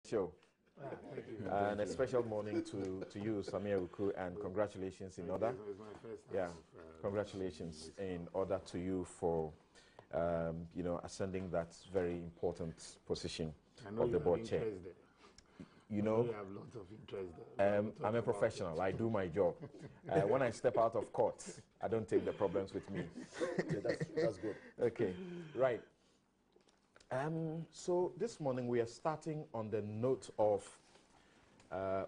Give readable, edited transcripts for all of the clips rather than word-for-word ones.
Show. And a special morning to you, Samia Uku, and congratulations in order. It was my first time. Yeah, congratulations in order to you for, ascending that very important position of the board chair. You know, I have lots of interest there. I'm a professional. I do my job. When I step out of court, I don't take the problems with me. Okay, that's good. Okay, right. So this morning we are starting on the note of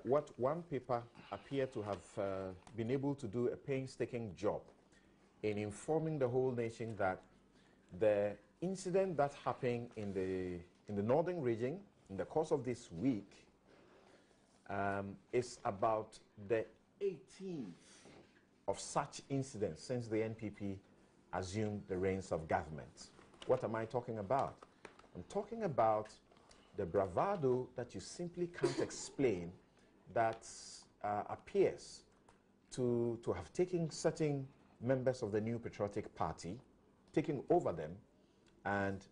what one paper appeared to have been able to do a painstaking job in informing the whole nation that the incident that happened in the northern region in the course of this week is about the 18th of such incidents since the NPP assumed the reins of government. What am I talking about? I'm talking about the bravado that you simply can't explain that appears to have taken certain members of the New Patriotic Party, taking over them, and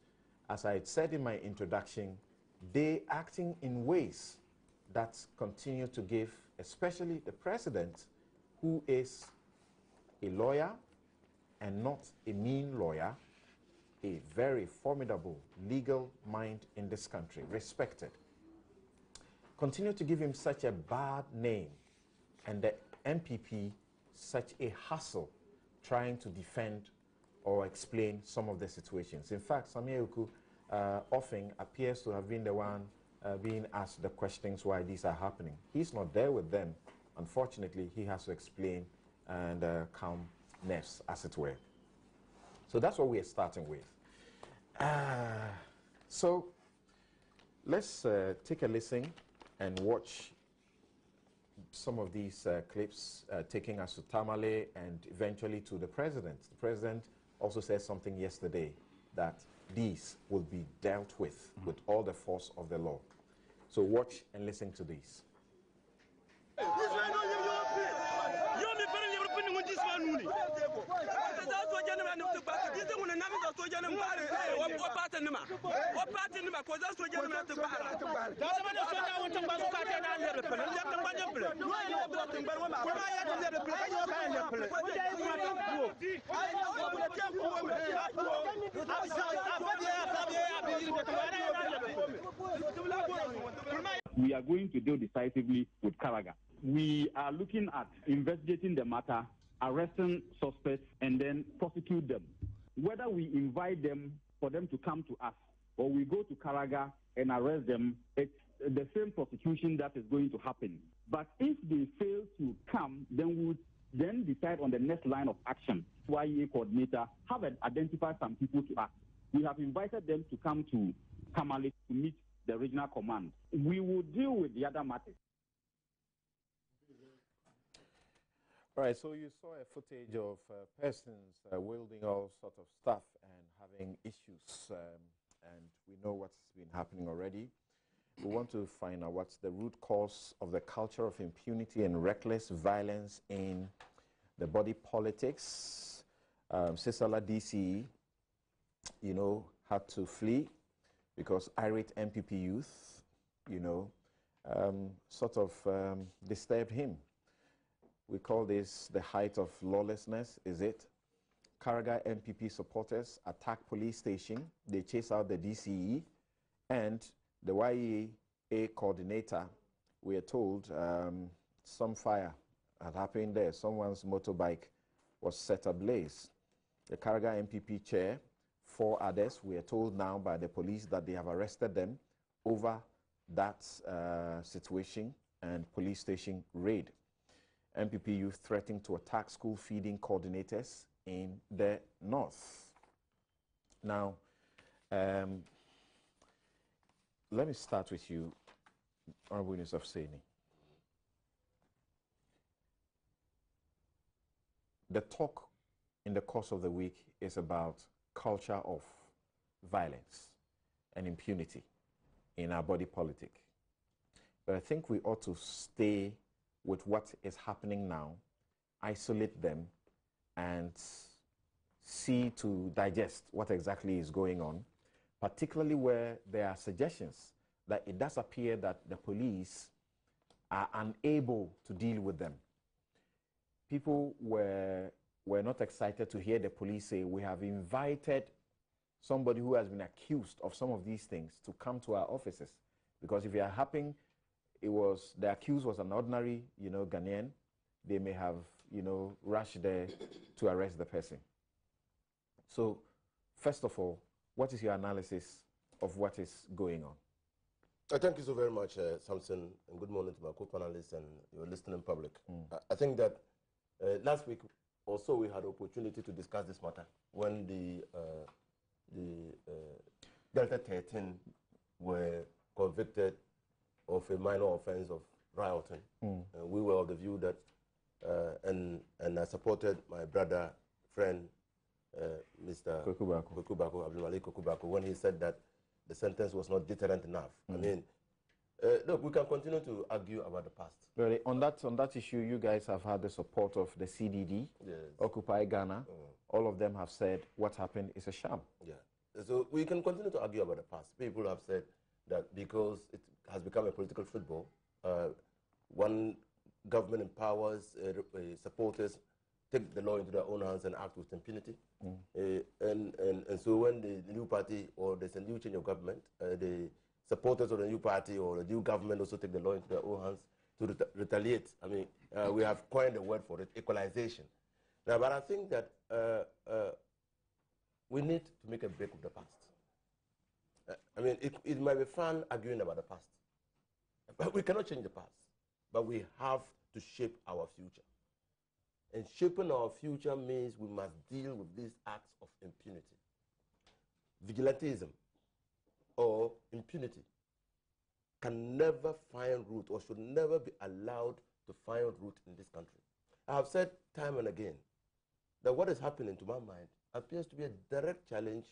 as I said in my introduction, they acting in ways that continue to give, especially the president, who is a lawyer and not a mean lawyer, a very formidable legal mind in this country, respected, continue to give him such a bad name, and the MPP such a hassle trying to defend or explain some of the situations. In fact, Samia Uku often appears to have been the one being asked the questions why these are happening. He's not there with them. Unfortunately, he has to explain and calm nerves, as it were. So that's what we are starting with. So let's take a listen and watch some of these clips taking us to Tamale and eventually to the president. The president also said something yesterday that these will be dealt with all the force of the law. So watch and listen to these. We are going to deal decisively with Karaga. We are looking at investigating the matter, arresting suspects, and then prosecute them. Whether we invite them for them to come to us or we go to Karaga and arrest them, it's the same prosecution that is going to happen. But if they fail to come, then we would then decide on the next line of action. YEA coordinator have identified some people to us. We have invited them to come to Tamale to meet the regional command. We will deal with the other matters. All right, so you saw a footage of persons wielding all sorts of stuff and having issues, and we know what's been happening already. We want to find out what's the root cause of the culture of impunity and reckless violence in the body politics. Sisala DCE, had to flee because irate MPP youth, disturbed him. We call this the height of lawlessness, is it? Karaga MPP supporters attack police station. They chase out the DCE. And the YEA coordinator, we are told some fire had happened there. Someone's motorbike was set ablaze. The Karaga MPP chair, 4 others, we are told now by the police that they have arrested them over that situation and police station raid. MPP youth threatening to attack school feeding coordinators in the north. Now, let me start with you, Honorable Yusuf Saini. The talk in the course of the week is about culture of violence and impunity in our body politic. But I think we ought to stay with what is happening now, isolate them, and see to digest what exactly is going on, particularly where there are suggestions that it does appear that the police are unable to deal with them. People were not excited to hear the police say, we have invited somebody who has been accused of some of these things to come to our offices. Because if you are happening, the accused was an ordinary, Ghanaian, they may have, rushed there to arrest the person. So, first of all, what is your analysis of what is going on? Thank you so very much, Samson, and good morning to my co-panelists and your listening public. I think that last week also we had opportunity to discuss this matter when the Delta 13 were convicted of a minor offense of rioting. We were of the view that, and I supported my brother, friend, Mr. Kokubako, Abdul Malik Kokubako, when he said that the sentence was not deterrent enough. I mean, look, we can continue to argue about the past. Really, on that issue, you guys have had the support of the CDD, yes. Occupy Ghana. All of them have said what happened is a sham. Yeah. So we can continue to argue about the past. People have said that because it has become a political football, one government empowers supporters, take the law into their own hands and act with impunity. And so when the new party or there's a new change of government, the supporters of the new party or the new government also take the law into their own hands to retaliate. I mean, we have coined a word for it, equalization. Now, but I think that we need to make a break with the past. I mean, it might be fun arguing about the past, but we cannot change the past. But we have to shape our future. And shaping our future means we must deal with these acts of impunity. Vigilantism or impunity can never find root or should never be allowed to find root in this country. I have said time and again that what is happening, to my mind, appears to be a direct challenge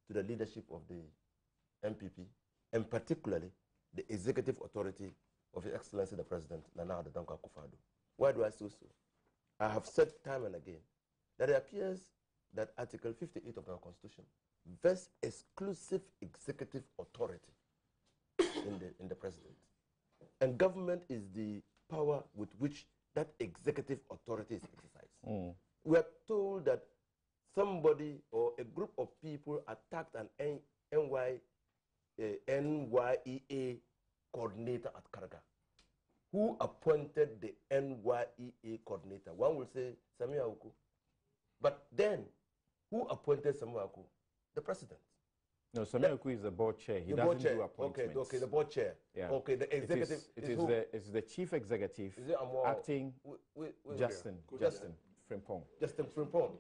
to the leadership of the MPP, and particularly the executive authority of His Excellency the President, Nana Addo Dankwa Akufo-Addo. Why do I say so? I have said time and again that it appears that Article 58 of our Constitution vests exclusive executive authority in the President. And government is the power with which that executive authority is exercised. We are told that somebody or a group of people attacked an NYEA coordinator at Karaga. Who appointed the NYEA coordinator? One will say Samia Oku. But then, who appointed Samia Oku? The President. No, Samia Oku is the board chair. He doesn't do appointments. Okay, the board chair. Yeah. Okay, the executive. It's the chief executive acting Justin Frimpong. Justin Frimpong.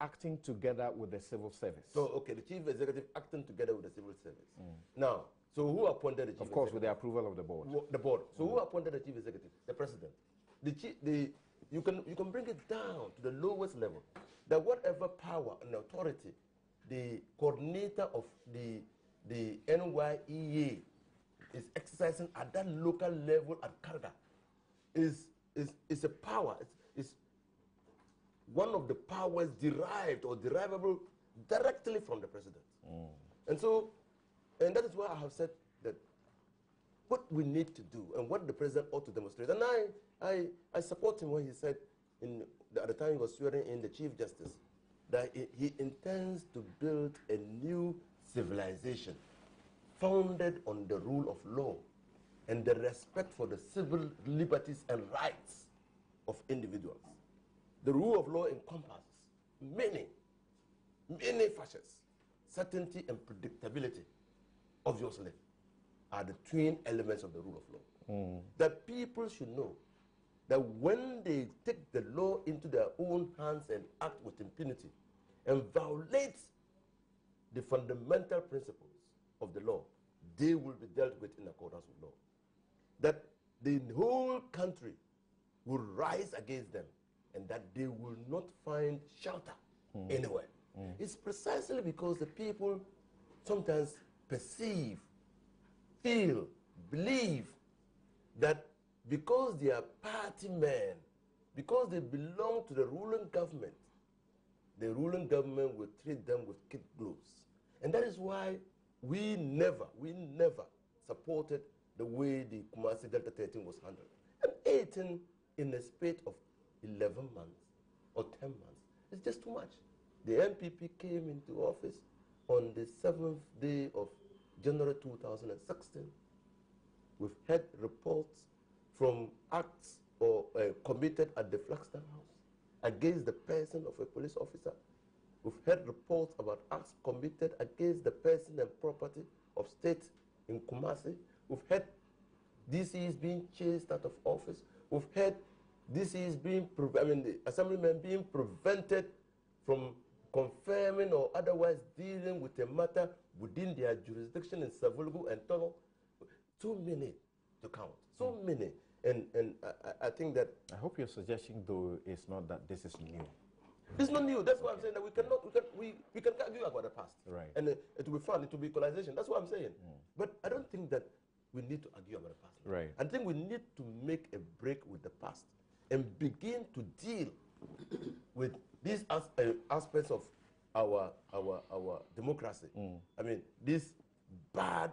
Acting together with the civil service. So, okay, the chief executive acting together with the civil service. Now, so who appointed the chief executive? Of course, with the approval of the board. The board. So who appointed the chief executive? The president. You can bring it down to the lowest level. That whatever power and authority the coordinator of the NYEA is exercising at that local level at Karaga is a power. It's one of the powers derived or derivable directly from the president. And that is why I have said that what we need to do and what the president ought to demonstrate. And I support him when he said at the time he was swearing in the Chief Justice that he intends to build a new civilization founded on the rule of law and the respect for the civil liberties and rights of individuals. The rule of law encompasses many facets. Certainty and predictability, obviously, are the twin elements of the rule of law. That people should know that when they take the law into their own hands and act with impunity and violate the fundamental principles of the law, they will be dealt with in accordance with law. That the whole country will rise against them and that they will not find shelter anywhere. It's precisely because the people sometimes perceive, feel, believe that because they are party men, because they belong to the ruling government will treat them with kid gloves. And that is why we never supported the way the Kumasi Delta 13 was handled. And 18 in a spate of 11 months or 10 months, it's just too much. The NPP came into office on the 7th day of January 2016. We've had reports from acts or committed at the Flagstone House against the person of a police officer. We've heard reports about acts committed against the person and property of state in Kumasi. We've heard DCs being chased out of office. We've heard DCs being, the assemblymen being prevented from confirming or otherwise dealing with a matter within their jurisdiction in Savulgu and Togo. Too many to count. So many. And I think that... I hope your suggestion, though, is not that this is new. It's not new. That's why I'm saying that we can argue about the past. Right. And it will be fun. It will be equalization. That's what I'm saying. But I don't think that we need to argue about the past. Right. I think we need to make a break with the past and begin to deal with these aspects of our democracy. I mean, these bad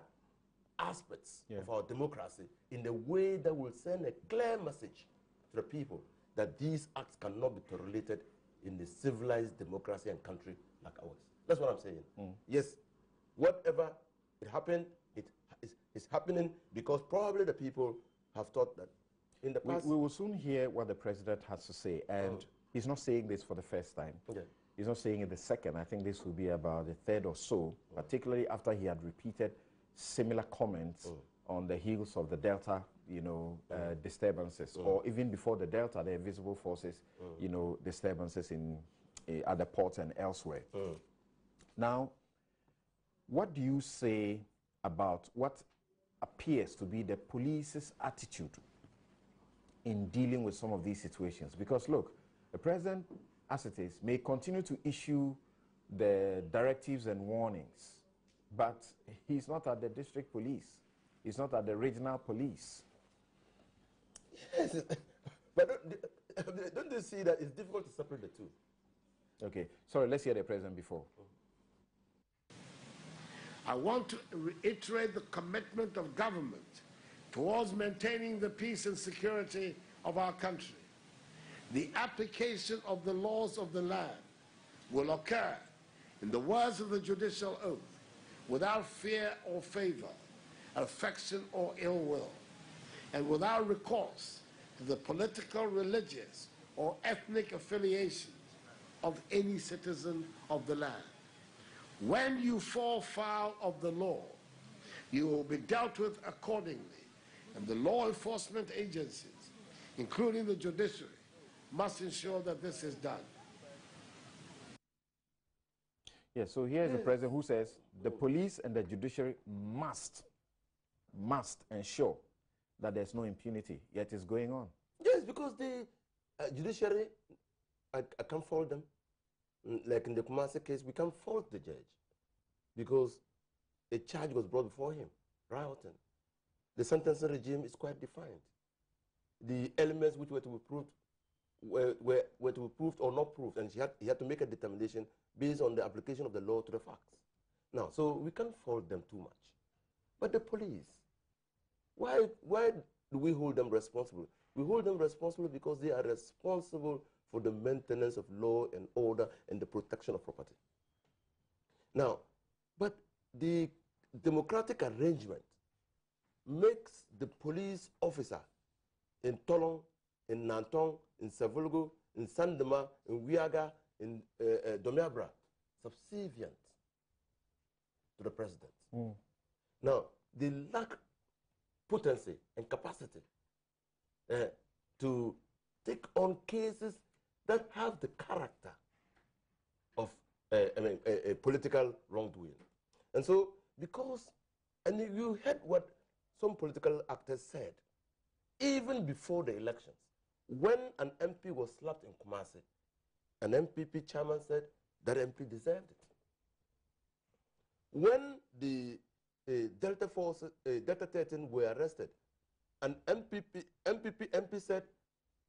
aspects of our democracy in a way that will send a clear message to the people that these acts cannot be tolerated in a civilized democracy and country like ours. That's what I'm saying. Yes, whatever it happened, it's happening because probably the people have thought that in the past... We will soon hear what the president has to say, and he's not saying this for the first time. He's not saying it the second. I think this will be about the third or so, particularly after he had repeated similar comments on the heels of the Delta, disturbances, or even before the Delta, the invisible forces, disturbances in at the ports and elsewhere. Now, what do you say about what appears to be the police's attitude in dealing with some of these situations? Because look, the president, as it is, may continue to issue the directives and warnings, but he's not at the district police. He's not at the regional police. Yes, but don't you see that it's difficult to separate the two? Okay, sorry, let's hear the president before. I want to reiterate the commitment of government towards maintaining the peace and security of our country. The application of the laws of the land will occur, in the words of the judicial oath, without fear or favor, affection or ill will, and without recourse to the political, religious, or ethnic affiliations of any citizen of the land. When you fall foul of the law, you will be dealt with accordingly, and the law enforcement agencies, including the judiciary, must ensure that this is done. Yes, so here's the president who says the police and the judiciary must ensure that there's no impunity, yet it's going on. Yes, because the judiciary, I can't fault them. Like in the Kumasi case, we can't fault the judge because a charge was brought before him, rioting. The sentencing regime is quite defined. The elements which were to be proved were to be proved or not proved, and he had to make a determination based on the application of the law to the facts. Now, so we can't fault them too much. But the police, why do we hold them responsible? We hold them responsible because they are responsible for the maintenance of law and order and the protection of property. Now, but the democratic arrangement makes the police officer in Tolong, in Nantong, in Savulgu, in Sandema, in Wiaga, in Domiabra, subservient to the president. Now, they lack potency and capacity to take on cases that have the character of a political wrongdoing. And so, and you heard what some political actors said, even before the elections, when an MP was slapped in Kumasi, an MPP chairman said that MP deserved it. When the Delta 13 were arrested, an MP said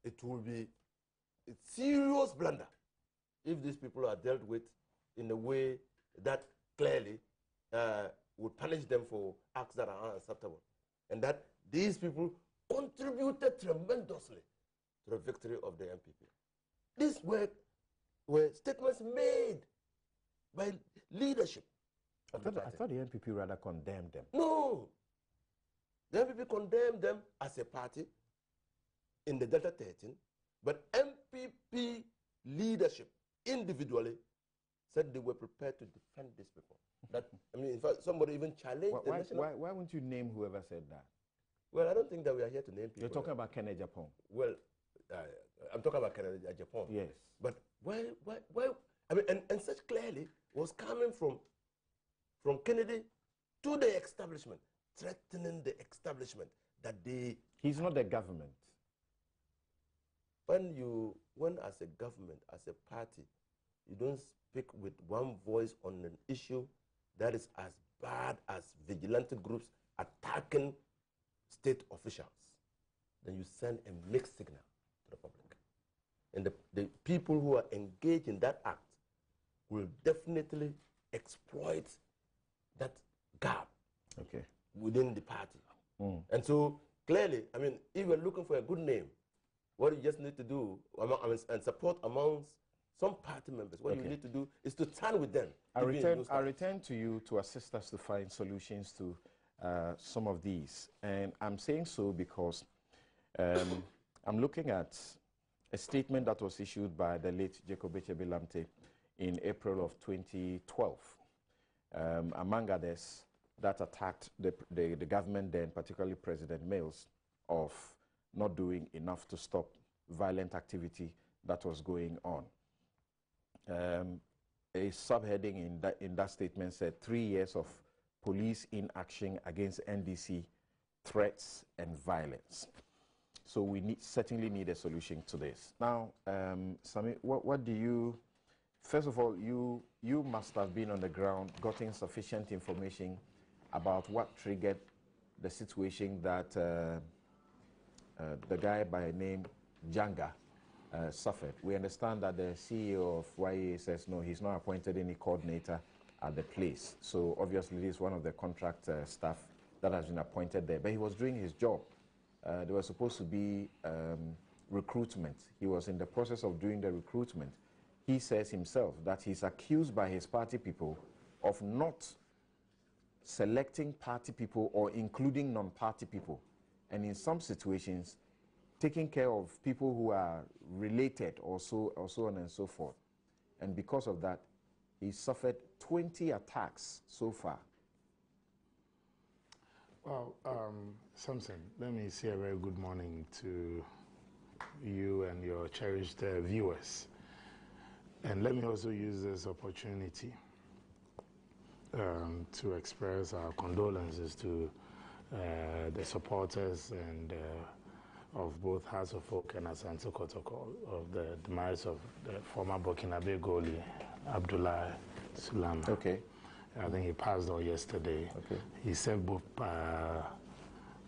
it will be a serious blunder if these people are dealt with in a way that clearly would punish them for acts that are unacceptable. And that these people contributed tremendously to the victory of the NPP. These were statements made by leadership. I thought the NPP rather condemned them. No. The NPP condemned them as a party in the Delta 13, but NPP leadership individually said they were prepared to defend these people. That, I mean, in fact, somebody even challenged the national... Why won't you name whoever said that? Well, I don't think that we are here to name people. You're talking about Kennedy Japan. Well, I'm talking about Kennedy Japan. Yes. But why, I mean, and such clearly was coming from Kennedy to the establishment, threatening the establishment that they... He's not the government. When as a government, as a party, you don't speak with one voice on an issue that is as bad as vigilante groups attacking state officials, then you send a mixed signal to the public. And the people who are engaged in that act will definitely exploit that gap within the party. And so clearly, I mean, if you're looking for a good name, what you just need to do, and support amongst some party members, what you need to do is to stand with them. I return to you to assist us to find solutions to some of these. And I'm saying so because I'm looking at a statement that was issued by the late Jacob Echebe Lamte in April of 2012, among others, that attacked the government then, particularly President Mills, of not doing enough to stop violent activity that was going on. A subheading in that statement said 3 years of police inaction against NDC, threats and violence. So we certainly need a solution to this. Now, Sami, what do you, first of all, you must have been on the ground, gotten sufficient information about what triggered the situation that the guy by name Janga suffered. We understand that the CEO of YEA says no, he's not appointed any coordinator at the place. So obviously this is one of the contract staff that has been appointed there. But he was doing his job. There was supposed to be recruitment. He was in the process of doing the recruitment. He says himself that he's accused by his party people of not selecting party people or including non-party people. And in some situations, taking care of people who are related or so on and so forth. And because of that, he suffered 20 attacks so far. Well, Samson, let me say a very good morning to you and your cherished viewers. And let me also use this opportunity to express our condolences to the supporters and of both House of Folk and Asante Kotoko of the demise of the former Burkinabe goalie, Abdoulaye Sulama. Okay. I think he passed on yesterday. Okay. He served both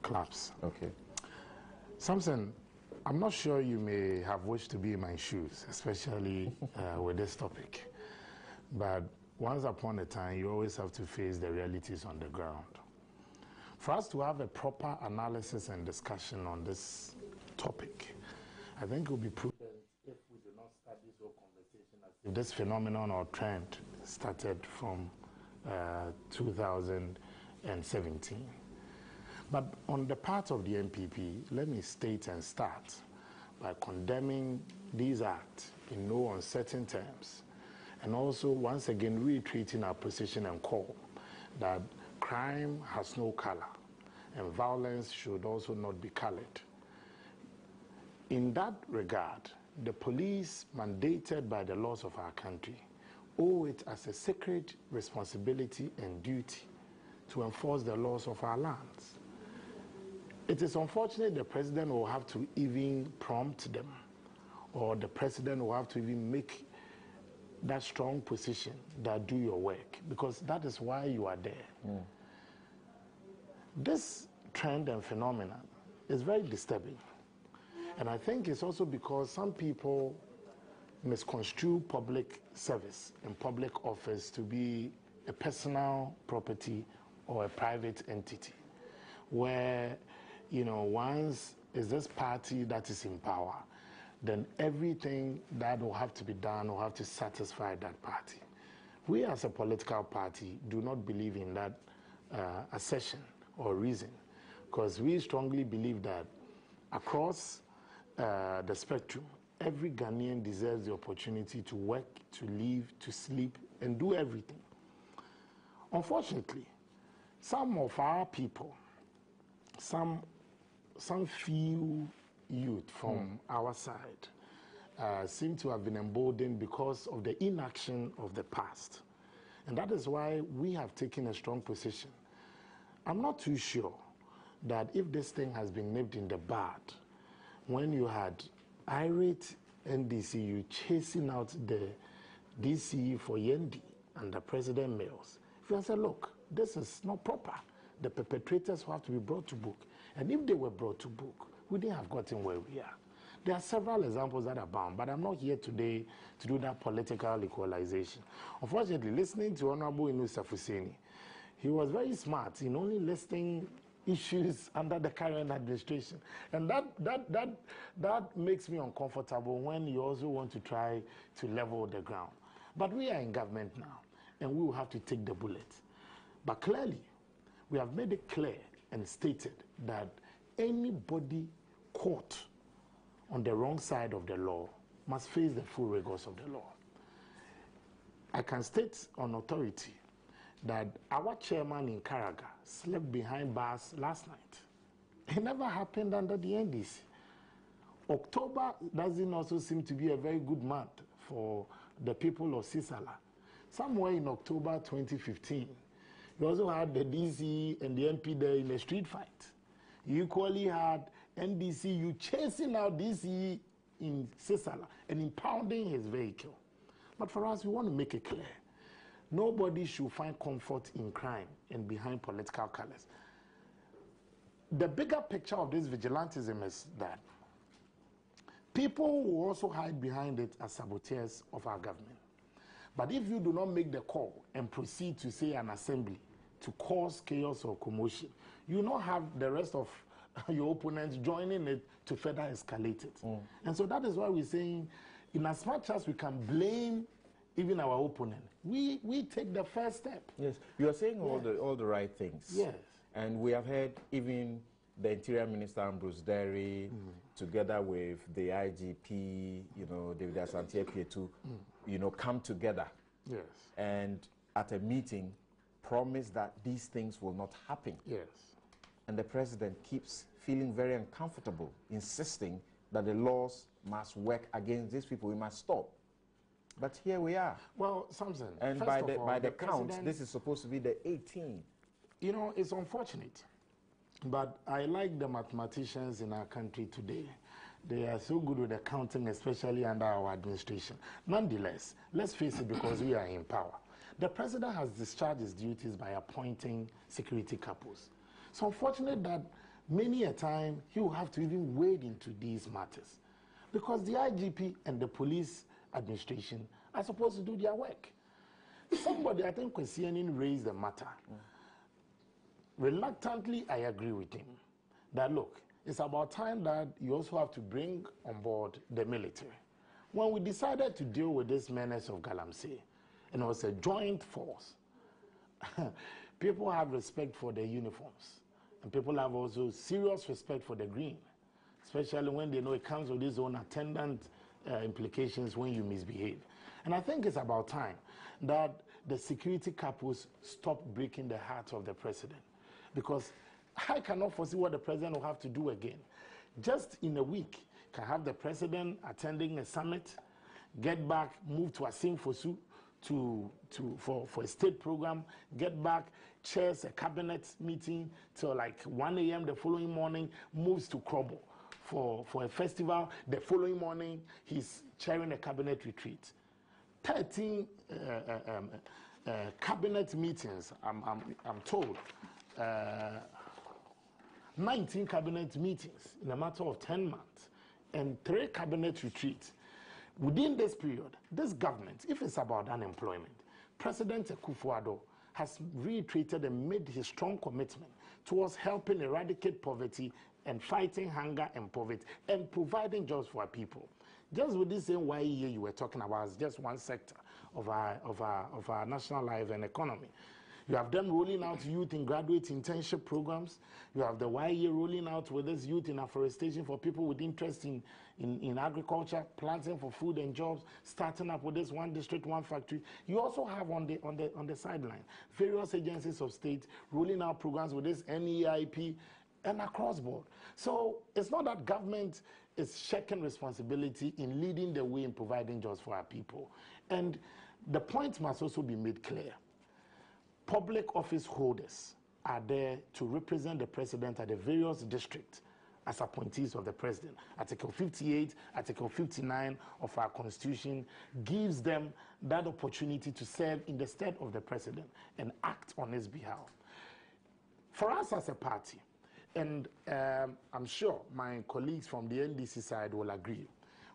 clubs. Okay. Samson, I'm not sure you may have wished to be in my shoes, especially with this topic. But once upon a time, you always have to face the realities on the ground. For us to have a proper analysis and discussion on this topic, I think it would be prudent if we do not start this whole conversation as if this phenomenon or trend started from 2017. But on the part of the NPP, let me state and start by condemning these acts in no uncertain terms, and also once again reiterating our position and call that crime has no color, and violence should also not be colored. In that regard, the police, mandated by the laws of our country, owe it as a sacred responsibility and duty to enforce the laws of our lands. It is unfortunate the president will have to even prompt them, or the president will have to even make that strong position that do your work, because that is why you are there. This trend and phenomenon is very disturbing. And I think it's also because some people misconstrue public service and public office to be a personal property or a private entity where, once is this party that is in power, then everything that will have to be done will have to satisfy that party. We as a political party do not believe in that assertion or reason, because we strongly believe that across the spectrum, every Ghanaian deserves the opportunity to work, to live, to sleep, and do everything. Unfortunately, some of our people, some few youth from our side seem to have been emboldened because of the inaction of the past. And that is why we have taken a strong position. I'm not too sure that if this thing has been nipped in the bud, when you had irate NDCU chasing out the DCE for Yendi and the President Mills, if you said, look, this is not proper, the perpetrators will have to be brought to book. And if they were brought to book, we didn't have gotten where we are. There are several examples that are bound, but I'm not here today to do that political equalization. Unfortunately, listening to Honorable Inu Safuseni, he was very smart in only listing issues under the current administration. And that makes me uncomfortable when you also want to try to level the ground. But we are in government now, and we will have to take the bullet. But clearly, we have made it clear and stated that anybody caught on the wrong side of the law must face the full rigors of the law. I can state on authority that our chairman in Karaga slept behind bars last night. It never happened under the NDC. October doesn't also seem to be a very good month for the people of Sisala. Somewhere in October 2015, you also had the DC and the MP there in a street fight. You equally had NDCU chasing out DCE in Sisala and impounding his vehicle. But for us, we want to make it clear. Nobody should find comfort in crime and behind political colors. The bigger picture of this vigilantism is that people will also hide behind it as saboteurs of our government. But if you do not make the call and proceed to say an assembly to cause chaos or commotion, you will not have the rest of your opponents joining it to further escalate it. And so that is why we're saying, in as much as we can blame even our opponent, we take the first step. Yes, you are saying all the right things. Yes. And we have heard even the Interior Minister Ambrose Derry, together with the IGP, David Asante Pietu, come together. Yes. And at a meeting, promise that these things will not happen. Yes. And the president keeps feeling very uncomfortable, insisting that the laws must work against these people. We must stop. But here we are. Well, Samson, and by the count, this is supposed to be the 18th. It's unfortunate. But I like the mathematicians in our country today. They are so good with accounting, especially under our administration. Nonetheless, let's face it, because we are in power. The president has discharged his duties by appointing security couples. It's unfortunate that many a time he will have to even wade into these matters, because the IGP and the police administration are supposed to do their work. Somebody, I think Kwesianin, raised the matter. Reluctantly, I agree with him that, look, it's about time that you also have to bring on board the military. When we decided to deal with this menace of Galamsey, and it was a joint force, people have respect for their uniforms, and people have also serious respect for the green, especially when they know it comes with its own attendant implications when you misbehave. And I think it's about time that the security couples stop breaking the heart of the president, because I cannot foresee what the president will have to do again. Just in a week, can have the president attending a summit, get back, move to Asim Fosu for a state program, get back, chairs a cabinet meeting till like 1 a.m. the following morning, moves to Krobo for a festival. The following morning, he's chairing a cabinet retreat. 13 cabinet meetings, I'm told. 19 cabinet meetings in a matter of 10 months, and 3 cabinet retreats. Within this period, this government, if it's about unemployment, President Akufo-Addo has reiterated and made his strong commitment towards helping eradicate poverty and fighting hunger and poverty and providing jobs for our people. Just with this same YEA you were talking about, is just one sector of our national life and economy. You have them rolling out youth in graduate internship programs. You have the YEA rolling out with this youth in afforestation for people with interest in agriculture, planting for food and jobs, starting up with this one district, one factory. You also have on the sideline various agencies of state rolling out programs with this NEIP and across board. So it's not that government is shirking responsibility in leading the way in providing jobs for our people. And the point must also be made clear. Public office holders are there to represent the president at the various districts as appointees of the president. Article 58, Article 59 of our Constitution gives them that opportunity to serve in the stead of the president and act on his behalf. For us as a party, and I'm sure my colleagues from the NDC side will agree,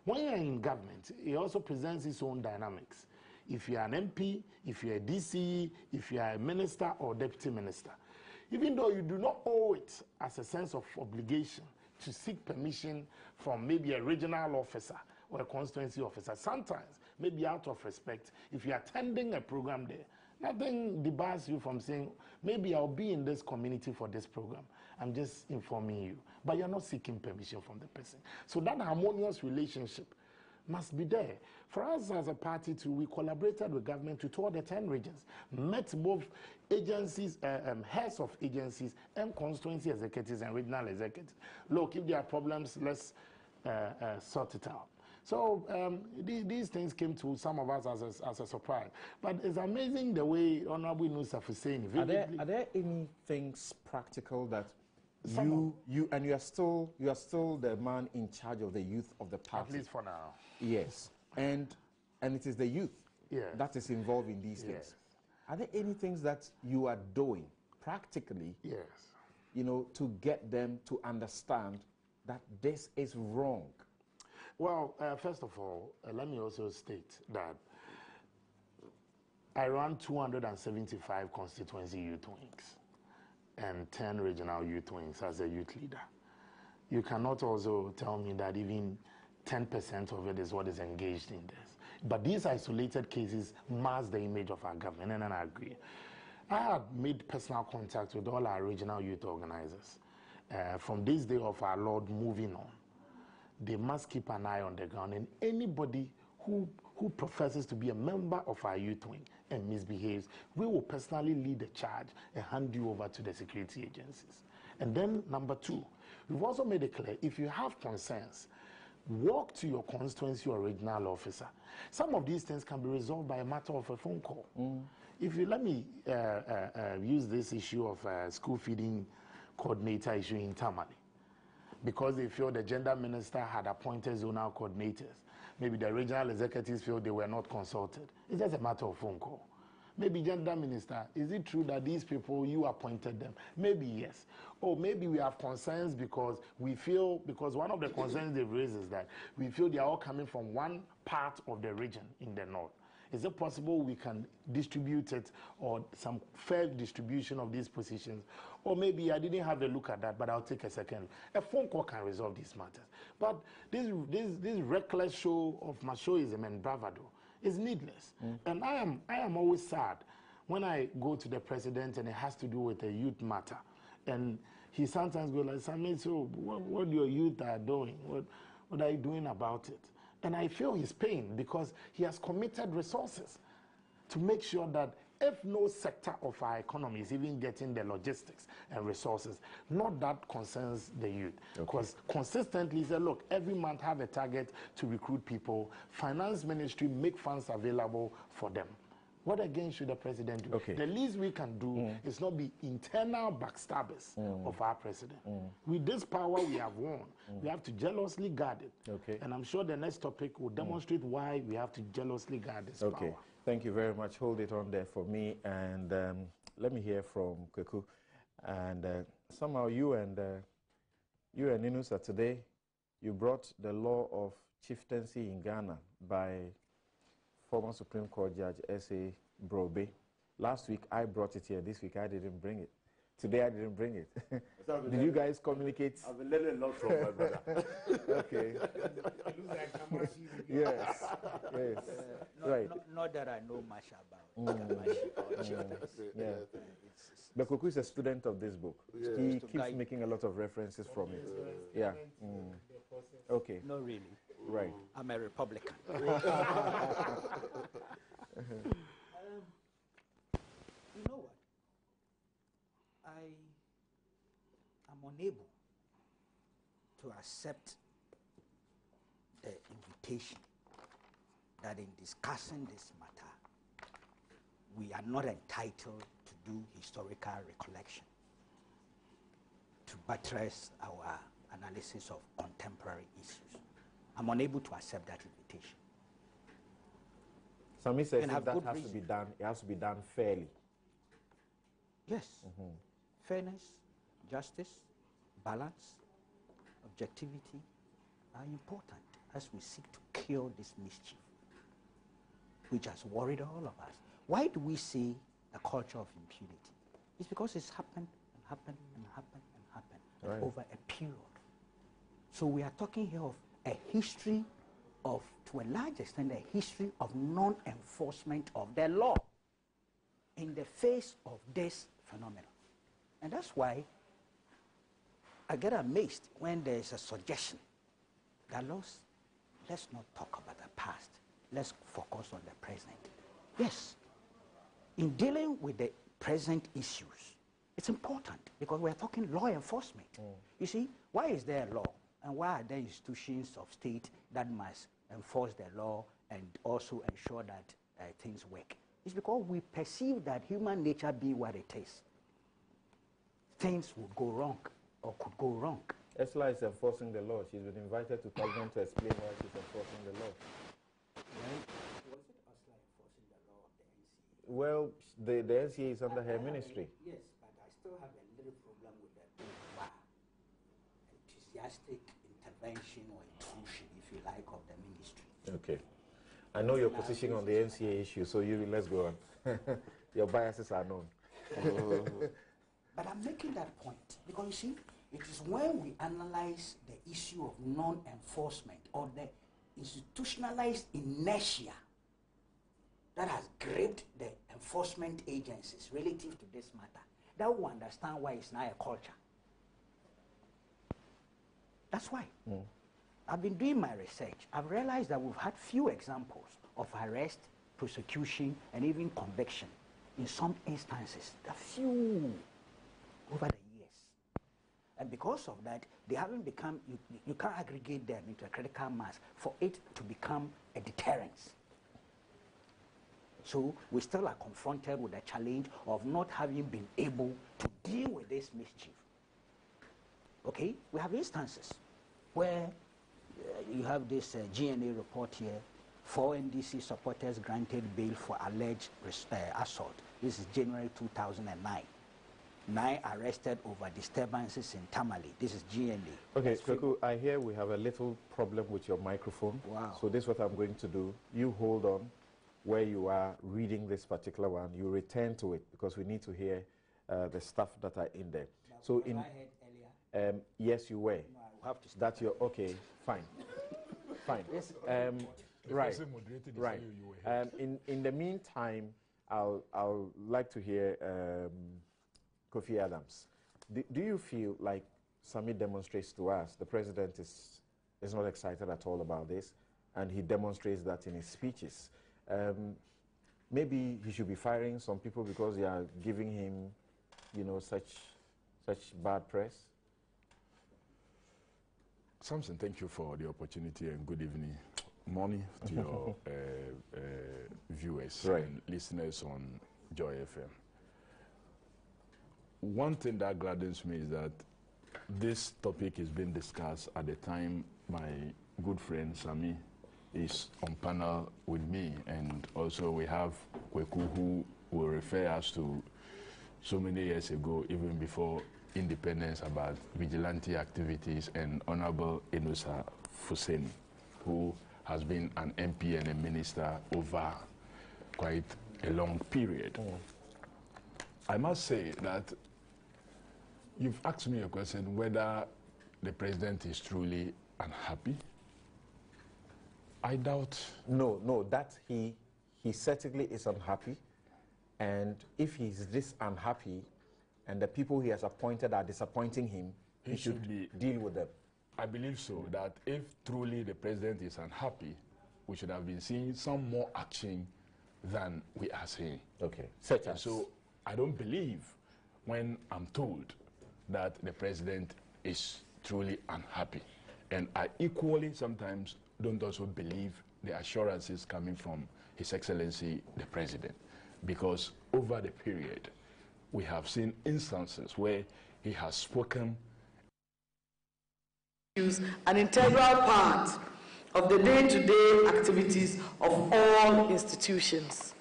when you're in government, it also presents its own dynamics. If you're an MP, if you're a DCE, if you're a minister or deputy minister, even though you do not owe it as a sense of obligation to seek permission from maybe a regional officer or a constituency officer, sometimes, maybe out of respect, if you're attending a program there, nothing debars you from saying, maybe I'll be in this community for this program. I'm just informing you. But you're not seeking permission from the person. So that harmonious relationship must be there. For us as a party too, we collaborated with government to tour the 10 regions, met both agencies, heads of agencies and constituency executives and regional executives. Look, if there are problems, let's sort it out. So these things came to some of us as a surprise. But it's amazing the way Honorable Nusaf is saying. Are there any things practical that you are still the man in charge of the youth of the party? At least for now. Yes, and it is the youth that is involved in these things. Are there any things that you are doing practically? Yes. You know, to get them to understand that this is wrong. Well, first of all, let me also state that I run 275 constituency youth wings and 10 regional youth wings as a youth leader. You cannot also tell me that even 10% of it is what is engaged in this. But these isolated cases mask the image of our government, and I agree. I have made personal contact with all our regional youth organizers. From this day of our Lord moving on, they must keep an eye on the ground, and anybody who professes to be a member of our youth wing and misbehaves, we will personally lead the charge and hand you over to the security agencies. And then number two, we've also made it clear, if you have concerns, walk to your constituency or regional officer. Some of these things can be resolved by a matter of a phone call. If you let me use this issue of school feeding coordinator issue internally, because they feel the gender minister had appointed zonal coordinators. Maybe the regional executives feel they were not consulted. It's just a matter of phone call. Maybe gender minister, is it true that these people, you appointed them? Maybe yes. Or maybe we have concerns because we feel, because one of the concerns they've raised is that we feel they are all coming from one part of the region in the north. Is it possible we can distribute it, or some fair distribution of these positions? Or maybe I didn't have a look at that, but I'll take a second. A phone call can resolve these matters. But this reckless show of machoism and bravado is needless. And I am always sad when I go to the president and it has to do with a youth matter. And he sometimes goes like, Sammy, so what your youth are doing? What are you doing about it? And I feel his pain because he has committed resources to make sure that if no sector of our economy is even getting the logistics and resources, not that concerns the youth. Because consistently he said, look, every month have a target to recruit people. Finance ministry make funds available for them. What again should the president do? The least we can do is not be internal backstabbers of our president. With this power we have won, we have to jealously guard it. And I'm sure the next topic will demonstrate why we have to jealously guard this power. Thank you very much. Hold it on there for me. And let me hear from Kweku. And somehow you and Inusa today, you brought the law of chieftaincy in Ghana by former Supreme Court Judge S.A. Brobe Last week I brought it here. This week I didn't bring it. Today I didn't bring it. Did you guys communicate? I've been learning a lot from my brother. Okay. Yes. Yes. Right. Not that I know much about Kamashi or chieftains. Yeah. But Koku is a student of this book. He keeps making a lot of references from it. Yeah. Okay. No, really. Right. I'm a Republican. You know what? I am unable to accept the invitation that in discussing this matter, we are not entitled to do historical recollection to buttress our analysis of contemporary issues. I'm unable to accept that invitation. Sami says And if have that good has to reason. be done, it has to be done fairly. Yes. Fairness, justice, balance, objectivity are important as we seek to cure this mischief, which has worried all of us. Why do we see a culture of impunity? It's because it's happened and happened and happened and happened over a period. So we are talking here of a history of, to a large extent, a history of non-enforcement of the law in the face of this phenomenon. And that's why I get amazed when there is a suggestion that let's not talk about the past. Let's focus on the present. Yes, in dealing with the present issues, it's important because we're talking law enforcement. You see, why is there a law? And why are there institutions of state that must enforce the law and also ensure that things work? It's because we perceive that human nature being what it is, things would go wrong or could go wrong. Ezra is enforcing the law. She's been invited to Parliament to explain why she's enforcing the law. Right? Was it Ezra enforcing the law of the NCA? Well, the NCA is under her ministry. Yes, but I still have a little problem with the enthusiastic intervention or intrusion, if you like, of the ministry. Okay. I know your position on the NCA issue, so let's go on. Your biases are known. But I'm making that point because you see, it is when we analyze the issue of non-enforcement or the institutionalized inertia that has gripped the enforcement agencies relative to this matter, that we understand why it's not a culture. That's why. I've been doing my research. I've realized that we've had few examples of arrest, prosecution, and even conviction. In some instances, a few over the years. And because of that, they haven't become, you can't aggregate them into a critical mass for it to become a deterrence. So we still are confronted with the challenge of not having been able to deal with this mischief. Okay, we have instances where you have this GNA report here, 4 NDC supporters granted bail for alleged assault. This is January 2009. 9 arrested over disturbances in Tamale. This is GNA. Okay, Kwaku, I hear we have a little problem with your microphone. Wow. So this is what I'm going to do. You hold on where you are reading this particular one. You return to it because we need to hear the stuff that are in there. So was in I heard earlier? yes, you were. No, I will have to stop. That you're okay. Fine. Fine. Right. Right. In the meantime, I'll like to hear Kofi Adams. Do you feel like Sami demonstrates to us the president is not excited at all about this, and he demonstrates that in his speeches? Maybe he should be firing some people because they are giving him, such bad press. Samson, thank you for the opportunity and good evening. Morning to your viewers and listeners on Joy FM. One thing that gladdens me is that this topic is being discussed at the time my good friend Sami is on panel with me, and also we have Kweku, who will refer us to so many years ago, even before independence, about vigilante activities, and Honorable Inusa Fuseni, who has been an MP and a minister over quite a long period. I must say that you've asked me a question whether the president is truly unhappy. I doubt. No, that he certainly is unhappy. And if he's this unhappy and the people he has appointed are disappointing him, he should deal with them. I believe so, that if truly the president is unhappy, we should have been seeing some more action than we are seeing. Okay. So I don't believe when I'm told that the president is truly unhappy. And I equally sometimes don't also believe the assurances coming from His Excellency the President. Because over the period, we have seen instances where he has spoken. An integral part of the day-to-day activities of all institutions,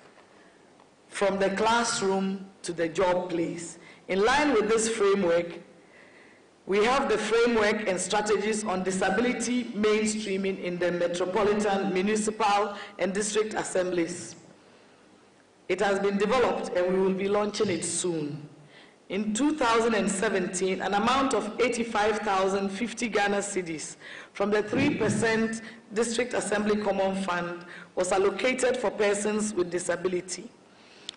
from the classroom to the job place. In line with this framework, we have the framework and strategies on disability mainstreaming in the metropolitan, municipal, and district assemblies. It has been developed and we will be launching it soon. In 2017, an amount of 85,050 Ghana cedis from the 3% District Assembly Common Fund was allocated for persons with disability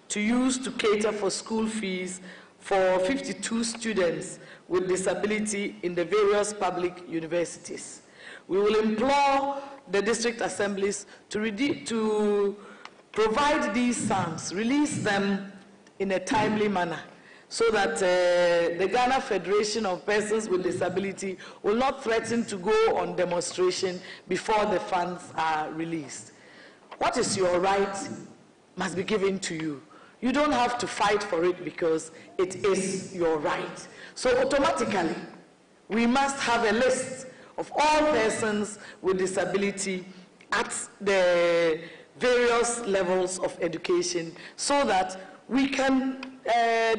to use to cater for school fees for 52 students with disability in the various public universities. We will implore the district assemblies to provide these sums, release them in a timely manner, so that the Ghana Federation of Persons with Disability will not threaten to go on demonstration before the funds are released. What is your right must be given to you. You don't have to fight for it because it is your right. So automatically, we must have a list of all persons with disability at the various levels of education so that we can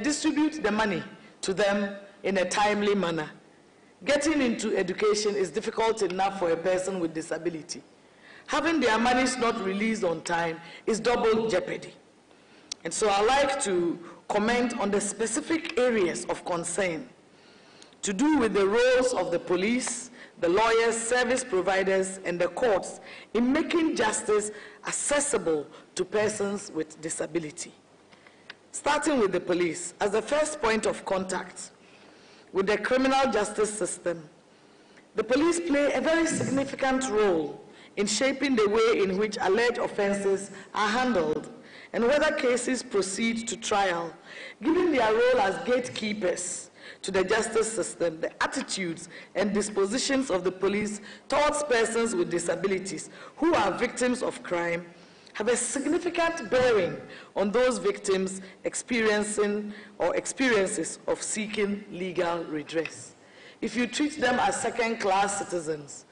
distribute the money to them in a timely manner. Getting into education is difficult enough for a person with disability. Having their monies not released on time is double jeopardy. And so I'd like to comment on the specific areas of concern to do with the roles of the police, the lawyers, service providers, and the courts in making justice accessible to persons with disability. Starting with the police, as the first point of contact with the criminal justice system, the police play a very significant role in shaping the way in which alleged offenses are handled and whether cases proceed to trial, given their role as gatekeepers to the justice system. The attitudes and dispositions of the police towards persons with disabilities who are victims of crime have a significant bearing on those victims experiencing or experiences of seeking legal redress. If you treat them as second-class citizens,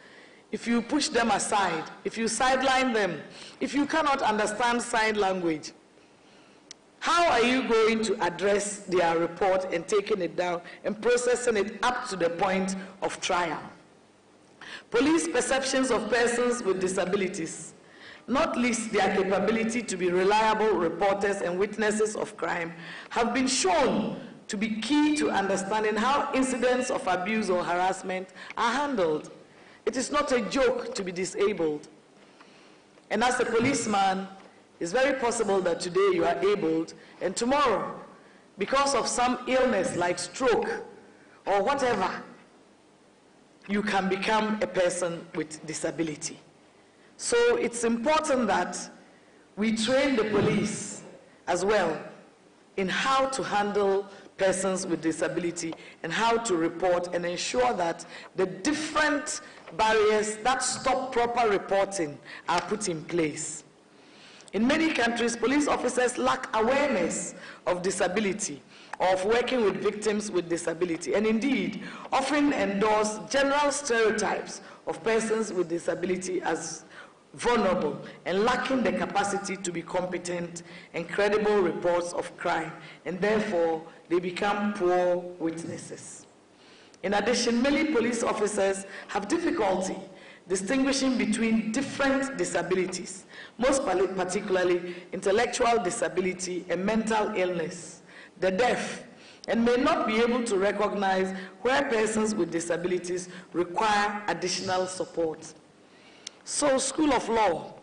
if you push them aside, if you sideline them, if you cannot understand sign language, how are you going to address their report and taking it down and processing it up to the point of trial? Police perceptions of persons with disabilities, not least their capability to be reliable reporters and witnesses of crime, have been shown to be key to understanding how incidents of abuse or harassment are handled. It is not a joke to be disabled. And as a policeman, it's very possible that today you are abled, and tomorrow, because of some illness like stroke or whatever, you can become a person with disability. So it's important that we train the police as well in how to handle persons with disability and how to report and ensure that the different barriers that stop proper reporting are put in place. In many countries, police officers lack awareness of disability or of working with victims with disability, and indeed often endorse general stereotypes of persons with disability as vulnerable and lacking the capacity to be competent and credible reports of crime, and therefore they become poor witnesses. In addition, many police officers have difficulty distinguishing between different disabilities, most particularly intellectual disability and mental illness. the deaf, and may not be able to recognize where persons with disabilities require additional support. So, School of Law,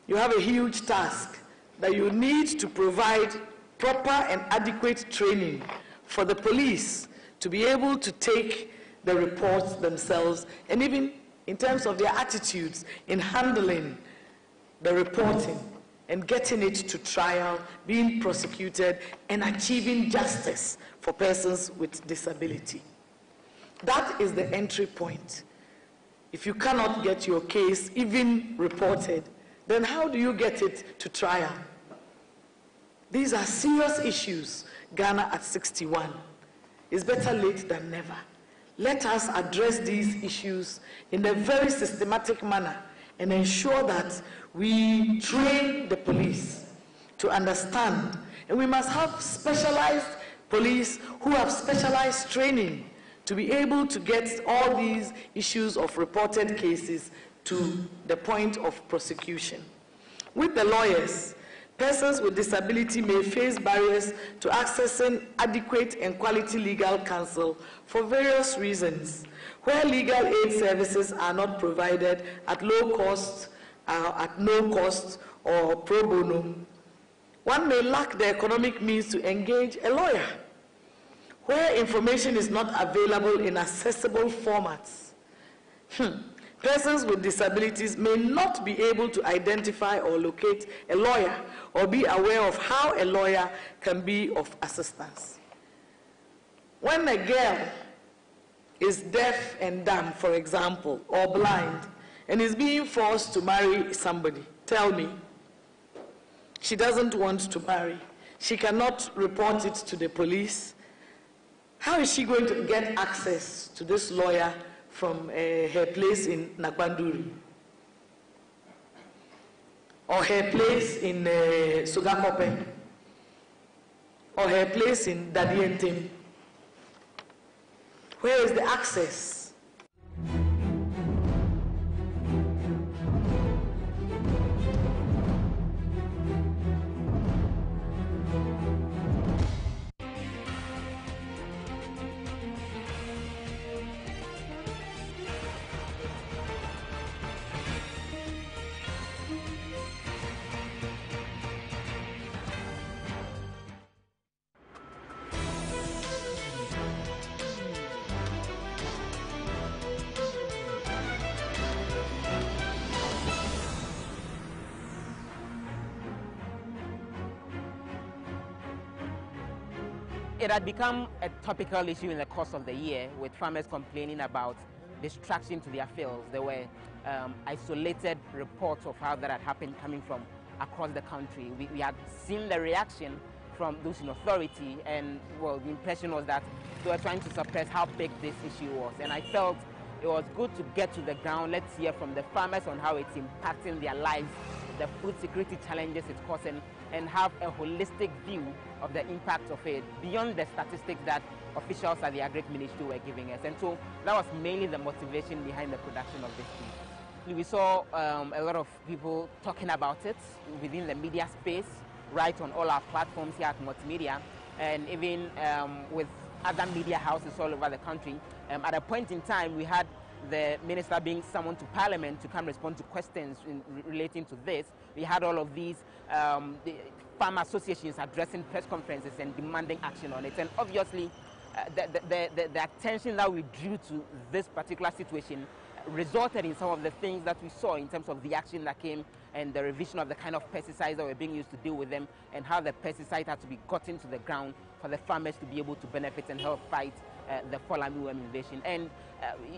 you have a huge task that you need to provide proper and adequate training for the police to be able to take the reports themselves, and even in terms of their attitudes in handling the reporting and getting it to trial, being prosecuted, and achieving justice for persons with disability. That is the entry point. If you cannot get your case even reported, then how do you get it to trial? These are serious issues. Ghana at 61. It's better late than never. Let us address these issues in a very systematic manner and ensure that we train the police to understand. And we must have specialized police who have specialized training to be able to get all these issues of reported cases to the point of prosecution. With the lawyers, persons with disability may face barriers to accessing adequate and quality legal counsel for various reasons. Where legal aid services are not provided at low cost, at no cost, or pro bono, one may lack the economic means to engage a lawyer. Where information is not available in accessible formats, persons with disabilities may not be able to identify or locate a lawyer or be aware of how a lawyer can be of assistance. When a girl is deaf and dumb, for example, or blind, and is being forced to marry somebody, tell me, she doesn't want to marry, she cannot report it to the police, how is she going to get access to this lawyer from her place in Nagbanduri, or her place in Sugakope, or her place in Dadientem? Where is the access? It had become a topical issue in the course of the year, with farmers complaining about distraction to their fields. There were isolated reports of how that had happened coming from across the country. We had seen the reaction from those in authority, and well, the impression was that they were trying to suppress how big this issue was. And I felt it was good to get to the ground. Let's hear from the farmers on how it's impacting their lives, the food security challenges it's causing, and have a holistic view of the impact of it beyond the statistics that officials at the Agric Ministry were giving us. And so that was mainly the motivation behind the production of this piece. We saw a lot of people talking about it within the media space, right on all our platforms here at Multimedia, and even with other media houses all over the country. At a point in time, we had the minister being summoned to Parliament to come respond to questions relating to this. We had all of these the farm associations addressing press conferences and demanding action on it. And obviously, the attention that we drew to this particular situation resulted in some of the things that we saw in terms of the action that came and the revision of the kind of pesticides that were being used to deal with them, and how the pesticides had to be gotten to the ground for the farmers to be able to benefit and help fight the fall armyworm invasion. And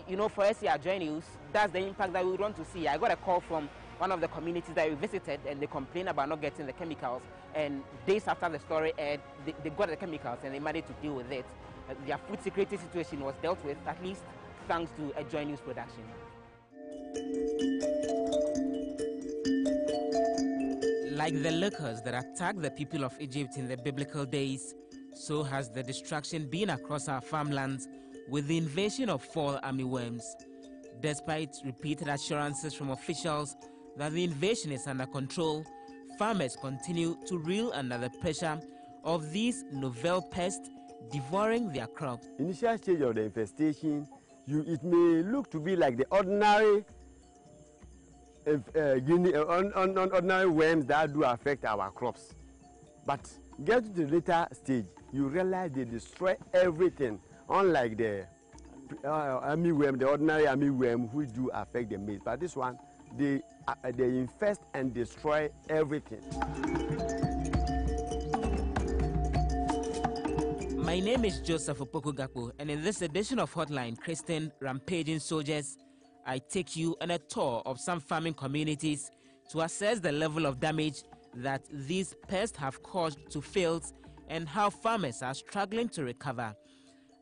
you know, for us here at Joy News, that's the impact that we would want to see. I got a call from one of the communities that we visited, and they complained about not getting the chemicals, and days after the story aired, they got the chemicals and they managed to deal with it. Their food security situation was dealt with, at least thanks to a Joy News production. Like the locusts that attacked the people of Egypt in the biblical days, so has the destruction been across our farmlands with the invasion of fall armyworms. Despite repeated assurances from officials that the invasion is under control, farmers continue to reel under the pressure of these novel pests devouring their crops. Initial stage of the infestation, it may look to be like the ordinary ordinary worms that do affect our crops. But get to the later stage, you realize they destroy everything, unlike the armyworm, the ordinary armyworm, which do affect the maize. But this one, they infest and destroy everything. My name is Joseph Opoku-Gakpo, and in this edition of Hotline, Christian Rampaging Soldiers, I take you on a tour of some farming communities to assess the level of damage that these pests have caused to fields and how farmers are struggling to recover.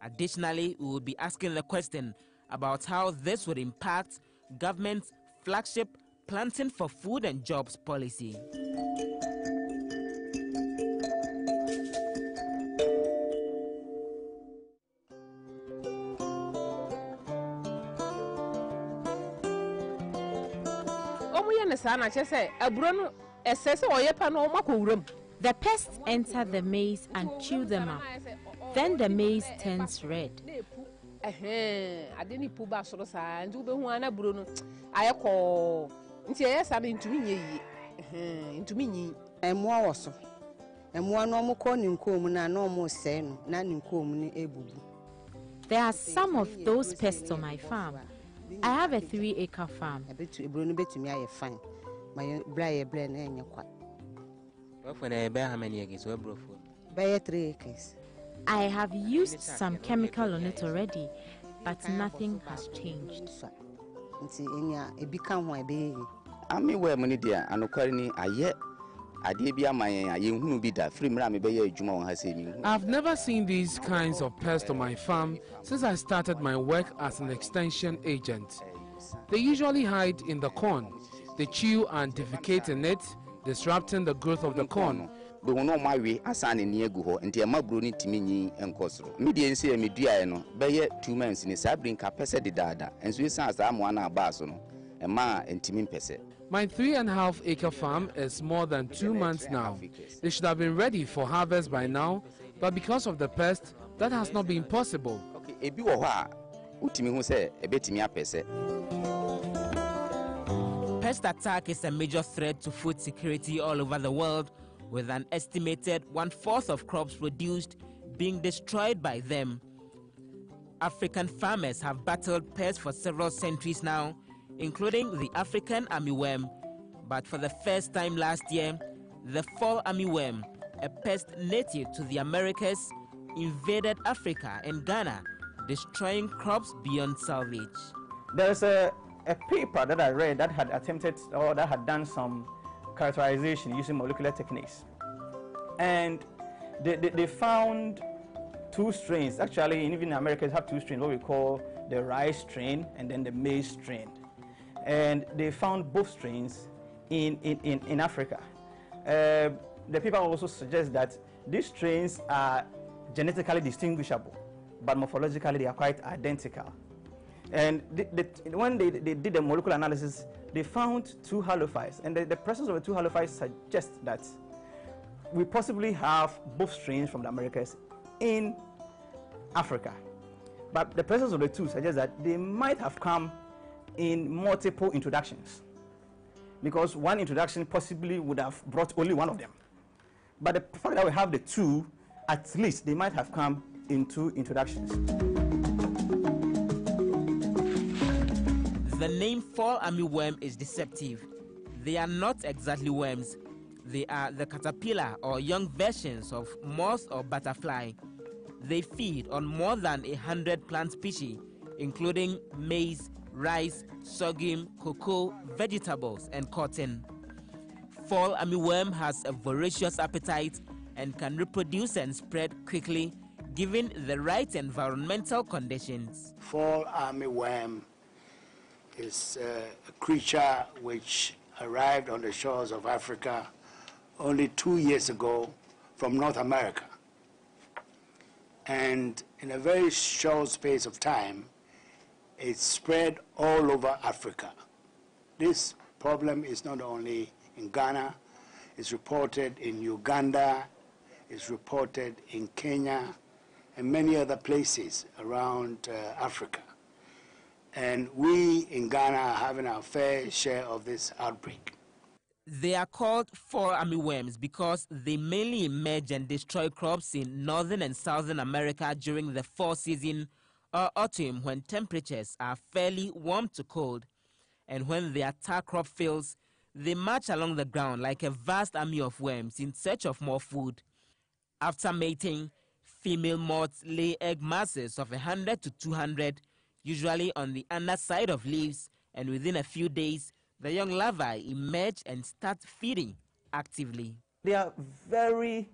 Additionally, we will be asking the question about how this would impact government's flagship Planting for Food and Jobs policy. The pests enter the maize and chew them up. Then the maize turns red. There are some of those pests on my farm. I have a 3-acre farm. How many acres? 3 acres. I have used some chemical on it already, but nothing has changed. I've never seen these kinds of pests on my farm since I started my work as an extension agent. They usually hide in the corn. They chew and defecate in it, disrupting the growth of the corn. My 3.5-acre farm is more than 2 months now. They should have been ready for harvest by now, but because of the pest, that has not been possible. Pest attack is a major threat to food security all over the world, with an estimated 1/4 of crops produced being destroyed by them. African farmers have battled pests for several centuries now, including the African armyworm. But for the first time last year, the fall armyworm, a pest native to the Americas, invaded Africa and Ghana, destroying crops beyond salvage. There's a paper that I read that had attempted or that had done some characterization using molecular techniques, and they found 2 strains. Actually, even in America, they have 2 strains, what we call the rice strain and then the maize strain, and they found both strains in Africa. The paper also suggests that these strains are genetically distinguishable, but morphologically they are quite identical. And when they did the molecular analysis, they found 2 halophytes, and the presence of the 2 halophytes suggests that we possibly have both strains from the Americas in Africa. But the presence of the 2 suggests that they might have come in multiple introductions, because one introduction possibly would have brought only one of them. But the fact that we have the 2, at least they might have come in 2 introductions. The name fall armyworm is deceptive. They are not exactly worms. They are the caterpillar or young versions of moth or butterfly. They feed on more than 100 plant species, including maize, rice, sorghum, cocoa, vegetables, and cotton. Fall armyworm has a voracious appetite and can reproduce and spread quickly given the right environmental conditions. Fall armyworm is a creature which arrived on the shores of Africa only 2 years ago from North America. And in a very short space of time, it spread all over Africa. This problem is not only in Ghana, it's reported in Uganda, is reported in Kenya and many other places around Africa. And we in Ghana are having our fair share of this outbreak. They are called fall armyworms because they mainly emerge and destroy crops in Northern and Southern America during the fall season or autumn, when temperatures are fairly warm to cold. And when they attack crop fields, they march along the ground like a vast army of worms in search of more food. After mating, female moths lay egg masses of 100 to 200, usually on the underside of leaves, and within a few days, the young larvae emerge and start feeding actively. They are very,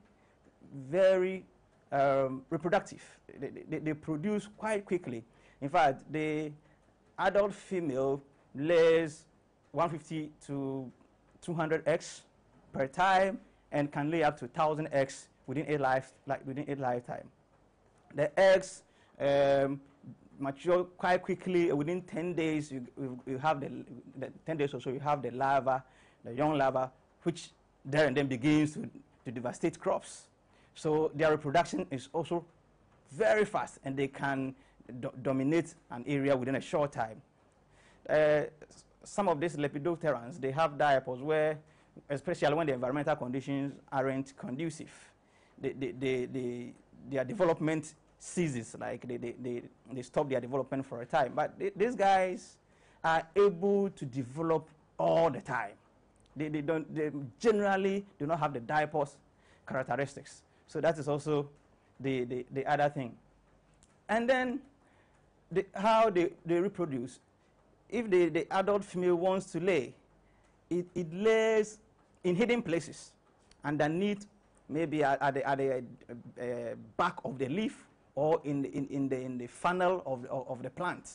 very reproductive. They produce quite quickly. In fact, the adult female lays 150 to 200 eggs per time and can lay up to 1,000 eggs within a lifetime. The eggs mature quite quickly. Within 10 days, you have the 10 days or so, you have the larva, the young larva, which there and then begins to devastate crops. So their reproduction is also very fast, and they can dominate an area within a short time. Some of these lepidopterans, they have diapause where, especially when the environmental conditions aren't conducive, their development ceases, like they stop their development for a time. But these guys are able to develop all the time. They generally do not have the diapause characteristics. So that is also the other thing. And then how they reproduce. If the adult female wants to lay, it lays in hidden places, underneath, maybe at the back of the leaf, or in the funnel of the plant.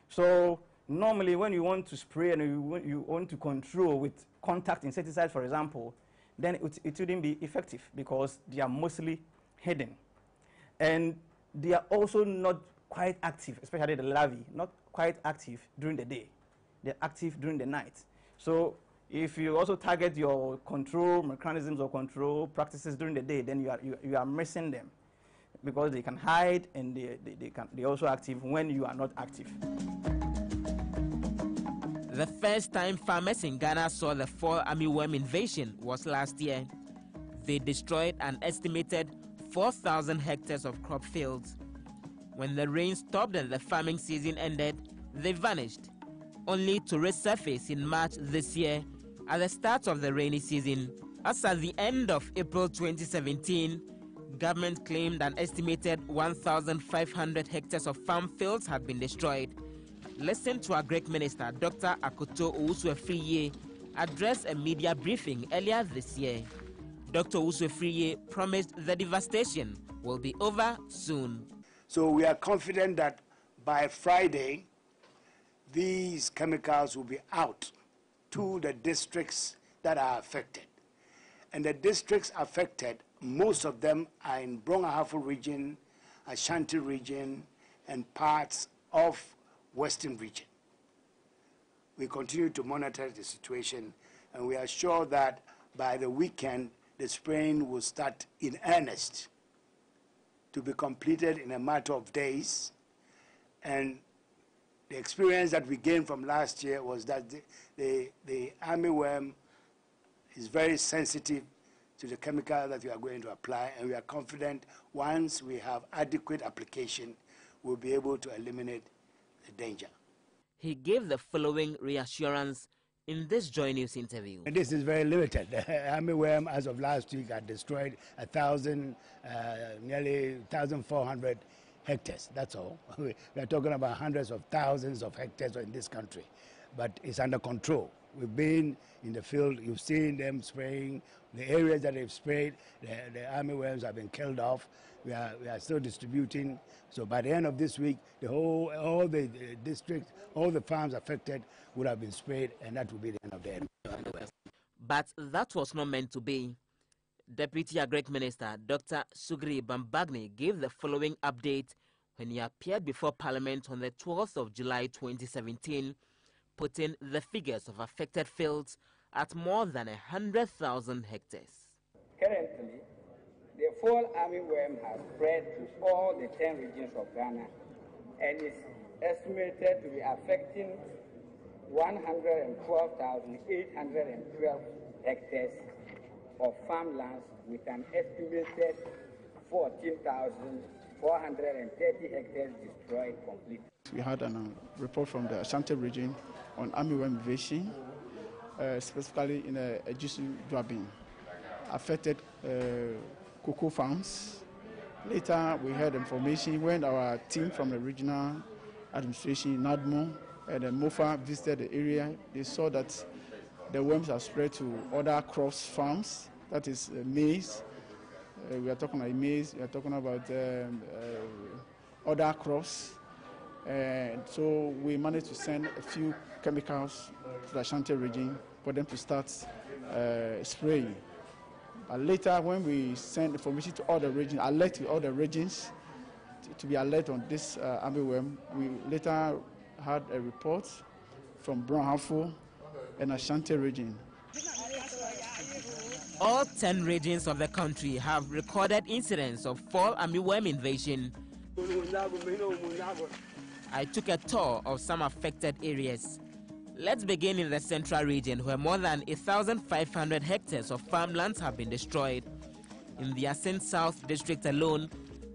So normally when you want to spray and you want to control with contact insecticides, for example, then it wouldn't be effective because they are mostly hidden. And they are also not quite active, especially the larvae, not quite active during the day. They're active during the night. So if you also target your control mechanisms or control practices during the day, then you are missing them, because they can hide and they're also active when you are not active. The first time farmers in Ghana saw the fall armyworm invasion was last year. They destroyed an estimated 4,000 hectares of crop fields. When the rain stopped and the farming season ended, they vanished, only to resurface in March this year at the start of the rainy season. As at the end of April 2017, government claimed an estimated 1,500 hectares of farm fields had been destroyed. Listen to Agric Minister Dr. Akoto Owusu-Afriyie address a media briefing earlier this year. Dr. Owusu-Afriyie promised the devastation will be over soon. So we are confident that by Friday, these chemicals will be out to the districts that are affected. And the districts affected, most of them are in Brong-Ahafo region, Ashanti region, and parts of Western region. We continue to monitor the situation, and we are sure that by the weekend, the spraying will start in earnest, to be completed in a matter of days. And the experience that we gained from last year was that the armyworm is very sensitive to the chemical that we are going to apply, and we are confident once we have adequate application, we'll be able to eliminate the danger. He gave the following reassurance in this Joy News interview. And this is very limited. The armyworm, as of last week, had destroyed nearly 1,400 hectares. That's all. We are talking about hundreds of thousands of hectares in this country, but it's under control. We've been in the field, you've seen them spraying. The areas that they've sprayed, the armyworms have been killed off. We are still distributing. So by the end of this week, all the districts, all the farms affected would have been sprayed, and that will be the end of the armyworms. But that was not meant to be. Deputy Agric Minister Dr. Sugri Bambagni gave the following update when he appeared before Parliament on the 12th of July 2017, putting the figures of affected fields at more than 100,000 hectares. Currently, the fall armyworm has spread to all the 10 regions of Ghana and is estimated to be affecting 112,812 hectares of farmlands with an estimated 14,430 hectares destroyed completely. We had a report from the Ashanti region on armyworm invasion, specifically in Ejisu Dwabin, affected cocoa farms. Later, we heard information when our team from the regional administration, NADMO, and MOFA visited the area. They saw that the worms are spread to other crops farms, that is maize. We are talking about maize, we are talking about other crops. And so we managed to send a few chemicals to the Ashanti region for them to start spraying. But later, when we sent information to all the regions, alert to all the regions to be alert on this armyworm, we later had a report from Brown and Ashanti region. All 10 regions of the country have recorded incidents of fall armyworm invasion. I took a tour of some affected areas. Let's begin in the central region, where more than 1,500 hectares of farmlands have been destroyed. In the Assin South district alone,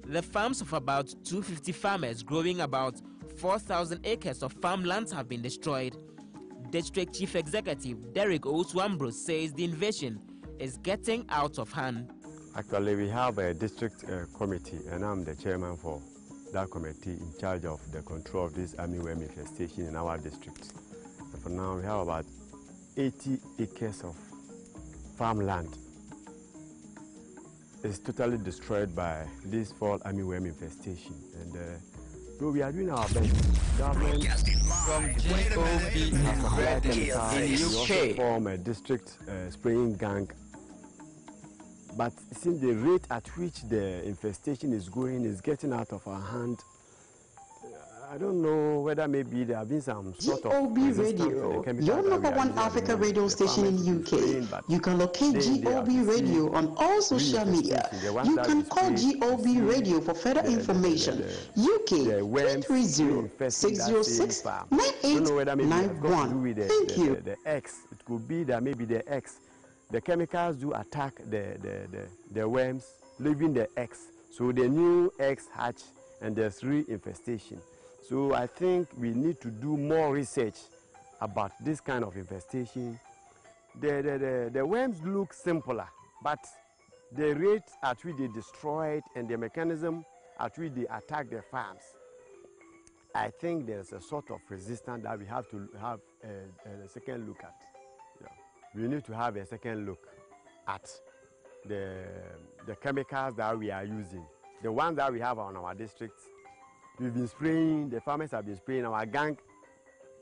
the farms of about 250 farmers growing about 4,000 acres of farmlands have been destroyed. District Chief Executive Derek Ouswambro says the invasion is getting out of hand. Actually, we have a district committee, and I'm the chairman for that committee in charge of the control of this armyworm infestation in our district. And for now, we have about 80 acres of farmland. It's totally destroyed by this fall armyworm infestation. And so we are doing our best. Government from GOB in UK form a district spraying gang. But since the rate at which the infestation is going is getting out of our hand, I don't know whether maybe there have been some sort of GOB Radio, your number one Africa radio station in UK. You can locate GOB Radio on all social media. You can call GOB Radio for further information. UK 330-606-9891. Thank you. The X, it could be that maybe the X. The chemicals do attack the worms, leaving the eggs. So the new eggs hatch and there's reinfestation. So I think we need to do more research about this kind of infestation. The worms look simpler, but the rate at which they destroy it and the mechanism at which they attack the farms, I think there's a sort of resistance that we have to have a second look at. We need to have a second look at the chemicals that we are using. The ones that we have on our districts, we've been spraying, the farmers have been spraying, our gang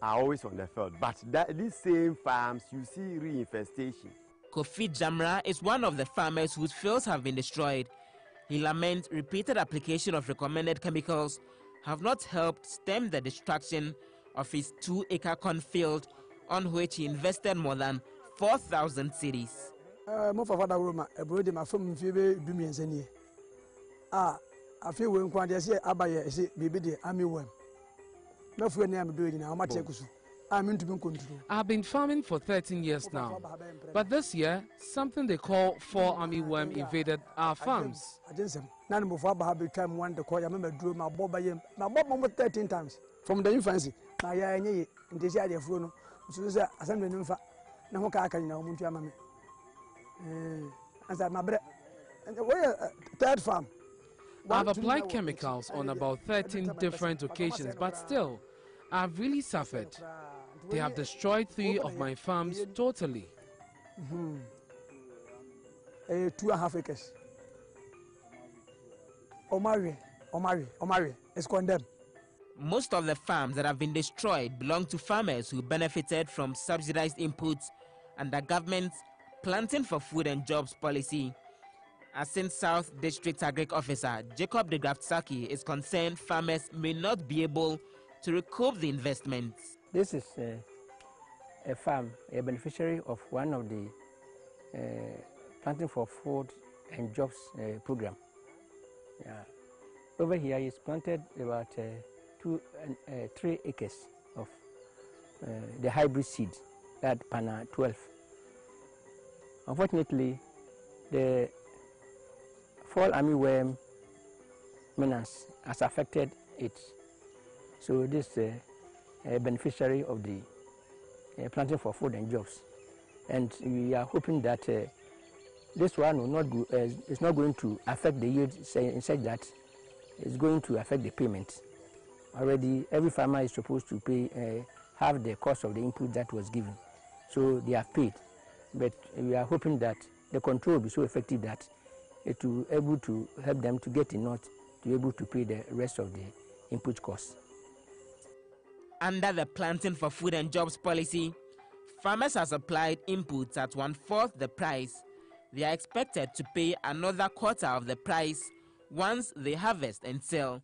are always on the field. But these same farms, you see reinfestation. Kofi Jamra is one of the farmers whose fields have been destroyed. He laments repeated application of recommended chemicals have not helped stem the destruction of his 2-acre cornfield on which he invested more than 4,000 cities. I feel when I say Abaya, I say, maybe the army worm. No, for I'm doing now, much I'm into control. I've been farming for 13 years now, but this year, something they call fall armyworm invaded our farms. None of our time one to call. I remember drew my bob by him. My bob 13 times from the infancy. My in this idea of Bruno, so there's a assembly in fact. Now, I can now move your mammy. As I my bread. And the third farm. I've applied chemicals on about 13 different occasions, but still, I've really suffered. They have destroyed 3 of my farms totally. 2.5 acres. Omari, it's condemned. Most of the farms that have been destroyed belong to farmers who benefited from subsidized inputs and the government's planting for food and jobs policy. Assin South District Agric Officer Jacob de Graftsaki is concerned farmers may not be able to recoup the investments. This is a farm, a beneficiary of one of the planting for food and Jobs program. Yeah. Over here, he's planted about 3 acres of the hybrid seed, that Pana 12. Unfortunately, the fall armyworm menace has affected it. So this is a beneficiary of the planting for food and jobs. And we are hoping that this one will not go, is not going to affect the yield in such that it's going to affect the payment. Already, every farmer is supposed to pay half the cost of the input that was given. So they have paid. But we are hoping that the control will be so effective that it will be able to help them to get enough to be able to pay the rest of the input costs. Under the Planting for Food and Jobs policy, farmers are supplied inputs at 1/4 the price. They are expected to pay another quarter of the price once they harvest and sell.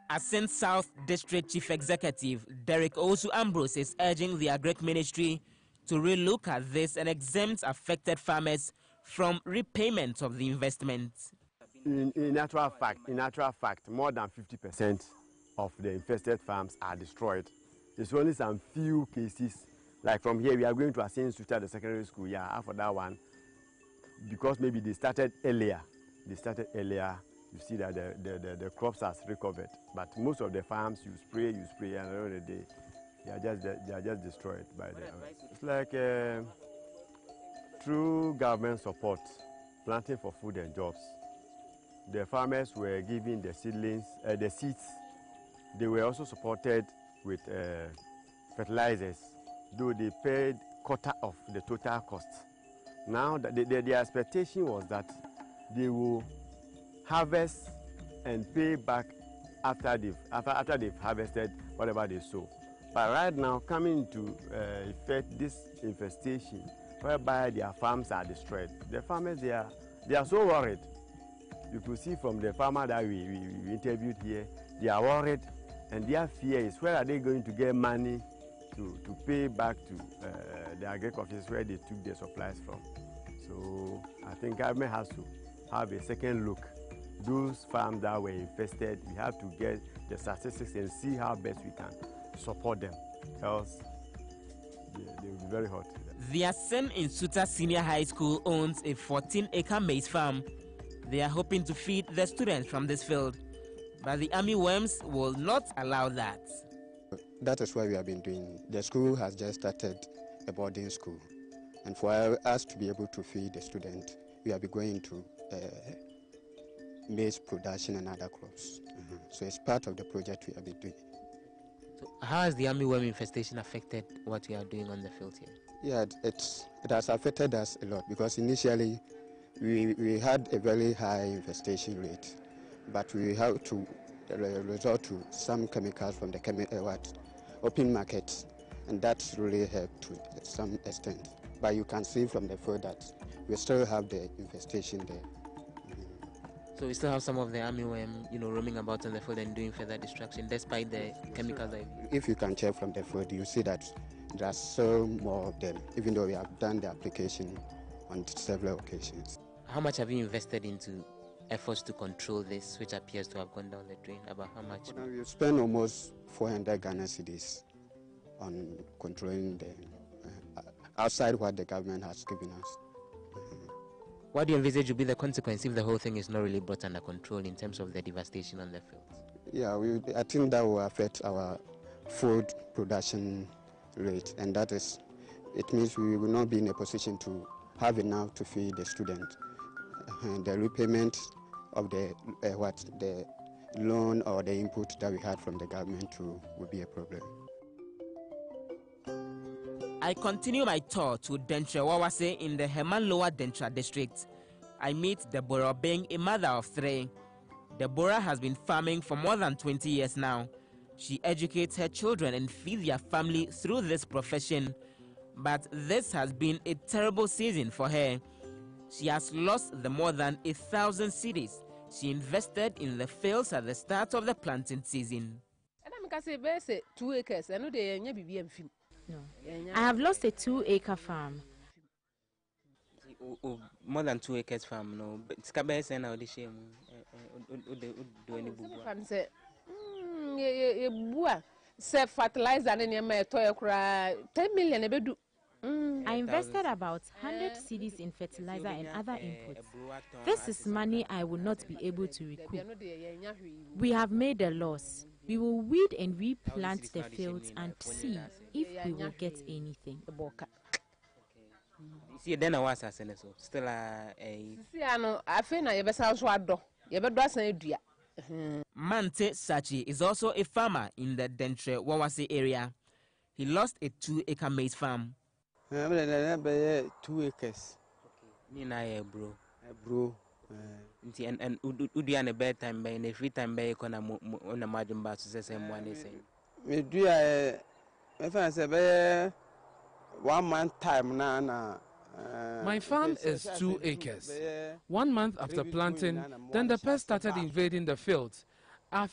Assin South District Chief Executive Derek Osu Ambrose is urging the Agric Ministry to relook at this and exempt affected farmers from repayment of the investment. In actual fact, more than 50% of the infested farms are destroyed. There's only some few cases, like from here we are going to Assin to start the secondary school. Yeah, after that one, because maybe they started earlier. You see that the crops has recovered. But most of the farms you spray, and at the end of the day, they are just destroyed by the. It's like through government support, planting for food and jobs. The farmers were given the seedlings, the seeds. They were also supported with fertilizers, though they paid quarter of the total cost. Now, their expectation was that they will harvest and pay back after they've harvested whatever they sow. But right now, coming into effect this infestation, whereby their farms are destroyed, the farmers they are so worried. You could see from the farmer that we interviewed here, they are worried, and their fear is where are they going to get money to pay back to the agric offices where they took their supplies from. So I think government has to have a second look. Those farms that were infested, we have to get the statistics and see how best we can support them, else they will be very hot. The Assin in Suta Senior High School owns a 14-acre maize farm. They are hoping to feed the students from this field, but the army worms will not allow that. That is what we have been doing. The school has just started a boarding school, and for us to be able to feed the students, we have been going to maize production and other crops. So it's part of the project we have been doing. So how has the armyworm infestation affected what you are doing on the field here? Yeah, it has affected us a lot because initially we had a very high infestation rate, but we have to resort to some chemicals from the open markets, and that's really helped to some extent. But you can see from the field that we still have the infestation there. So we still have some of the armyworm, roaming about on the field and doing further destruction, despite the chemicals. If you can check from the field, you see that there are so more of them, even though we have done the application on several occasions. How much have you invested into efforts to control this, which appears to have gone down the drain? About how much? Well, we've spent almost 400 Ghana cedis on controlling the outside what the government has given us. What do you envisage will be the consequence if the whole thing is not really brought under control in terms of the devastation on the fields? Yeah, I think that will affect our food production rate, and it means we will not be in a position to have enough to feed the students. The repayment of the loan or the input that we had from the government will be a problem. I continue my tour to Dentre Wawase in the Herman Lower Dentra district. I meet Deborah being a mother of 3. Deborah has been farming for more than 20 years now. She educates her children and feeds their family through this profession. But this has been a terrible season for her. She has lost the more than 1,000 cedis she invested in the fields at the start of the planting season. No, I have lost a 2-acre farm. More than 2 acres farm, no. But Scabes and all the shame. Do any book. Say fertilizer and your mate 10 million. I invested about 100 cedis in fertilizer and other inputs. This is money I will not be able to recoup. We have made a loss. We will weed and replant the fields and see if we will get anything. See, then I was as still a. I think I ever Mante Sachi is also a farmer in the Dentre Wawase area. He lost a 2-acre maize farm. 2 acres. Nina, bro. Bro. And Udian a bedtime by a free time by on a margin bar to say one is saying. Me do I say 1 month time now. My farm is 2 acres. 1 month after planting, then the pests started invading the fields. I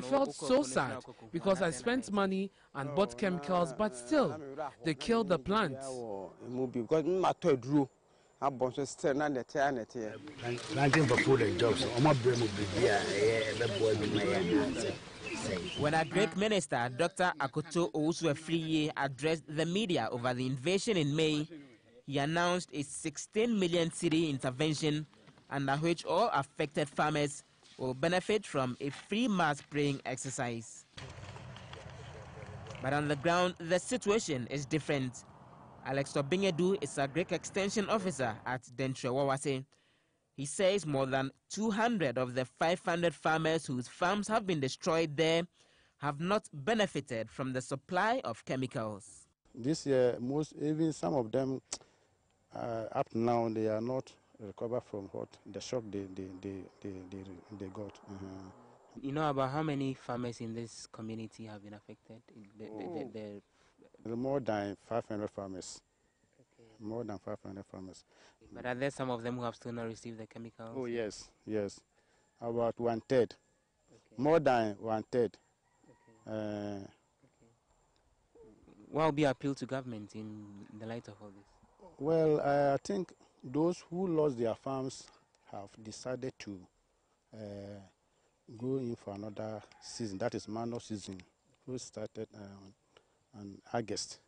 felt so sad because I spent money and bought chemicals, but still, they killed the plants. Planting for food and jobs. When our great minister, Dr. Akoto Owusu-Afriye, addressed the media over the invasion in May, he announced a 16 million cedi intervention under which all affected farmers will benefit from a free mass spraying exercise. But on the ground, the situation is different. Alex Obingedu is a Greek extension officer at Dentre Wawase. He says more than 200 of the 500 farmers whose farms have been destroyed there have not benefited from the supply of chemicals. This year, even some of them, up now, they are not recovered from what the shock they got. You know about how many farmers in this community have been affected? More than 500 farmers. Okay. More than 500 farmers. But are there some of them who have still not received the chemicals? Oh, yes, yes. About 1/3. Okay. More than 1/3. Okay. What will be appeal to government in the light of all this? Well, I think those who lost their farms have decided to go in for another season, that is manure season, which started in August.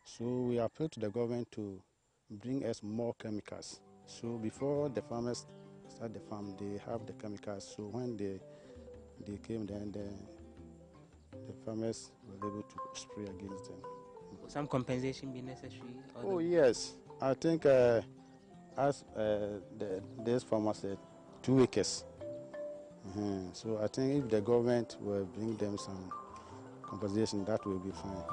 So we appeal to the government to bring us more chemicals. So before the farmers start the farm, they have the chemicals. So when they came, then the farmers were able to spray against them. Will some compensation be necessary? Oh, yes. I think as these farmers said, 2 acres. So I think if the government will bring them some compensation, that will be fine.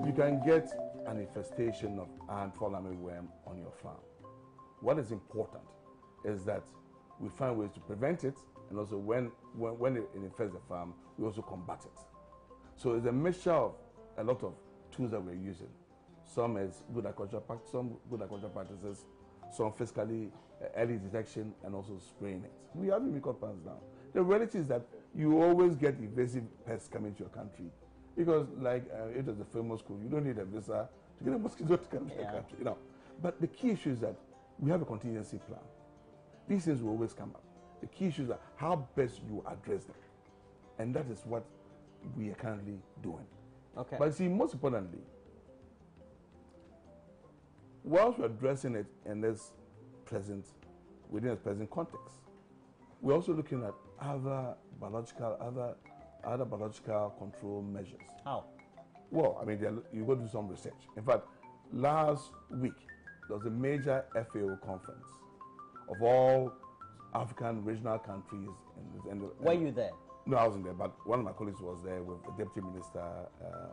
You can get an infestation of antfall armyworm on your farm. What is important is that we find ways to prevent it, and also when it infects the farm, we also combat it. So it's a mixture of a lot of tools that we're using. Some is good agricultural practices, some physically early detection, and also spraying it. We have record plans now. The reality is that you always get invasive pests coming to your country because, like it was a famous school, you don't need a visa to get a mosquito to come to your country. You know. But the key issue is that we have a contingency plan. These things will always come up. The key issue is that how best you address them, and that is what we are currently doing. Okay. But see, most importantly, whilst we're addressing it in this within this present context, we're also looking at other biological control measures. How? Well, I mean, you go do some research. In fact, last week there was a major FAO conference of all African regional countries. Were you there? No, I wasn't there, but one of my colleagues was there with the Deputy Minister,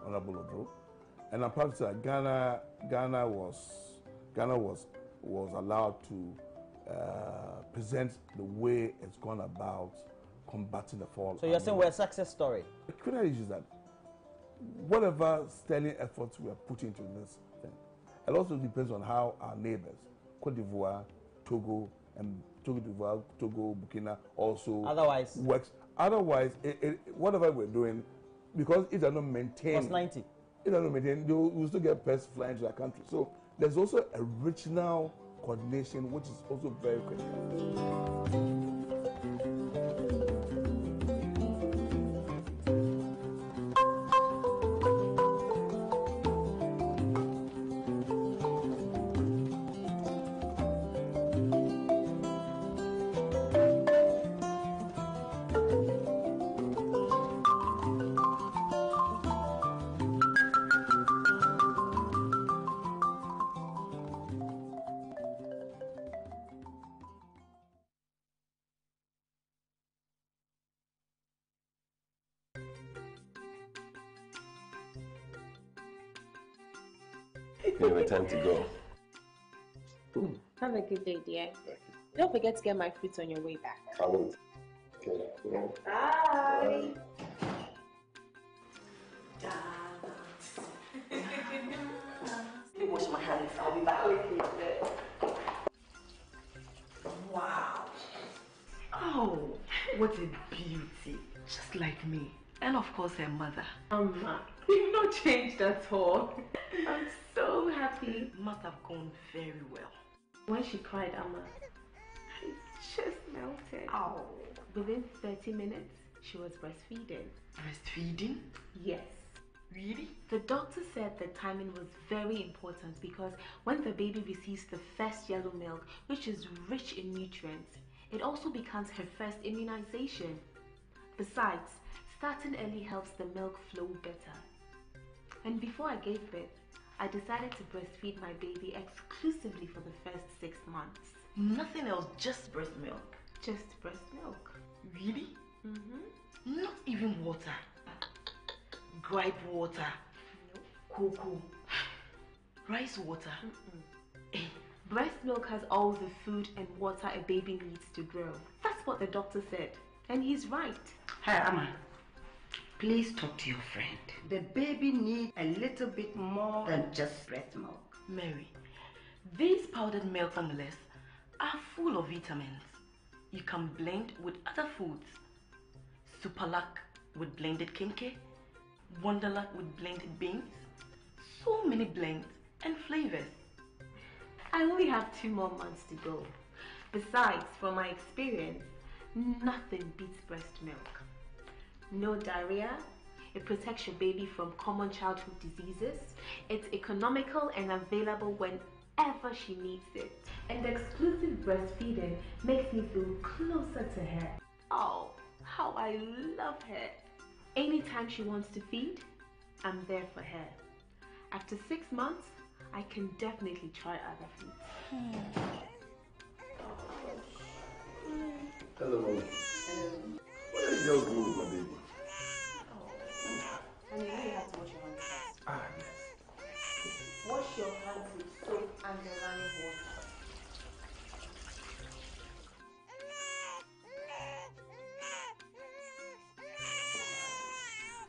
Honorable Odro. And I'm proud to say that Ghana was allowed to present the way it's gone about combating the fall. So you're saying we're a success story? The critical issue is that whatever sterling efforts we are putting into this thing, it also depends on how our neighbors, Cote d'Ivoire, Togo, Burkina also works. Otherwise, whatever we're doing, because it does not maintain. Plus 90. you know, then you will still get pests flying to the country. So there's also a regional coordination, which is also very critical. Anyway, time to go. Have a good day, dear. Don't forget to get my fruits on your way back. I won't. Okay. Bye. Let me wash my hands. I'll be back. Wow. Oh, what a beauty. Just like me. And of course her mother. You've not changed at all. I'm so happy. Must have gone very well. When she cried, Amma, it just melted. Oh. Within 30 minutes, she was breastfeeding. Breastfeeding? Yes. Really? The doctor said the timing was very important because when the baby receives the first yellow milk, which is rich in nutrients, it also becomes her first immunization. Besides, starting early helps the milk flow better. And before I gave birth, I decided to breastfeed my baby exclusively for the first 6 months. Nothing else, just breast milk? Just breast milk. Really? Mm-hmm. Not even water? Gripe water? No. Cocoa? Rice water? Breast milk has all the food and water a baby needs to grow. That's what the doctor said. And he's right. Hi, Amma. Please talk to your friend. The baby needs a little bit more than just breast milk. Mary, these powdered milk formulas are full of vitamins. You can blend with other foods. Superlac with blended kenke, Wonderlac with blended beans. So many blends and flavors. I only have 2 more months to go. Besides, from my experience, nothing beats breast milk. No diarrhea, it protects your baby from common childhood diseases, it's economical and available whenever she needs it. And exclusive breastfeeding makes me feel closer to her. Oh, how I love her. Anytime she wants to feed, I'm there for her. After 6 months, I can definitely try other foods. Hello, Mommy. What are you girls doing with my baby? And you really have to wash your hands first. Ah, yes. Wash your hands with soap and the running water.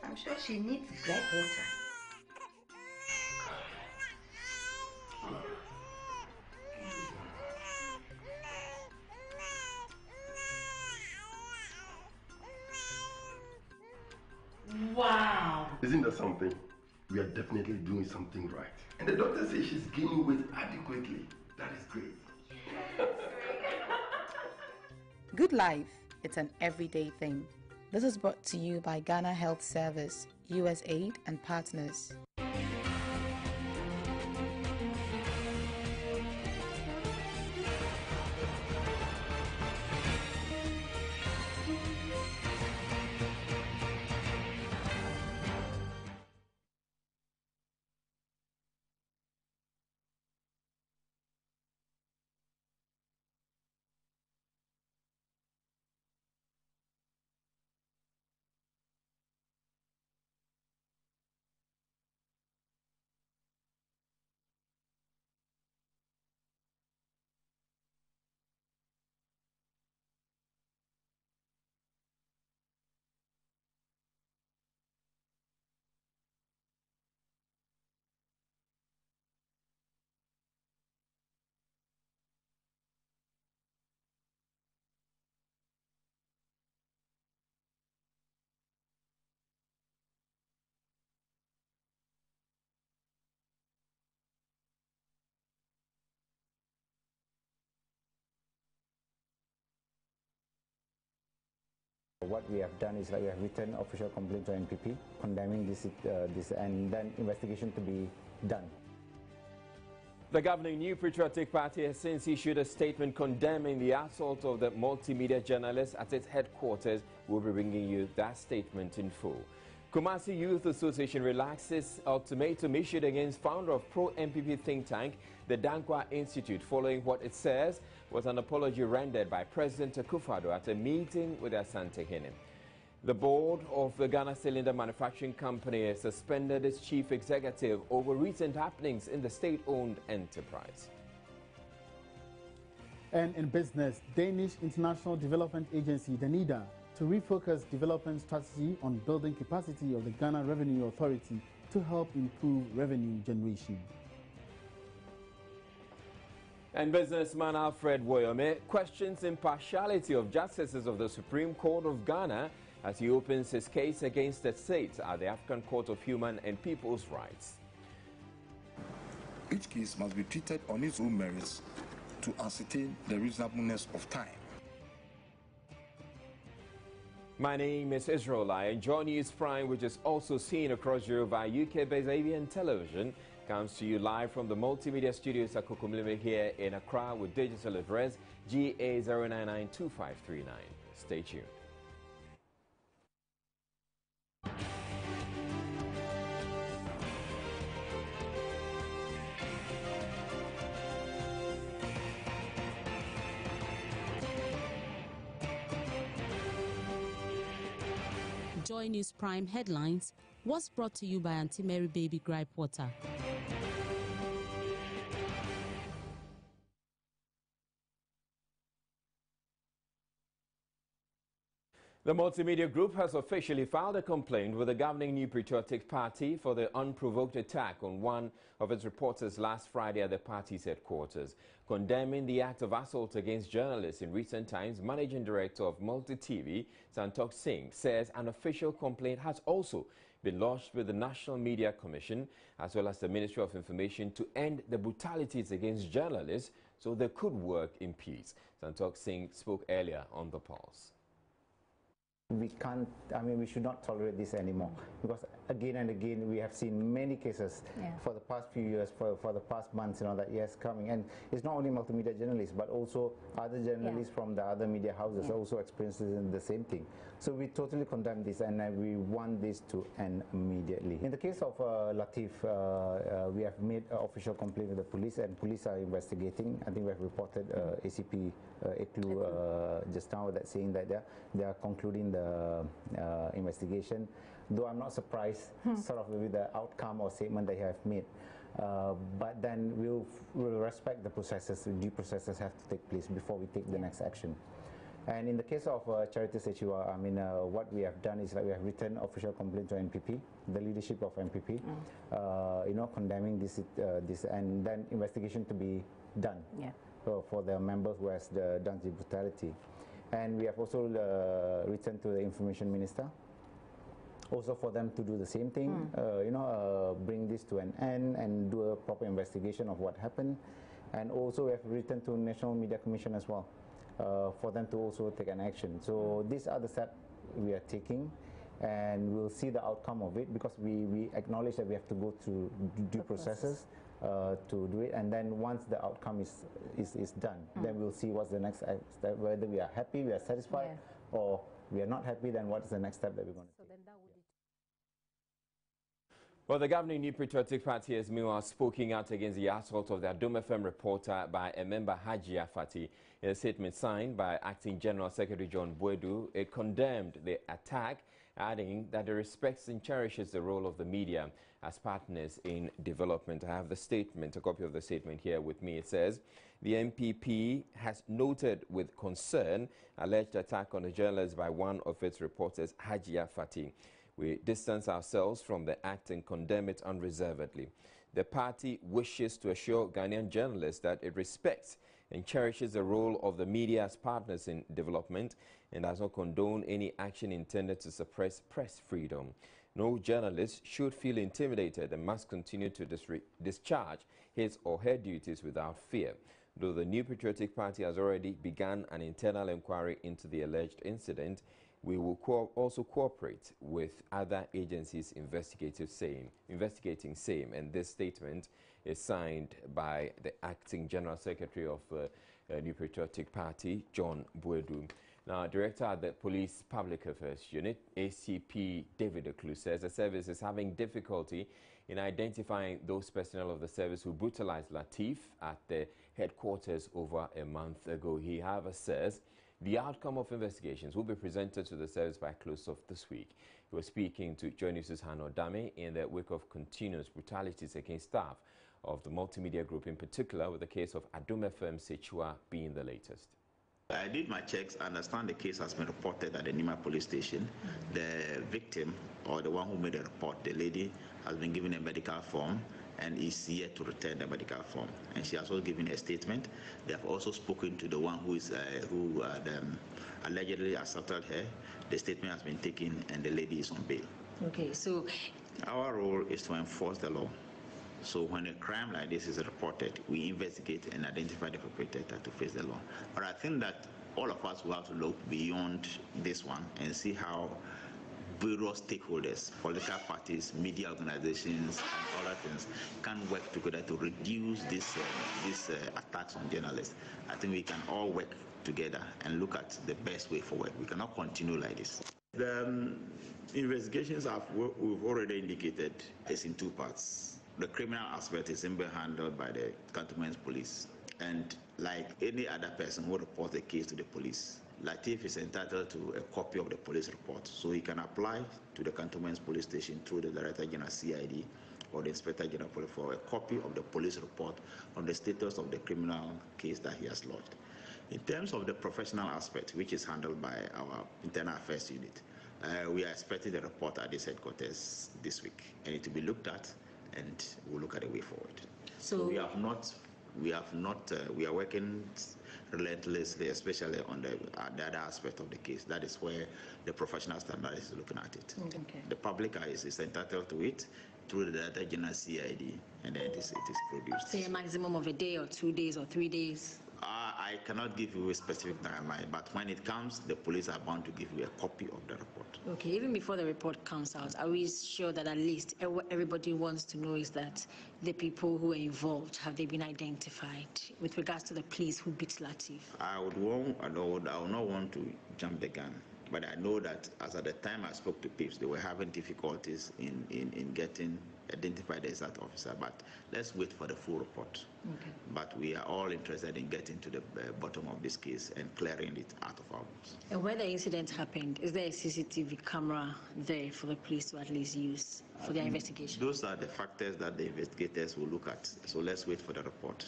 I'm sure she needs gripe water. Wow! Isn't that something? We are definitely doing something right. And the doctor says she's gaining weight adequately. That is great. Good life, it's an everyday thing. This is brought to you by Ghana Health Service, USAID and partners. What we have done is that we have written official complaint to NPP condemning this and then investigation to be done. The governing New Patriotic Party has since issued a statement condemning the assault of the multimedia journalist at its headquarters. We'll be bringing you that statement in full. Kumasi Youth Association relaxes ultimatum issued against founder of pro-MPP think tank, the Dankwa Institute, following what it says was an apology rendered by President Akufo-Addo at a meeting with Asante Hene. The board of the Ghana Cylinder Manufacturing Company has suspended its chief executive over recent happenings in the state-owned enterprise. And in business, Danish International Development Agency, DANIDA, to refocus development strategy on building capacity of the Ghana Revenue Authority to help improve revenue generation. And businessman Alfred Woyome questions impartiality of justices of the Supreme Court of Ghana as he opens his case against the state at the African Court of Human and People's Rights. Each case must be treated on its own merits to ascertain the reasonableness of time. My name is Ezra, and Joy News Prime, which is also seen across Europe via UK-based ABN television, comes to you live from the multimedia studios at Kokomlime here in Accra with digital address GA0992539. Stay tuned. Joy News Prime headlines was brought to you by Auntie Mary Baby Gripe Water. The Multimedia Group has officially filed a complaint with the governing New Patriotic Party for the unprovoked attack on one of its reporters last Friday at the party's headquarters. Condemning the act of assault against journalists in recent times, Managing Director of Multi-TV, Santok Singh, says an official complaint has also been lodged with the National Media Commission as well as the Ministry of Information to end the brutalities against journalists so they could work in peace. Santok Singh spoke earlier on The Pulse. We can't, we should not tolerate this anymore, because again and again we have seen many cases for the past few years, for the past months, that yes, coming. And it's not only multimedia journalists, but also other journalists from the other media houses also experiences the same thing. So we totally condemn this, and we want this to end immediately. In the case of Latif, we have made an official complaint with the police, and police are investigating. I think we have reported ACP Eklu just now that saying that they are concluding the investigation, though I'm not surprised sort of with the outcome or statement they have made. But then we'll respect the processes. Due processes have to take place before we take the next action. And in the case of Charity Sechua, what we have done is that we have written official complaint to NPP, the leadership of NPP, condemning this, and then investigation to be done for the members who has done the brutality. And we have also written to the Information Minister, also for them to do the same thing, bring this to an end and do a proper investigation of what happened. And also we have written to National Media Commission as well, for them to also take an action. So these are the steps we are taking, and we'll see the outcome of it, because we acknowledge that we have to go through due processes to do it, and then once the outcome is done, then we'll see what's the next step, whether we are happy, we are satisfied, or we are not happy, then what is the next step that we're going to take. Well, the governing New Patriotic Party has meanwhile spoken out against the assault of the Adom FM reporter by a member, Hajia Fati. In a statement signed by Acting General Secretary John Boedu, it condemned the attack, adding that it respects and cherishes the role of the media as partners in development. I have the statement, a copy of the statement here with me. It says, the NPP has noted with concern alleged attack on the journalist by one of its reporters, Hajia Fati. We distance ourselves from the act and condemn it unreservedly. The party wishes to assure Ghanaian journalists that it respects and cherishes the role of the media as partners in development and does not condone any action intended to suppress press freedom. No journalist should feel intimidated and must continue to discharge his or her duties without fear. Though the New Patriotic Party has already begun an internal inquiry into the alleged incident, We will also cooperate with other agencies investigating same. And this statement is signed by the Acting General Secretary of the New Patriotic Party, John Boedu. Now, Director at the Police Public Affairs Unit, ACP David Eklu, says the service is having difficulty in identifying those personnel of the service who brutalized Latif at the headquarters over a month ago. He, however, says the outcome of investigations will be presented to the service by close of this week. He was speaking to Joy News' Hano Dame in the wake of continuous brutalities against staff of the multimedia group, in particular with the case of Adom FM Sechua being the latest. I did my checks. I understand the case has been reported at the Nima police station. The victim, or the one who made the report, the lady, has been given a medical form and is yet to return the medical form. And she has also given a statement. They have also spoken to the one who allegedly assaulted her. The statement has been taken and the lady is on bail. Okay, so our role is to enforce the law. So when a crime like this is reported, we investigate and identify the perpetrator to face the law. But I think that all of us will have to look beyond this one and see how various stakeholders, political parties, media organizations, and other things can work together to reduce these attacks on journalists. I think we can all work together and look at the best way forward. We cannot continue like this. The investigations we've already indicated is in two parts. The criminal aspect is being handled by the Cantonment Police. And like any other person who reports the case to the police, Latif is entitled to a copy of the police report. So he can apply to the Cantonment Police Station through the Director General CID or the Inspector General Police for a copy of the police report on the status of the criminal case that he has lodged. In terms of the professional aspect, which is handled by our Internal Affairs Unit, we are expecting the report at this headquarters this week. And it will be looked at and we'll look at the way forward. So we are working relentlessly, especially on the other aspect of the case. That is where the professional standard is looking at it. Okay. The public is entitled to it through the Director General CID, and then it is produced. Say a maximum of a day or 2 days or 3 days? I cannot give you a specific timeline, but when it comes, the police are bound to give you a copy of the report. Okay, even before the report comes out, are we sure that at least what everybody wants to know is that the people who were involved, have they been identified with regards to the police who beat Latif? I would not want to jump the gun, but I know that as at the time I spoke to PIPs, they were having difficulties in getting identified the exact officer, but let's wait for the full report. Okay. But we are all interested in getting to the bottom of this case and clearing it out of our books. And where the incident happened, is there a CCTV camera there for the police to at least use for their investigation? Those are the factors that the investigators will look at, so let's wait for the report.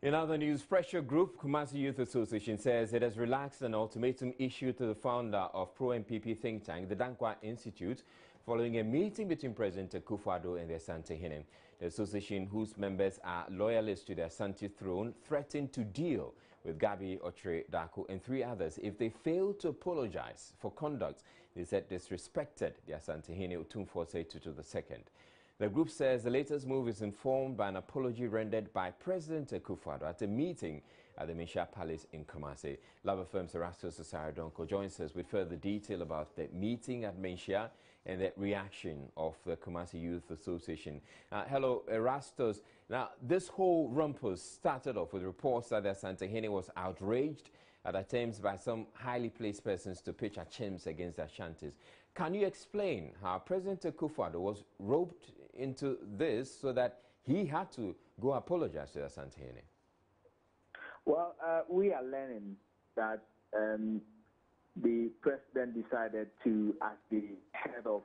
In other news, pressure group Kumasi Youth Association says it has relaxed an ultimatum issued to the founder of pro-MPP think tank, the Dankwa Institute, following a meeting between President Kofi Amponsah and the Asante Hene. The association, whose members are loyalists to the Asante throne, threatened to deal with Gabi Ochre Dako and 3 others if they fail to apologize for conduct they said disrespected the Asante Hene Otumfuo Tutu II. The group says the latest move is informed by an apology rendered by President Kofi Amponsah at a meeting at the Menchia Palace in Kumasi. Labour firm Erastus Osarodonko joins us with further detail about the meeting at Menchia and the reaction of the Kumasi Youth Association. Hello, Erastus. Now, this whole rumpus started off with reports that the Asante Hene was outraged at attempts by some highly placed persons to pitch chimps against the Ashantis. Can you explain how President Kofi Amponsah was roped into this so that he had to go apologize to the Asante Hene? Well, we are learning that the president decided to, as the head of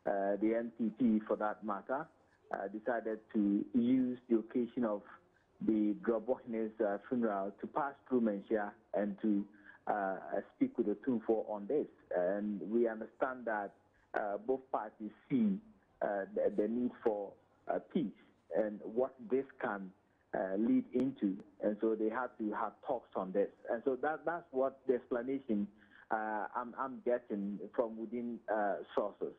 the NPP for that matter, decided to use the occasion of the Drobohine's funeral to pass through Menchia and to speak with the Otumfuo on this. And we understand that both parties see the need for peace and what this can lead into, and so they had to have talks on this. And so that's what the explanation I'm getting from within sources.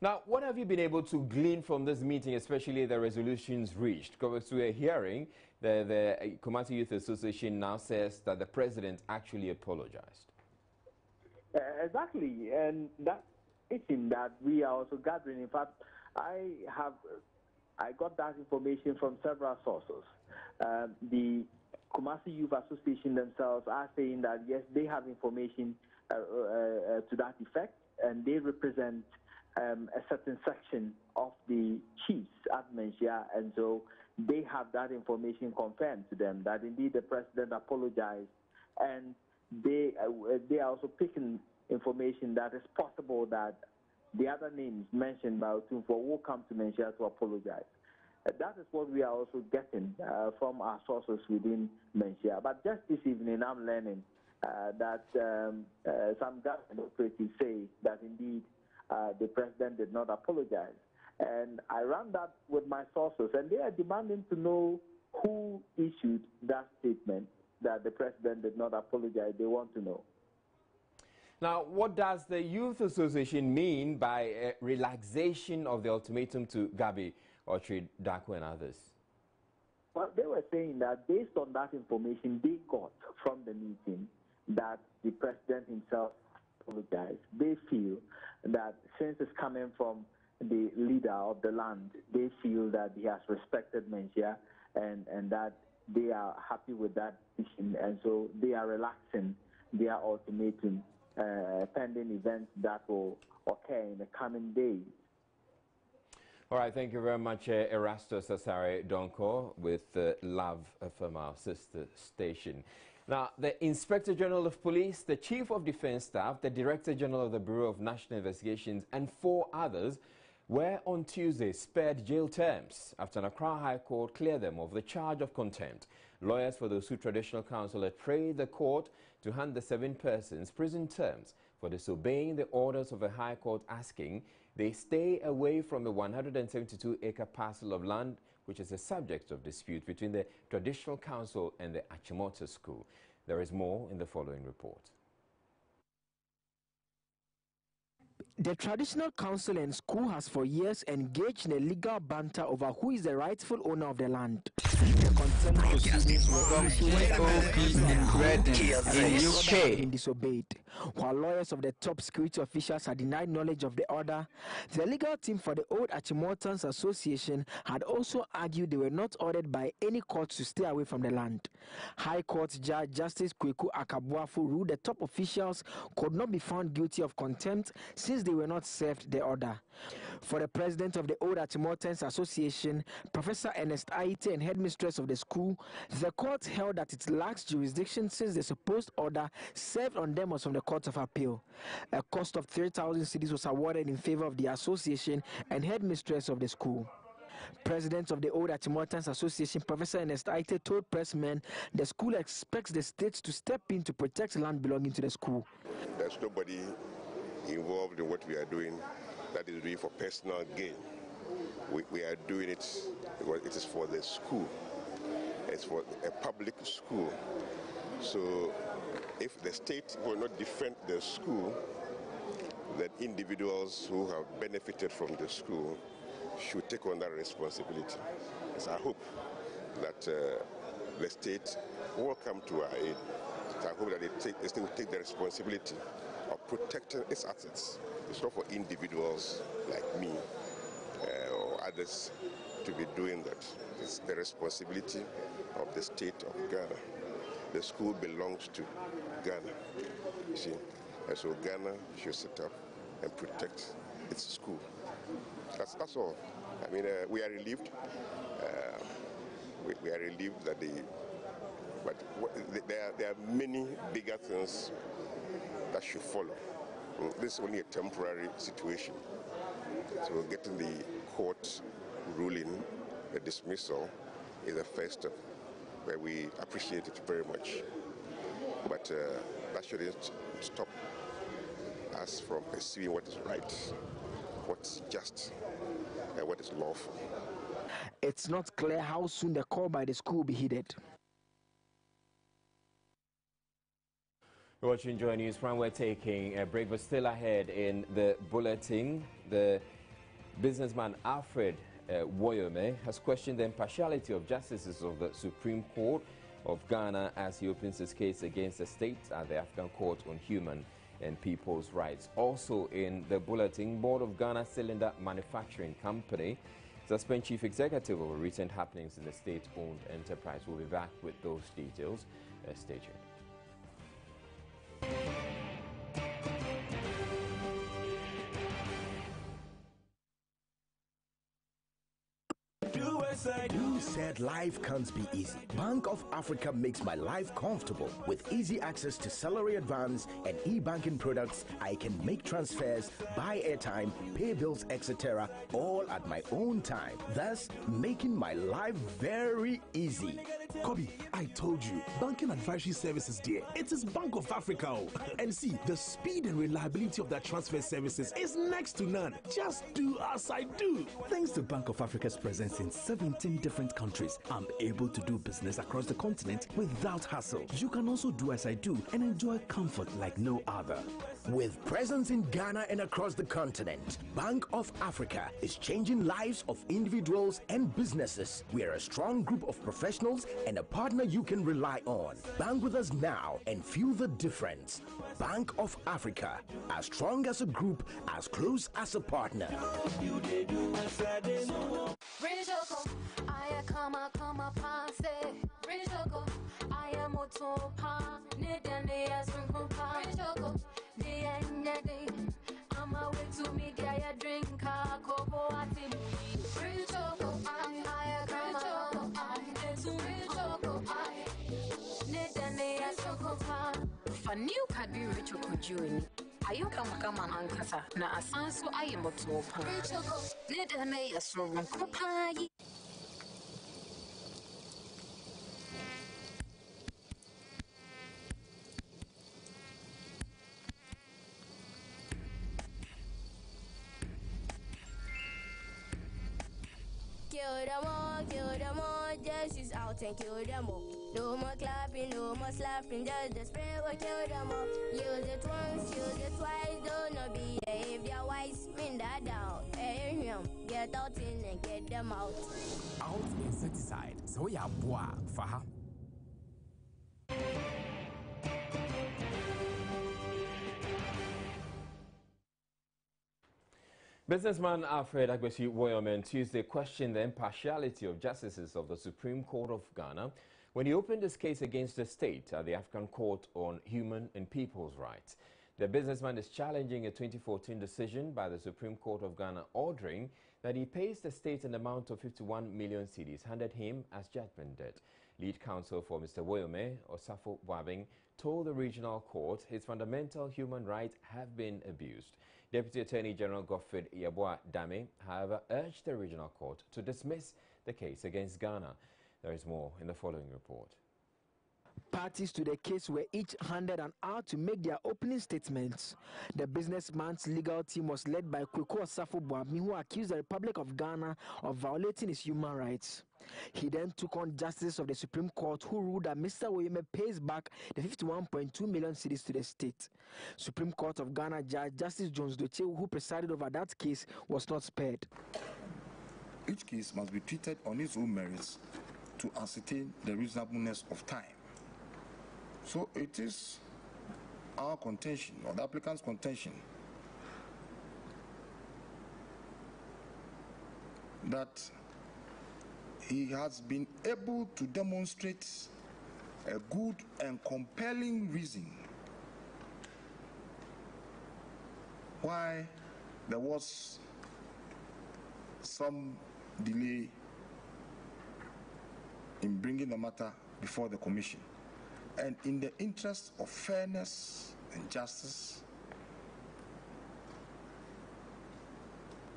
Now, what have you been able to glean from this meeting, especially the resolutions reached? Because we are hearing the Kumasi Youth Association now says that the president actually apologized. Exactly, and that's in that we are also gathering. In fact, I got that information from several sources. The Kumasi Youth Association themselves are saying that yes, they have information to that effect, and they represent a certain section of the chiefs at Menchia, and so they have that information confirmed to them that indeed the president apologized, and they are also picking information that it's possible that the other names mentioned by Otumfuo will come to Menchia to apologize. That is what we are also getting from our sources within Menchia. But just this evening, I'm learning that some government operatives say that indeed the president did not apologize. And I ran that with my sources, and they are demanding to know who issued that statement that the president did not apologize. They want to know. Now, what does the Youth Association mean by a relaxation of the ultimatum to Gabi, Orchid, Daku, and others? Well, they were saying that based on that information they got from the meeting, that the president himself apologized. They feel that since it's coming from the leader of the land, they feel that he has respected Menchia and that they are happy with that decision, and so they are relaxing their ultimatum pending events that will occur in the coming days. All right, thank you very much, Erasto Sasare Donko, with Love from our sister station. Now, the Inspector General of Police, the Chief of Defense Staff, the Director General of the Bureau of National Investigations, and 4 others were on Tuesday spared jail terms after an Accra High Court cleared them of the charge of contempt. Lawyers for the Osu Traditional Council had prayed the court to hand the 7 persons prison terms for disobeying the orders of a High Court, asking they stay away from the 172-acre parcel of land which is a subject of dispute between the Traditional Council and the Achimota School. There is more in the following report. The Traditional Council and school has for years engaged in a legal banter over who is the rightful owner of the land. The contempt proceedings were initiated and disobeyed. While lawyers of the top security officials had denied knowledge of the order, the legal team for the Old Achimotans Association had also argued they were not ordered by any court to stay away from the land. High Court Judge Justice Kweku Akabuafu ruled the top officials could not be found guilty of contempt since they were not served the order. For the president of the Old Achimotans Association, Professor Ernest Aite, and headmistress of the school, the court held that it lacks jurisdiction since the supposed order served on them was from the Court of Appeal. A cost of 3,000 cedis was awarded in favor of the association and headmistress of the school. President of the Old Achimotans Association, Professor Ernest Aite, told pressmen the school expects the state to step in to protect land belonging to the school. There's nobody involved in what we are doing that is doing for personal gain. We are doing it because it is for the school. It's for a public school. So if the state will not defend the school, then individuals who have benefited from the school should take on that responsibility. So I hope that the state will come to our aid. So I hope that the state will take the responsibility of protecting its assets. It's not for individuals like me or others to be doing that. It's the responsibility of the state of Ghana. The school belongs to Ghana, you see. And so Ghana should set up and protect its school. That's all. I mean, we are relieved. We are relieved that there are many bigger things that should follow. This is only a temporary situation. So getting the court ruling, the dismissal, is the first step, where we appreciate it very much. But that shouldn't stop us from pursuing what is right, what's just, and what is lawful. It's not clear how soon the call by the school will be heeded. You're watching Joy News Prime. We're taking a break, but still ahead in the bulletin. The businessman Alfred Woyome has questioned the impartiality of justices of the Supreme Court of Ghana as he opens his case against the state at the African Court on Human and People's Rights. Also in the bulletin, Board of Ghana Cylinder Manufacturing Company suspend chief executive over recent happenings in the state-owned enterprise. We'll be back with those details. Stay tuned. You said life can't be easy. Bank of Africa makes my life comfortable. With easy access to salary advance and e-banking products, I can make transfers, buy airtime, pay bills, etc. all at my own time, thus making my life very easy. Kobe, I told you, banking advisory services, dear. It is Bank of Africa. And see, the speed and reliability of their transfer services is next to none. Just do as I do. Thanks to Bank of Africa's presence in 17 different countries, I'm able to do business across the continent without hassle. You can also do as I do and enjoy comfort like no other. With presence in Ghana and across the continent, Bank of Africa is changing lives of individuals and businesses. We are a strong group of professionals and a partner you can rely on. Bank with us now and feel the difference. Bank of Africa, as strong as a group, as close as a partner. For new card be rich or conjuring. Are you come on Ankasa? Na asanso I am but to open. Need a mayor so comply. Kill them all, just she's out and kill them all. No more clapping, no more slapping, just the spray will kill them all. Use it once, use it twice, don't not be there. If they're wise, spin that down. Hey, get out in and get them out. Out insecticide, so we are bois, faha. Businessman Alfred Agbesi Woyoman Tuesday questioned the impartiality of justices of the Supreme Court of Ghana when he opened his case against the state at the African Court on Human and People's Rights. The businessman is challenging a 2014 decision by the Supreme Court of Ghana ordering that he pays the state an amount of 51 million cedis handed him as judgment debt. Lead counsel for Mr. Woyome, Osafo Boabing, told the regional court his fundamental human rights have been abused. Deputy Attorney General Godfred Yeboah Dame, however, urged the regional court to dismiss the case against Ghana. There is more in the following report. Parties to the case were each handed an hour to make their opening statements. The businessman's legal team was led by Kweko Osafo Boabing, who accused the Republic of Ghana of violating his human rights. He then took on justices of the Supreme Court, who ruled that Mr. Woyome pays back the 51.2 million cedis to the state. Supreme Court of Ghana Judge Justice Jones Doche, who presided over that case, was not spared. Each case must be treated on its own merits to ascertain the reasonableness of time. So it is our contention, or the applicant's contention, that he has been able to demonstrate a good and compelling reason why there was some delay in bringing the matter before the commission. And in the interest of fairness and justice,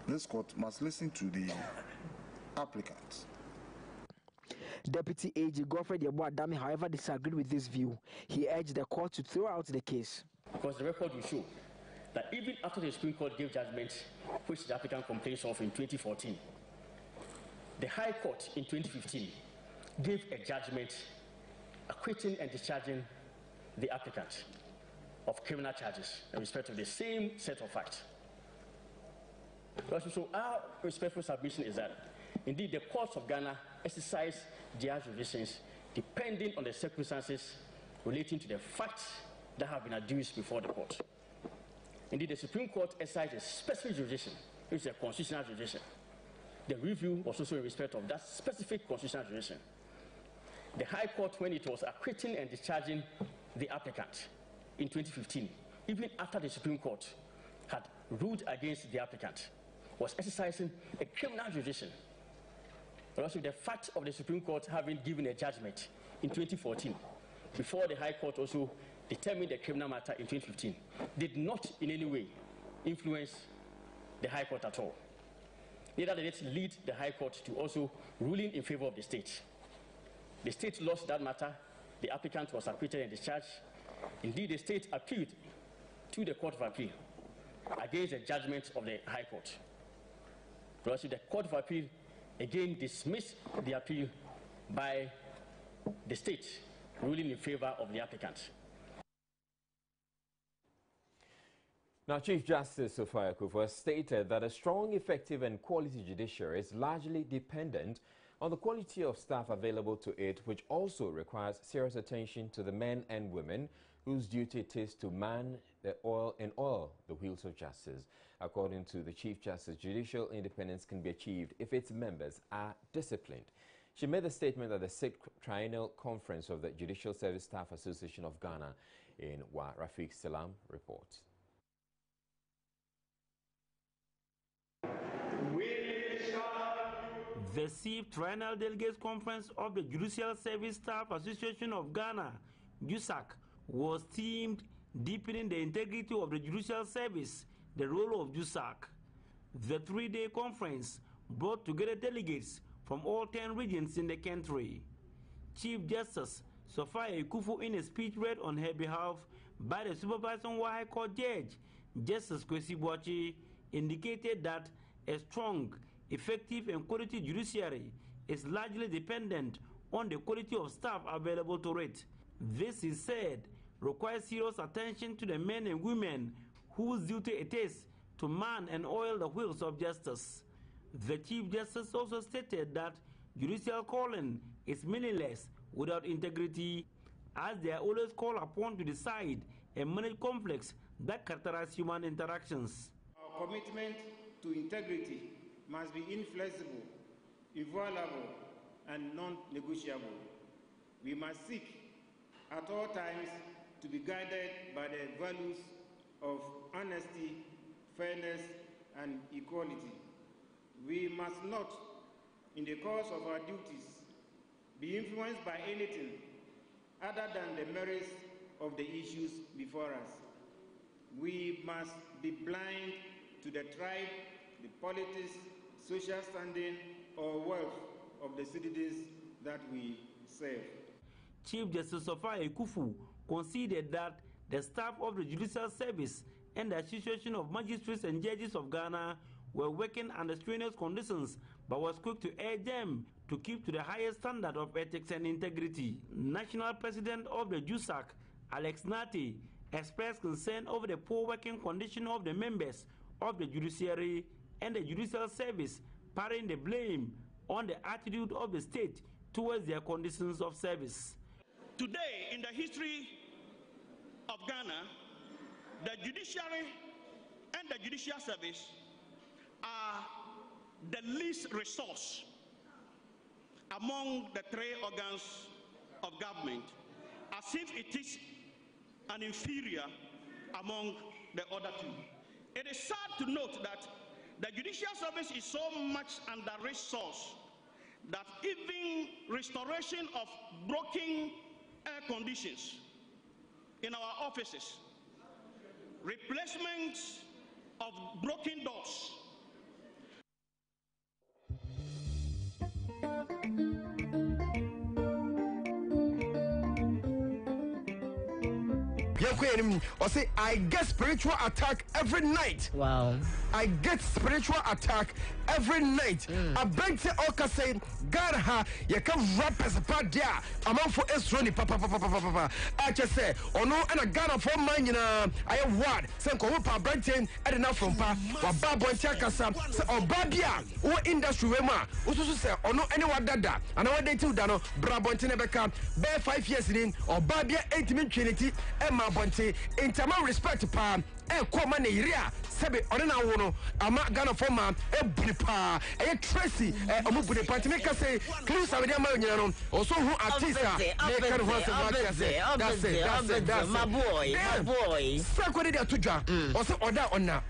this court must listen to the applicant. Deputy AG Godfred Yeboah Dame, however, disagreed with this view. He urged the court to throw out the case. Because the record will show that even after the Supreme Court gave judgment, which the applicant complains of in 2014, the High Court in 2015 gave a judgment acquitting and discharging the applicant of criminal charges in respect of the same set of facts. So our respectful submission is that indeed the courts of Ghana exercise their revisions depending on the circumstances relating to the facts that have been adduced before the court. Indeed, the Supreme Court exercised a specific jurisdiction, which is a constitutional jurisdiction. The review was also in respect of that specific constitutional jurisdiction. The High Court, when it was acquitting and discharging the applicant in 2015, even after the Supreme Court had ruled against the applicant, was exercising a criminal jurisdiction. But also the fact of the Supreme Court having given a judgment in 2014, before the High Court also determined the criminal matter in 2015, did not in any way influence the High Court at all. Neither did it lead the High Court to also ruling in favor of the state. The state lost that matter. The applicant was acquitted and discharged. Indeed, the state appealed to the Court of Appeal against the judgment of the High Court. But also the Court of Appeal again dismissed the appeal by the state, ruling in favor of the applicant. Now, Chief Justice Sophia Akufo has stated that a strong, effective and quality judiciary is largely dependent on the quality of staff available to it, which also requires serious attention to the men and women whose duty it is to man the oil the wheels of justice. According to the Chief Justice, judicial independence can be achieved if its members are disciplined. She made the statement at the 6th Triennial Conference of the Judicial Service Staff Association of Ghana in Wa. Rafiq Salam reports. The 6th Triennial Delegates Conference of the Judicial Service Staff Association of Ghana, JUSAC, was themed Deepening the Integrity of the Judicial Service, the Role of JUSAC. The 3-day conference brought together delegates from all 10 regions in the country. Chief Justice Sophia Akufo, in a speech read on her behalf by the Supervising High Court Judge, Justice Kwesi Boakye, indicated that a strong, effective and quality judiciary is largely dependent on the quality of staff available to it. This, is said, requires serious attention to the men and women whose duty it is to man and oil the wheels of justice. The Chief Justice also stated that judicial calling is meaningless without integrity, as they are always called upon to decide and manage conflicts that characterize human interactions. Our commitment to integrity must be inflexible, inviolable, and non-negotiable. We must seek at all times to be guided by the values of honesty, fairness, and equality. We must not, in the course of our duties, be influenced by anything other than the merits of the issues before us. We must be blind to the tribe, the politics, social standing, or wealth of the citizens that we serve. Chief Justice Sophia Akufo conceded that the staff of the Judicial Service and the Association of Magistrates and Judges of Ghana were working under strenuous conditions, but was quick to urge them to keep to the highest standard of ethics and integrity. National President of the JUSAC, Alex Nati, expressed concern over the poor working condition of the members of the judiciary and the judicial service, parrying the blame on the attitude of the state towards their conditions of service. Today, in the history of Ghana, the judiciary and the judicial service are the least resource among the 3 organs of government, as if it is an inferior among the other 2. It is sad to note that the judicial service is so much under-resourced that even restoration of broken air conditions in our offices, replacement of broken doors, Or say, I get spiritual attack every night. Wow. I get spiritual attack every night. I beg to Oka say, God ha, you can rappers part there. I'm on for Ezra, papa. I just say, oh no, and I got a phone mine, I have what? Sanko Wapa Brenton, and enough from Pa, or Babo and Chakasa, or Babia, or industry Wema, also say, oh no, anyone dada, and I want they too, Dano, Brabo and Tinebeka, bear 5 years in, or Babia 8 min Trinity, and my Bonte, in time respect, Pa, koma ne yire sebe ɔne na wo no ama Ghana for man buni pa Tracy omu buni pa timi ka say clues abedi ama nyina no also who artist they can who say that's it my boy Sakode dia tujwa also oda ona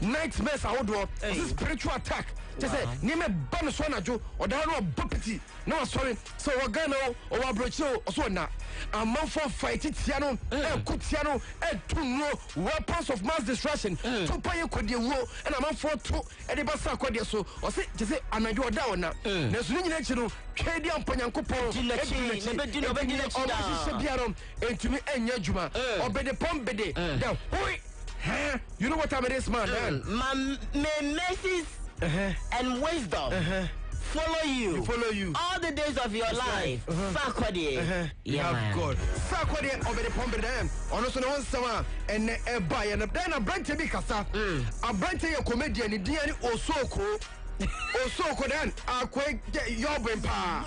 nightmares ahodo also spiritual attack just say ni me ban so na jo oda no bopiti na sorry so we Ghana o wa brocho also na among for fight tia no kutia no tunno weapons of mass destruction to pay kodie wo and among for two e de basa kodie so o say just say anajo oda ona na so nyina chi no twedi ampanyankopon entumi enya juma obede pombede the you know what I mean this man mercies and wisdom follow you all the days of your life. Sakode yeah God Sakode obede pombede ono so no nsama ene eba ye na then abrante bi kasa abrante ye comedian ni dia ni Osoko dan akwe yobempa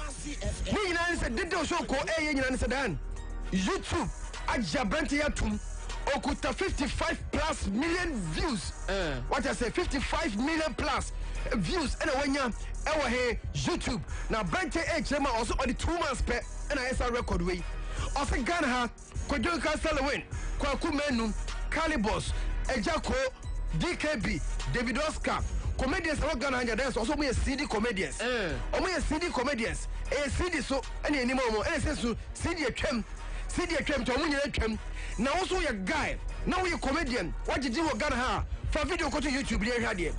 ni nyina nse dede Osoko nyina nse dan YouTube ajabrante yatum okuta 55+ million views what I say 55 million plus views and wanya ewa he YouTube na brante chema also on the 2 months pe and I saw record way also Ghana ha Kojo Kastelewin Kwaku Menu Calibos Ejako DKB David Oscar comedians are Ghana and there's also me CD comedians CD comedians CD so any anymore and says so CD atwem to munye atwem now also your guy now you comedian what did you Ghana ha for video go to YouTube there here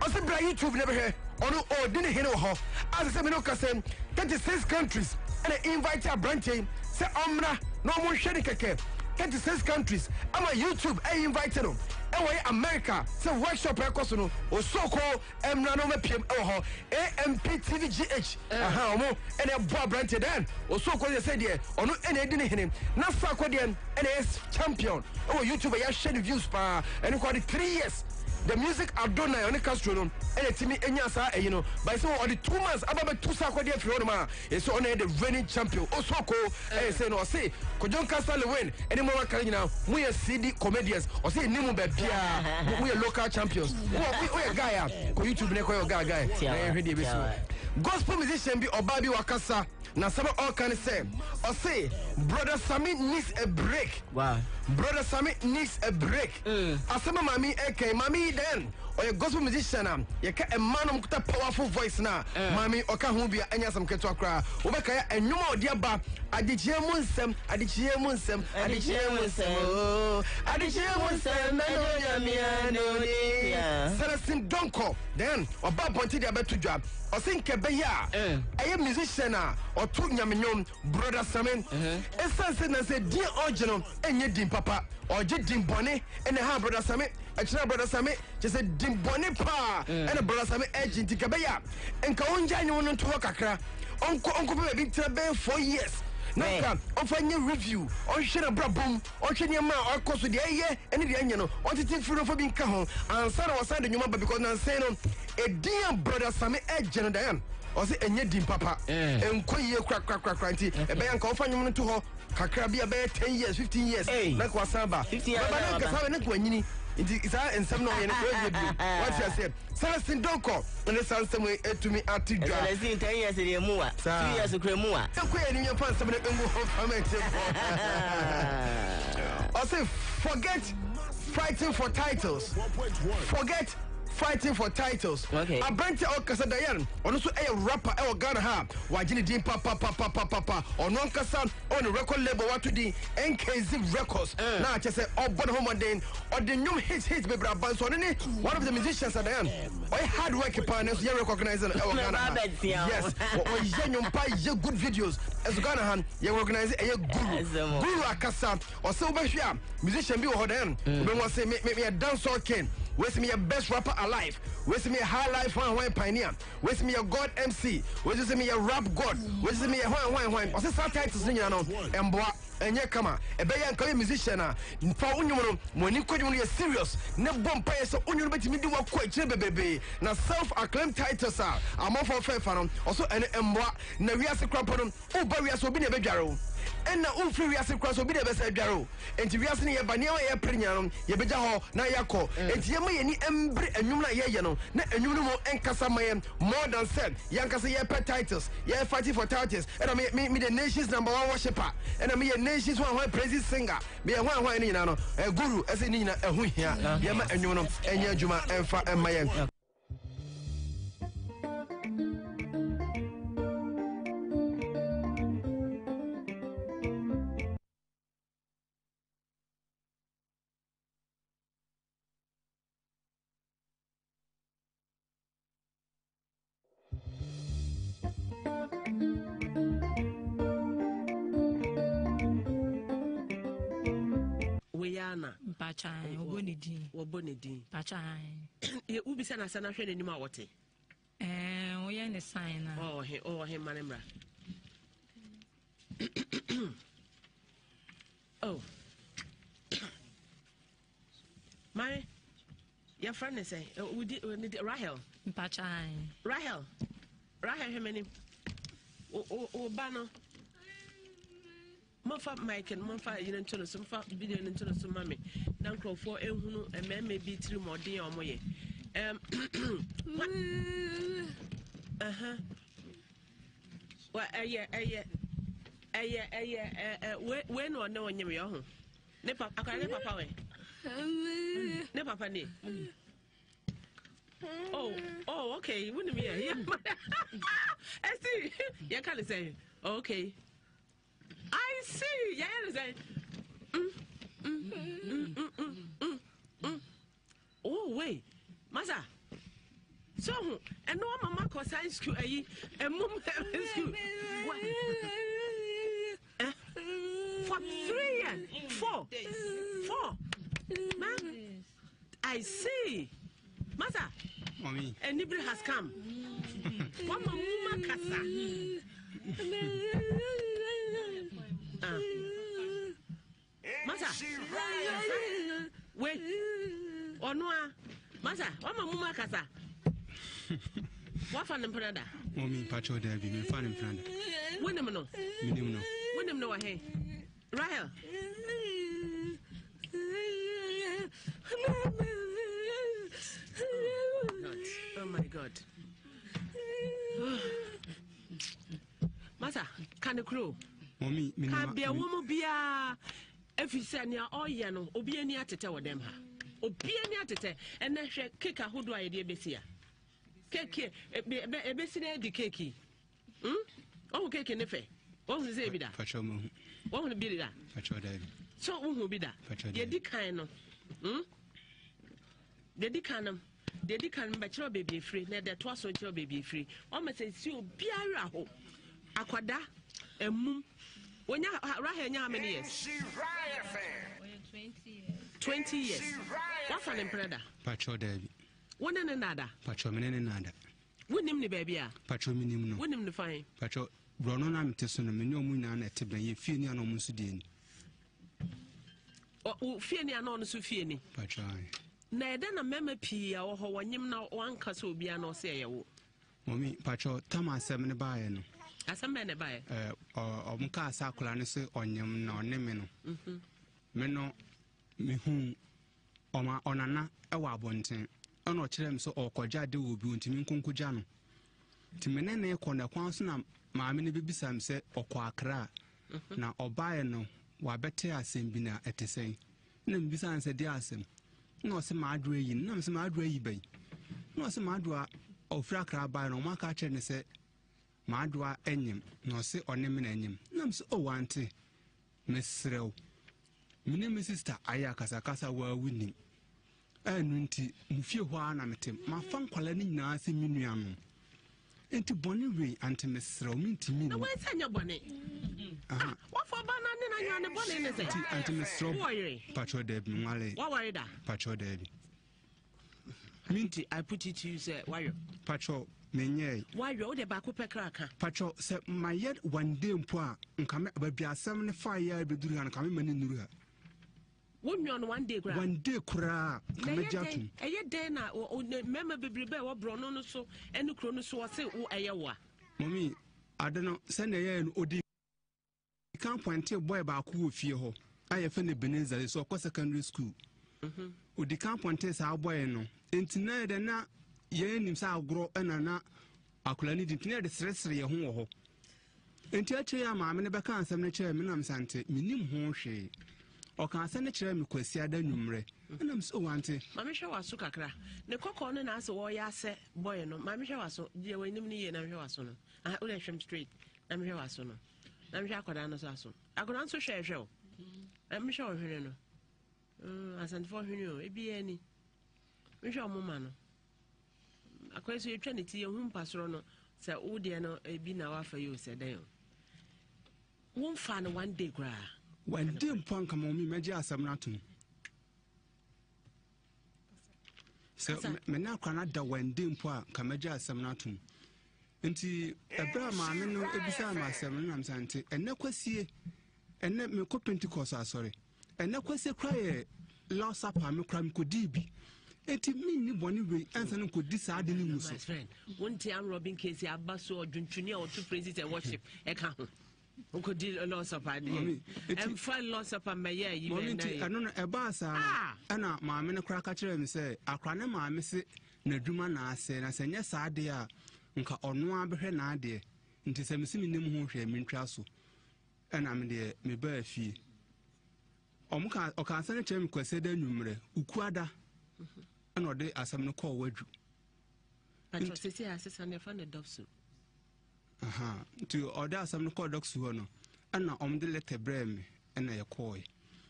also bra YouTube never here ono didn't hear ho as say me no kasem 36 countries and invite a branch say omra no mo hwede keke 36 countries ama YouTube invited them America say workshop records no Osoko emna no mapiem ho AMPTVGH omo ene boa branch then Osoko dey say there ono ene edi ne hene na Sakode ene champion YouTube ya share views pa ene kwa 3 years the music Adonai on the Castro no ene timi enya sa you know by so on the 2 months ababa 2 Sakode free ma so on the reigning champion Osoko say no say Kojo Kastelewin ene mo kan nyina we CD comedians or say nimu be bia we local champions we guy ko YouTube ne ko guy hwede be so gospel musician bi oba bi wakasa na some all can say or say brother Sami needs a break. Wow. Brother Sami needs a break. Asema mami mami then or a gospel musician you can a man with a powerful voice na mami oka hu bia anya some keto akra obeka ya enwuma odi aba adichie munsem no nyamiano ni Celestine Donko then oba ponti dia betu dwa o think be ya a musician or two nyamenyom brother Samin essence na say dear original enye dim papa or je dim bone and ha brother Samin actually brother Samin just say dim bone pa and brother Samin agent be ya enka onja nyu no to kakra onko be bi 4 years Naka, on review, on share a brabum, on Kenya, or course with the air, and the onion, on the thing for being Cajon, and Sarah was saying the number because I'm saying a dear brother Sami Edge and Diane, or say a Nedim Papa, and Koye crack, a bank of finding to her, Kakrabi about 10 years, 15 years, like Wasamba, 50 years, but it's and some no in what's I said. Celestine Donko, and the sounds some way to me at 10 years in Mua, 2 years of Cremua. In your pants, I say, forget fighting for titles. Forget fighting for titles. Okay. A brand of Casadayan, on also a rapper, El Ghana, Wajini Dim Papa, on one Cassan on the record label, what to the NKZ Records. Now I just say, oh, but home then, or the new hits, baby, one of the musicians at the end. Or hard working partners, you recognize El Ghana. Yes, or Yenyum Pai, good videos. As Ghana, you recognize a guru Akasa, or so musician be or then. Don't want to say, make me a dancer king. Where's me a best rapper alive? Where's me a high life one pioneer? Where's me a God MC? Where's me a rap god? Where's me a wine? What's the titles in your know? And boy, enye kama ebeya nka musician a fa unwum no moni kwadwum no serious ne bompa yeso unwum betimi di wakọ akire bebebe na self acclaimed titles a amofo fefa no also ene emboa na wiase krapo no uba wiase obi na bedware and na umfri wiase kraso obi na besa dware enti wiase ne ye ba ne ye prenya no ye beja ho na yakọ enti ye ma ye ni embre enwum na ye no na enwum no mo enkasa maye more than said yankasa ye pet titles ye fighting for titles and me the nation's #1 worshiper and me the nation's one praise singer me one ni na no guru ese ni na ehu hia ye ma enwum no enya adwuma emfa emaye Weyana Pachan, Obonidi, Pachan. You will be sent as an affair in Mawati. We are in the sign. Oh, him, Manembra. Oh, my, your friend is saying, we did Rahel. Pachan. Rahel, how many? Oh, Bano. Mofa Mike and Mofa, you know, some fat video into the sumami. Dunkel for a man may be 3 more day or more. Well, when or no one near your home. Nepa, I can't never power. Never penny. Oh, okay, wouldn't be here. I see, you can't say, okay. I see, yeah, say. Oh, wait, Masa. So, and no mama cause science school, and mum school. For 3 and 4. Ma'am, I see. Masa, Mommy, and nobody has come. One mama casa. Masa, wait, or no, Masa, what my casa? What fun in Prada? Mommy, Pacho, there be fun in Prada. When them know, when them know, hey, Rahel. Oh my God. Masa, can the crew? Mommy, can be a woman be a if you send your oil, no, Obi any at tell them her. Obi any at it, and then she kick a who do I dear Bessia? Cake, a bessie, the cakey. Oh, cake in the face. What will say be that? Pacho, what will be that? Pacho, David. So, who will be that? Ye decano. The decanum. The decan bachelor baby free, let the twas on your baby free. Almost say, you be a raho. Aquada, a moon. When you are right, how many years? 20 years. What for them, brother? Pacho, David. One and another. Pacho, and another. Wouldn't him the baby? Pacho, minimum. Wouldn't him the fine. Pacho, Ronon, I'm testing a minimum at Tibet, you feel near no Musudin. Oh, fear near non Sufiani. Pacho. Na then a meme pia or how now one castle be an or say, Mommy, Pacho, Thomas 7 by no. As a man by or Muka Sakulanese on yam no nemeno. Meno, me whom on Anna, a wabontin. On what them so or Kojadi will be to me Kunkujano. To Menene corner Quansna, my mini baby Sam said or Quakra. Now or buy no, why better as him bina at the same. Name besides a diasem. No, some madre, no, some madre bay. No, some madra or fracra by no mark catcher and say, Madra enyim, no say or name enyim. Nums oh auntie, Miss Row. My name is Sister Ayakasa were winning. And winty, Mufio Wanamatim, my fun colony nasi minium. Into Bonnie Ray and Miss Row mean to me. No, where's your bonnet? What for banana and a bonnet is it? And Miss Row, Pacho Deb, Male, what worried that? Pacho Deb. Minty, I put it to you, sir. Why? Patrol, Menye. Why you the back up a cracker? Patrol, said my yet one day poor, and come but be a 75-year bedroom and come in Nura. Wouldn't on one day, one day cra, come a year then or member be or brono so and the chronos was say, oh, Iowa. Mommy, I don't know, send a year and Odi. Can't point to a boy about who fear. I have found a Beneza, is so secondary school. Odi can't point to our boy no. Intina de na yen himself grow and na akulani didn't near the stress your home. Until I mamma never can send a chair, Minam Sante, minim honshe. Or can send a chair, Mquesia de numre. And I'm so wanted. Mamisha was Sukakra. The cock on and asked what I said, boy, no, Mamisha was so, dear, when you and I'm your son. I would have him straight. I'm your son. I'm Jacodana's son. I could answer share show. I'm sure you know. As and for you, it be any. Misha Mumano. A question you Trinity, whom Pasrono, Sir Udiano, a be now for you, said they. Won't find one day gra. When dim punk among me, Major Samnatum. So, Mena Canada when dim punk, Kamaja Samnatum. Until a bra mamma, Ebisa, my 7 and Sante, and no question, and let me co Pentecost, sorry, and no question cry, lost up, I'm a crime could be. It mean one way, and could decide in the friend. One time, Robin Casey, Abasso, or Juntunia, or 2 praises and worship, a count. Who could deal a loss of idea and find loss of a mayor, you I don't know a bassa, and my men a cracker and say, I can't my miss it, Neduma Nase, and I say, yes, idea, Unca or no abehen idea, into some similar home, mean trasso, and I'm there, me bear fee. Omka or can send a term quesede numere, Uquada. Or they are some call word. But your sister has a fan of dove soup. To order some call dogs who know, and now the letter brem and a coy.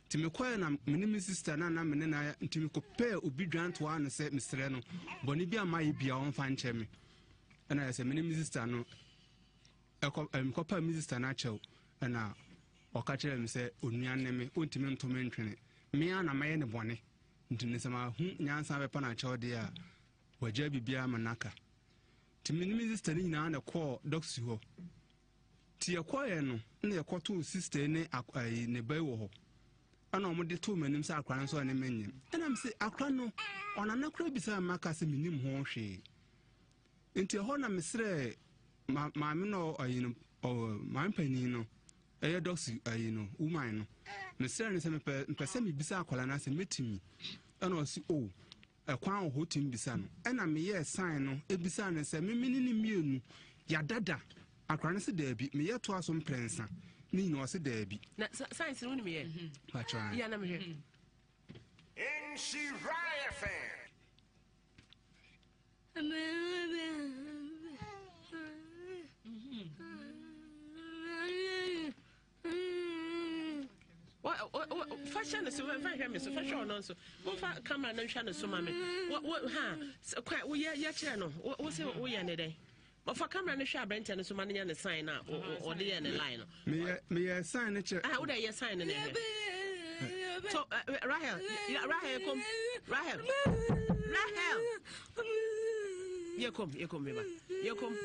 To me, quiet, my name is Sister Nana Menena, to me compare obedient to one and say, Mr. Reno, Bonibia might be our own fine chemmy. And I say, my name is Sister No. I'm copper Mrs. Tanacho, and now, or catch him say, Union name, ultimate to mention it. Me and a man of bonnet. Into Nisama, Yan Savapana Chodia, where Jabby Bia Manaka. To me, Mrs. Tanina and a call dogs you. Tia Quayano, and the quartu sister in a bewo. And I'm the 2 men himself crying so any minion. And I'm say, Acrano, on an acre beside Macas minim horsey. Into Hona Missre, my mino, or my penino, a dogs, woman. Mr. and Persemi Bisa Colanas and meeting me. And also, oh, a crown hoting Bisano. And I'm a sign, a Bisan and say, Mimini immune, ya dada. A crancy derby, me yet was some prensa. Nino was a derby. Science only me. Patra. Yanam here. And she riot fan. Fashion is so very so fashion also. What camera no channel so mammy. What quite we ya channel. What say we are today? But for camera no share Brent and so money and the sign out or the end line. May I sign it? How would I sign in it? So Rahel, come. Rahel. You come, Eva. You come.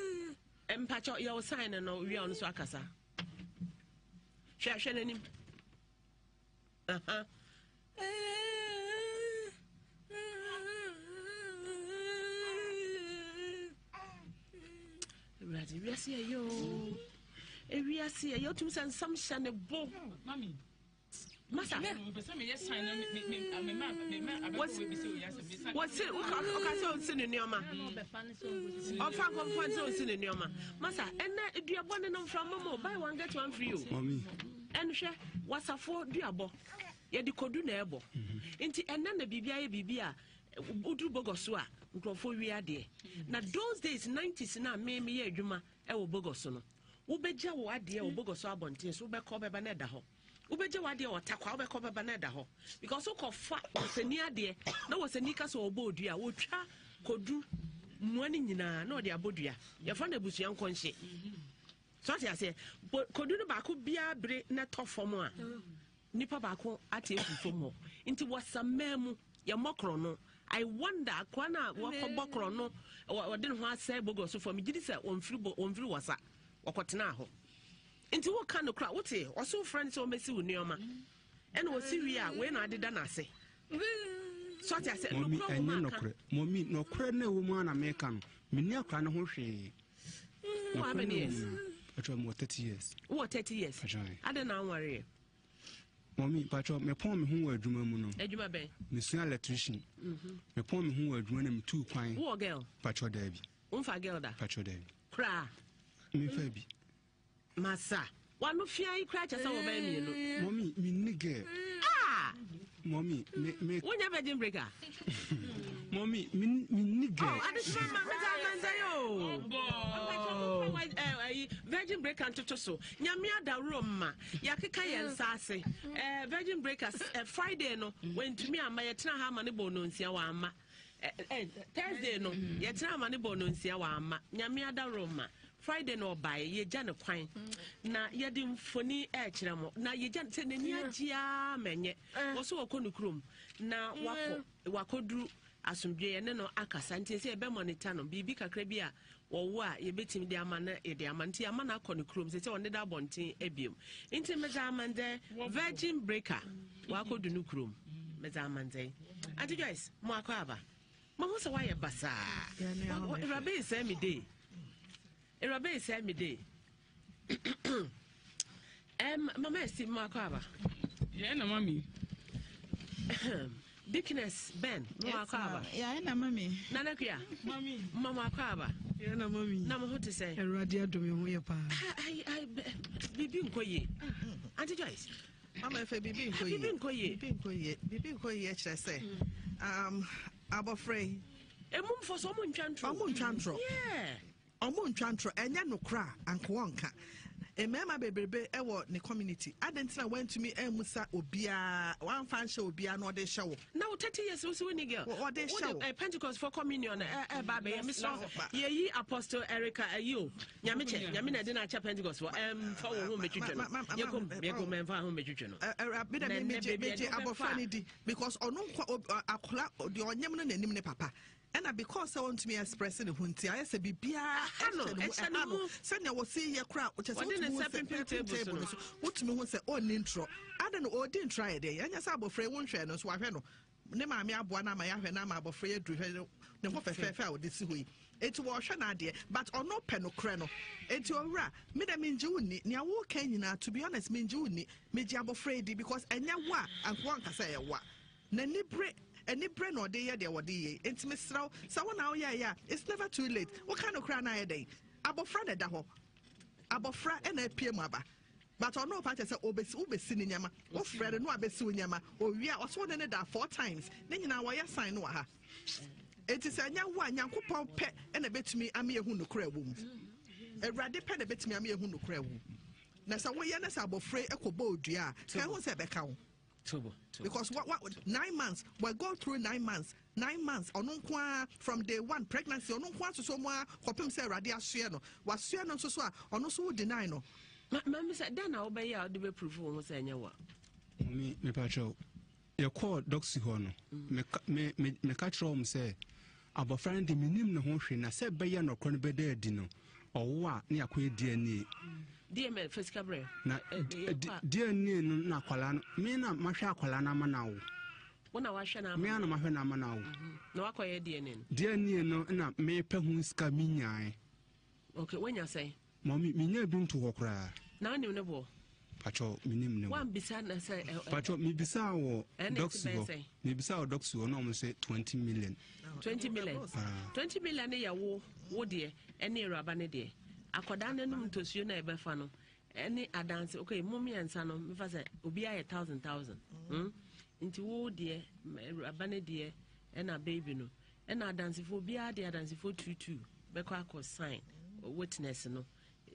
And patch out your sign and we on Swakasa. Share him. We see you. We see you. To send some shiny bow, Mammy. Massa, what's it? What's in your man? Oh, Franco, in your man. Massa, and that you are one and from Momo. Buy one, get one for you. Mommy. And share what's a 4 diabo. Yet the Codunabo. Into and then the Bibia. Udu Bogosua, Grofo we are there. Now those days, 90s now, maybe a Juma, El Bogosono. Ubeja wadia or Bogosa Bontis, Ubecoba Banedaho. Ubeja wadia or Takwa Coba Banedaho. Because so called fat was a near dear, no was a Nikas or Bodia, which could do morning in a no dear Bodia. Your friend was young conscious. So I say, but could do the Baku be a break not tough for more. Nipa Baku at it for more. Into what some memo, your mocrono. I wonder kwana wakobokro no wadin ho asai bogo so for me gidi say onfiri wasa wakotena ho nti wo ka no kra wote oso friends o mesi wunioma ene wo siwi a we na adeda na ase so ati ase no kra wo maka mommy no kra na wo mu na meka no meni akra no ho hwe how many years actually more 30 years what 30 years ade na worry mommy pacho me pon me ho adwuma mu no adwuma ben me su electrician me pon me ho adwuma na me tu kwan wo girl pacho dabi unfa girl da pacho dabi kra me fa bi masa wanu fia yi kra chesa wo ba mi no mommy me nigga mommy me wonya virgin breaker mommy me nigga oh adishma mama oh virgin breaker ntoto so nyame ada roma yakeka yensa ase virgin breakers Friday no when to me ama yetena ha ma ne bono nsia wa ama Thursday no yetena ma ne bono nsia wa ama nyame ada roma Friday no buy ye jane kwan na ye di mfoni kire mo na ye jane se nani agia menye wo so wakonu krom na wakoduru asomdwe ne no akasa nti se ebe monitor no bibi kakra bi a wo a ye betimi di ama na ye di ama nti ama na akonu krom se wonde da bonten ebiem nti meza amande virgin breaker wakodu nu krom meza amande anti guys mo akwa mo ho se wa ye basa rabe se mi dey Erabe say me day. Mama see Makaba. Yeah, no mommy. Dickness Ben, Makaba. Yeah, no mommy. Nanakia. Mommy. Mama Kaba. Yeah, no mommy. Nama what to say? Radia do me pa. I Bibi Nkoye. Auntie Joyce. Mama if Bibi Nkoye. Bibi Nkoye, should I say? Abofrey. Mum for someone chantro. Yeah. Omo ntwantro enya no kra ankwonka emema bebrebe ewo ne community adentina went to me emusa obia one fan show obia no de show now 30 years so we girl what they show Pentecost for communion baba Mr. Ye Apostle Erica ayo nyame na de na cha Pentecost for wo ho metwetwe no yekom memfa ho metwetwe no be da meje abofani di because ono akola de onyem no nanim ne papa and because I want to be expressing the hunti, I said, be beer, send your see your crowd, which is what me say, oh, intro. I don't know, or didn't try it. And yes, I'm afraid one train, so I know. Nema, me, Abuana, my Avenama, afraid to the fair this way. It was an idea, but on no pen or crano. It's your ra, Mida mean Juni, near walking now, to be honest, mean Juni, me jab afraid because I know what, and one can say a what. Nanny break. Any brain or day, there were the intimate slow. Someone now, yeah, it's never too late. What kind of crown I day? Abofra de daho. Abofra and a piamaba. But on no part as a obes in yama, or Fred and Wabesu yama, or we are also than that 4 times. Then you know why I sign waha. It is a young one, young coupon pet, and a bit to me, I'm a hunu cray womb. A raddy pet a bit to me, I'm a hunu cray womb. Nasa way, Yanas abofra echo bow, dear. Can one say back out? Because what 9 months we go through 9 months 9 months ono from day 1 pregnancy ono kwa so mo kopem say rade ahwe no wasue no so ono so deny no mama say dan na obey ya de be proof wo say nya wa me pacho ye call doxy ho no me ka tro mo say abofran de minim ne ho hwe na say be ya no kro no be da adi no owo a ne yakọ edi ani DML physical brain na DNA no na kwala no me na mahwe akwala na ma wo wona wahwe na me na mahwe na ma na wo na wakoye DNA no na me pe hu ska minyan okay wenya say mommy minya bi nto hokra na nim ne bo pacho minim ne wan bisa na say pacho mi bisa wo doxy wo mi bisa wo doxy wo no mo say 20 million 20 million ya wo de ene eraba ne de akoda nanum tosuo na ebefa no ene adanse okay mommy ansa no me fa say obi aye 1000 nti wo de abane de ena baby no ena adanse fo obi ade adanse fo 22 beko akọ sign witness no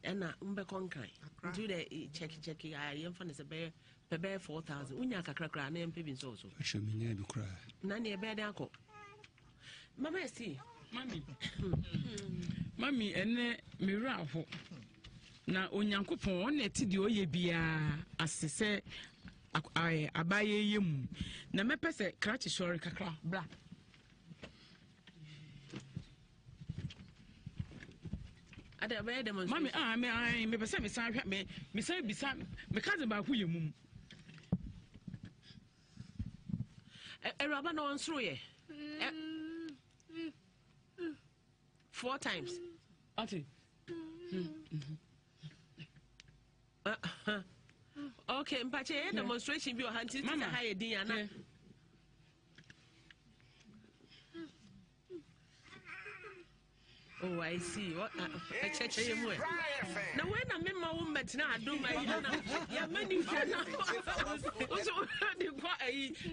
ena mbeko nkan nti de check aye mfa ne se be 4000 unya kakrakra na empe bi nso so acho minya bi kra na ne ebe de akọ mama esi Mami ene mira ho na onyankopon on eti de oye bia asese abaye yem na mepese krachi shori kakra bla Ada be Mami demonstration. me pese me san me san bisa me cousin ba ku yemum. Eraba no onsro ye. 4 times. Ati. Okay, mpache demonstration bi o hanti to high din ana. Oh, I see. What? Now, when I'm in my room, but now I do my many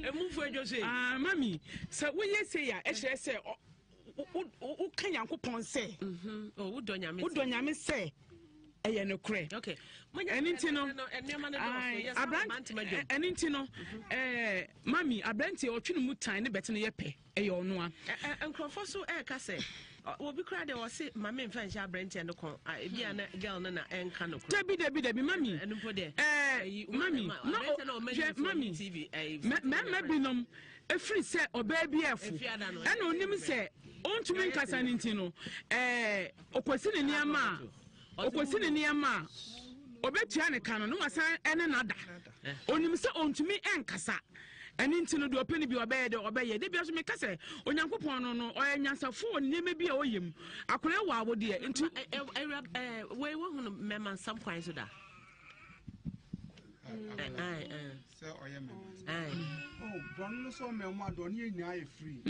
a move for you say. Mammy, so when you say, I say, who can you say? Oh, who don't you say? No cray. Okay. And intino, Mammy, I blend your chin mood tiny better than your pay. No, and Crawford say. Will be cried or say, my main friend shall brand and be a girl and canoe. Debbie, mammy, and put there. Mammy, no, mammy, TV, maybe a free set or baby, and only me say, on to make us an intino, or question near ma, or question near ma, or Bettiana canon, no, and another. Only me say on to me and Cassa. And into no penny be obeyed or obey. They be as me case. On Yankupon or Yansa phone, they may be a him. I could have would dear into way one member some kinds of that. Sir, I am. Oh, Bonno so me ma don ye nya free.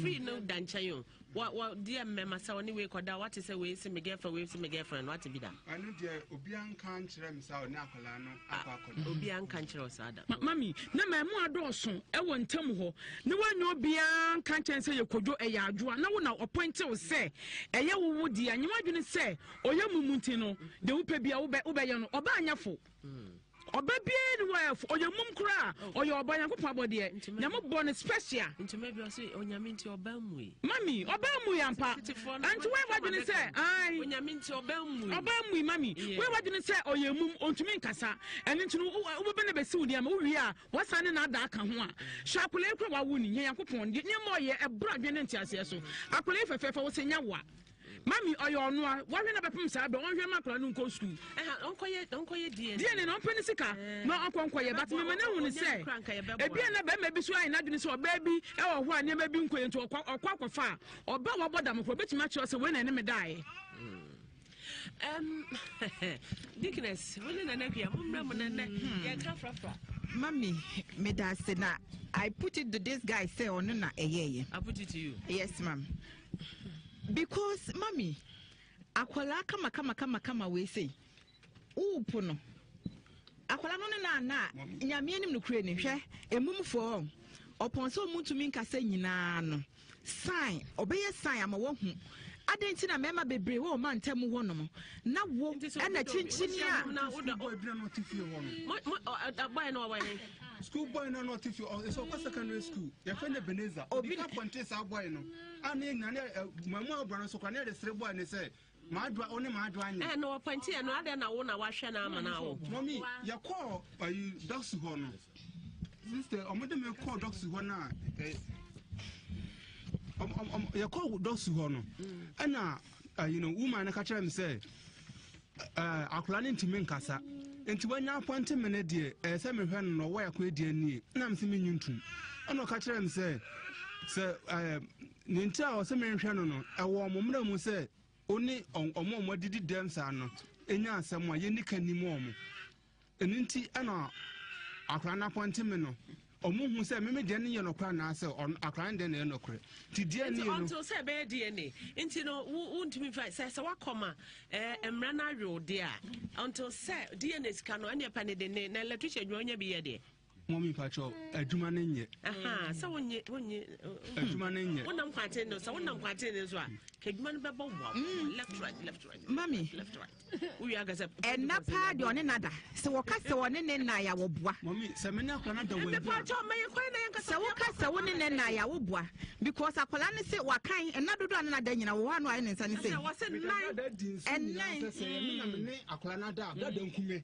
Free no dan chayo. What dear member so anyway koda what is a way see me girlfriend what to be that. I know dear Obian can't rem sa na akola no akwa. Obian can't chiro sada. Mami, na me mo adoso e won ntam ho. Ne wanyo Obian can't say ye kojo e ya adwoa. Na wo na appoint wo say eye wo di anyi wadwene say oye mumunti no de wo pe bia wo be ye no oba anyafo. Obaby wife or your mum cry or your boy and papa dear. Namu born a special. Into maybe I say on your minty or belmwe. Mammy, or belmwe and pa. And to where what did say? I when your minty or belmwe. Or belmwe, mammy. Where what did say or your mum on to me casa and into open a besudium. We are what's an another can one. Sharp labor winning here coupon. Get near more a broad genetias. I could live if I was in Yawa. Mammy, or your no, why never pump sab on your macron and go school? Uncle, dear, no penisica, no uncle, but my man say, a beer maybe so I not so baby, or one never been going to a quack of far, or bow bottom for which match was when enemy die. Dickness, willing an empty, Mammy, me da say na. I put it to this guy say on na a year. I put it to you. Yes, ma'am. Because mommy, akwala kama we say. Puno. Akwala no na nyame anim no kure ne hwe emum fo opon so muntu mi nka say nyina no sign obeye sign ama wo hu adenti na mema bebre wo ma ntem ho no na wo na chinchinia boy bra no tifie ho boy no wa ni school boy no not tifie so kwa secondary school ya fene Beneza obi ka ponte sa boy no ana nya mamu abra so kwa na de sere boy ne say maadwa one maadwa anya no appointee no ade na wo na wahwe na ama na wo mommy ya call docs ho no sister omode me call docs ho na ya call docs ho no ana woman na ka kire me say akola ne ntimi nkasa enti wanya appointee me ne de say me hwe no wo ya ko edi ani na me se me nyuntum ana ka kire me say ne ntia o se me hwe no ewo momra mu say oni omo didi dem sa no enya asem a yeni kanim omo eninti ana akra na ponte me no omo hu se me de ne ye no kra na se akra de ne no kra ti die ne no until say be DNA inti no wuntumi fa say wakoma emra na awo de a until say DNA ska no ene pa ne de ne na electrician nyonya bi ye de mommy pacho aduma ne nye aha so wonye aduma ne nye wonam kwate no so wonam kwate ne so a keduma no bebo wa left right mommy left right we are gasa and na pa de one nada se woka se one ne na ya wo boa mommy se me na akwa na da we pacho me kwa na yanka se woka se one ne na ya wo boa because akwala ne se wakan na dodo na da nyina wo hanu ayi ne nsa ne se and nine se me na me ne akwala na da nkume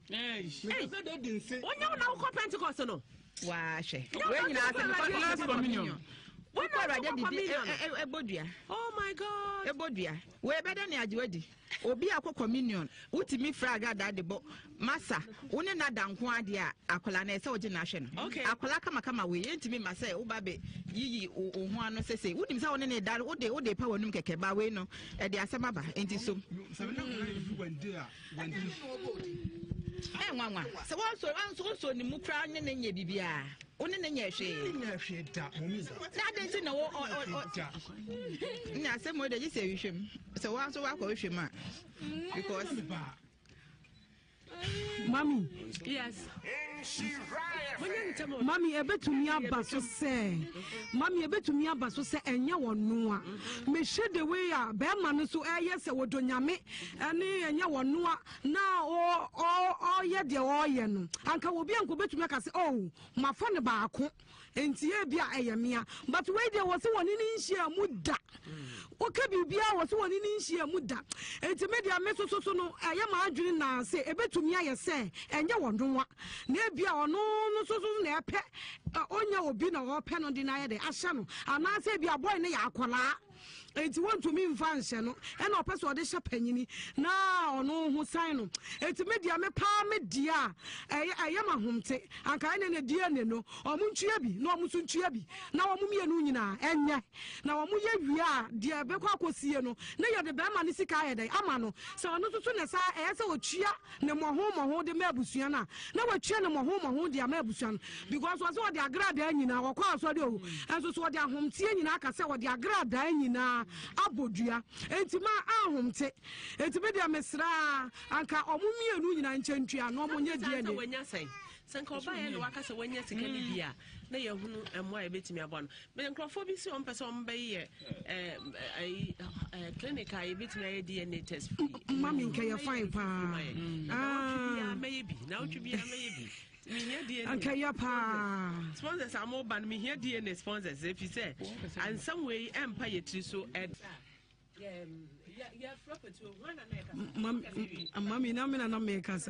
da dinse onya na wo Pentecost no Washe. When you ask last communion. What Ebodia? Oh my God. Ebodia. Where better than Ajwedi? Obi a communion. Utimi fraga that the book. Massa, one na dankwadia, Akolane, so generation. Okay. Akolaka kama we ain't me massa, Ubabe, Yi, Uhuano say, would him sound any dad, what they power numke baweno, at the Asamaba, ain't it so? Mama. So also the Mukra and Nene Bibia. Only Nene she. That didn't know. Now, some way they say wish him. So also I wish him because. Mommy. Yes. Mommy, I bet to me about so say. Mommy, I bet to me about so say, and you want no. Me shed the way a bear man so yes, I would do yame, and you want no. Now, oh, yeah, dear, oh, yen. Uncle will be uncle bet to make us, oh, my friend about and Tiabia, Ayamia. But wait, there was one in Inshia Muda. Okay, Bibia was one in Inshia Muda. And to me, I met so no, I am arguing now, say, a bet to me, I say, and you want no. Nebia or no so near pet on your bin or pen on deny the Ashano. And I say, be a boy near Aquala. It want to mean function, and our person de champagne now no who sign it media me palm dear. I am a home take and kind of a dear no or munchiabi, no musunchiabi. Now mumia nunina, and ya now muya, dear Beco Siano. Nay, the Baman is a kaide, Amano. So not as soon as I answer or chia, no more home or hold the Mebusiana. No more chia no more home or hold the Mebusian because was what they are glad in our course or do, and so what their home seeing in Akasa what they are glad in Abodia, Entima Ahumte, Etimedia Mesra, Anka Omumi and Nuna and Chentria, no one yet when you say, Sankoba and Wakasa when you see Canibia, they are who and why bit me upon. But Crawford on person by a clinic, I bit my DNA test. Mammy, can you find maybe now to be a maybe. Okay, sponsors are more than me here, DNA sponsors, if you say, and some way empire to so add. Mammy, na make us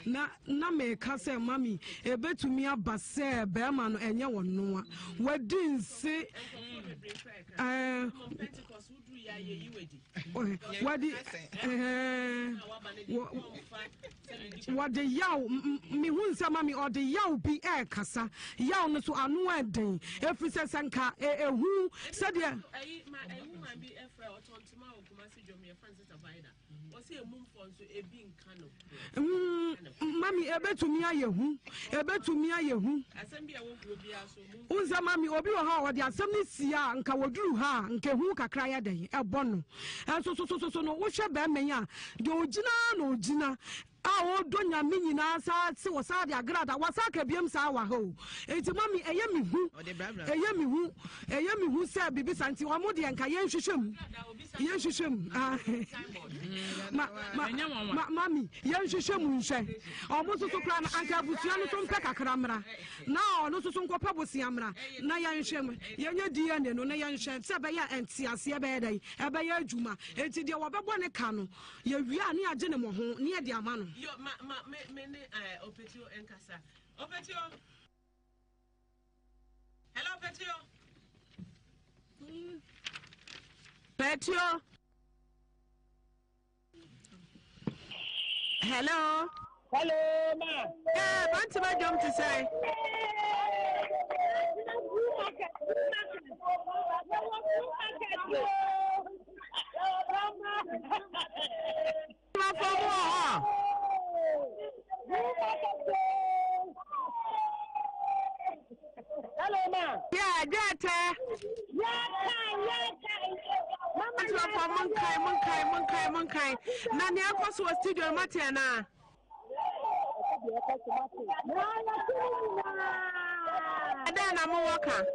na make us, mammy, a bet to me a basse, Bearman, and you won't know what didn't say. What the yaw me won't say, mammy, or the yaw be air cassa, yaw no so annoyed day. If we say Sanka, who said, yeah. Mammy, a bet to me, I who, a bet to me, I who. Unza mammy, or be a how the assembly see and Kawadru ha, and Kehuka cry a day, a bono. And so, no, what shall be me? Do Gina, no Gina. Oh, don't ya mean as I was out the grada, was I can be our ho. It's mammy, a yummy who said, Bibi Santi, or Modi and Kayen Shishum. Yes, Shishum. Mammy, Yan Shishum, say. Almost so plan Anka Busiano from Pekka Cramra. Now, no so some Copabusiamra. Nayan Shem, Yan Dian, no Nayan Shem, Sabaya and Siasia Bede, Abaya Juma, and Tidia Wababone Cano. You are near Genemo, near the Amano. Yo, many Opetio and Casa. Opetio. Hello, Petio. Petio. Hello. Hello, ma. Yeah, what's my job to say? Hello, ma. Yeah, that. Monkai. Nani akwaso wa studio Matiana. Adana mo waka.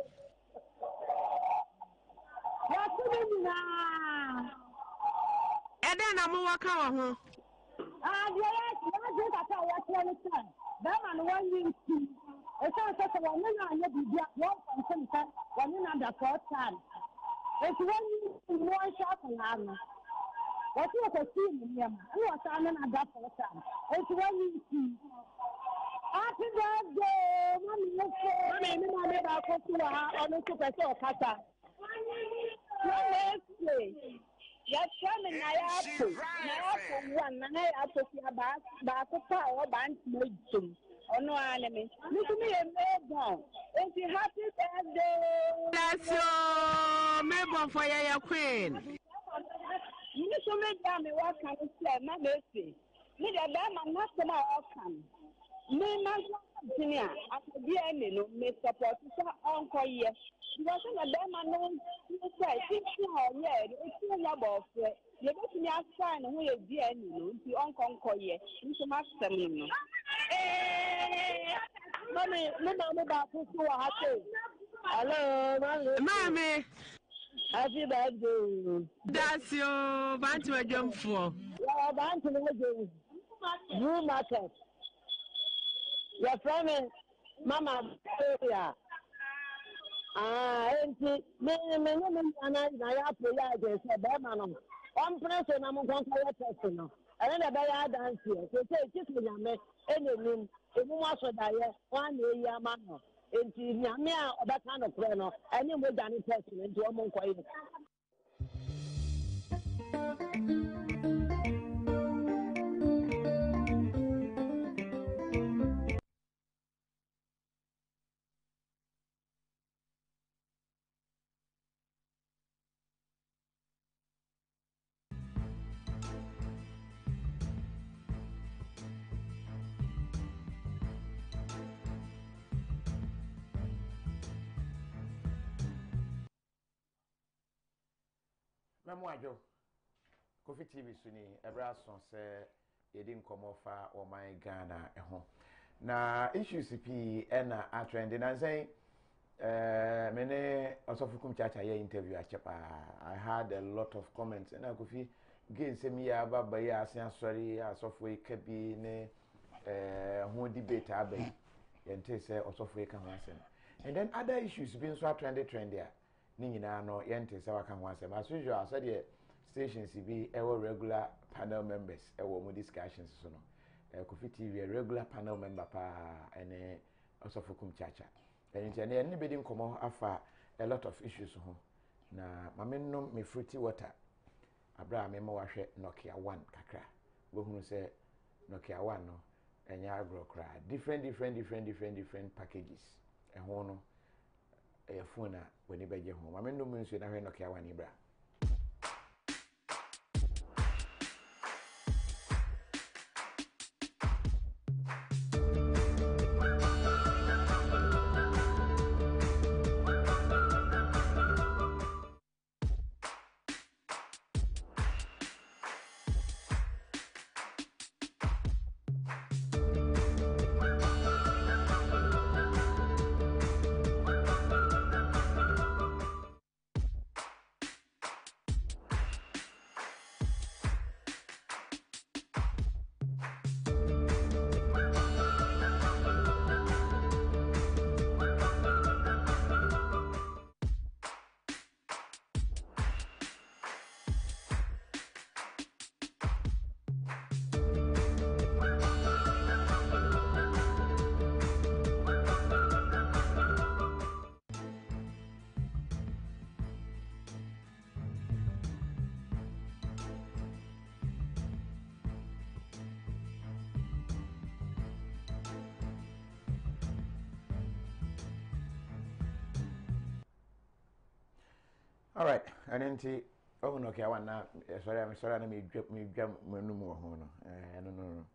Adana mo waka wa ho. It's one more shot and what was a team in him? Who was on another person? It's one you see. Happy birthday, Mammy. Mammy, about Kofi Amponsah, Kata. Yes, come in Nayapo one, and I have to see about Bakupa or Band Maidum. Or no enemy. Look at me and Melbourne. If you happy birthday. That's your Melbourne for your queen. You so make damn what can you say, my mercy. Me the damn not to my outcome. Me, my senior, after the end, Mr. Professor Uncle, yes. Because the damn known to say, it's not about it. You go to me outside and we are dear, to Uncle, yes. Into my seminar. Mommy, no, about who are happy. Hello, Mommy. Happy birthday. That's your Bantu jump for. Yeah, Bantu Blue Market. Your friend, Mama, yeah. And me, and I have to like a Berman. One person, I'm going to personal. And then a bad dance here. So say, kiss me, any room, if you want to die, 1 year, man. And me, that kind of friend, and you will done in person into a monk. Mamuajo Kofi TV suni ebra son se yedi nkomo fa o my Ghana eho na issues pi na a trend na say mene osofukum chacha ye interview achepa. I had a lot of comments and Kofi gain se mi ya baba ya asan sorry asofu e kabi ne ho debate abai yente se osofu e kan wasen and then other issues been so trend ya ni nyina no yente se waka ho asem as usual said the stations be regular panel members mo discussions so no Kofi TV regular panel member pa ene osofukum chacha and anybody nkomo afa a lot of issues ho na mamenno me fruity water abra me ma wahwe Nokia 1 kakra bo hunu se Nokia 1 no enya agro kra different packages ho no phone a woni beje ho mamenno me nso na hwe Nokia 1 ibra. All right, and then Nokia 1 now. Sorry, let me jump no.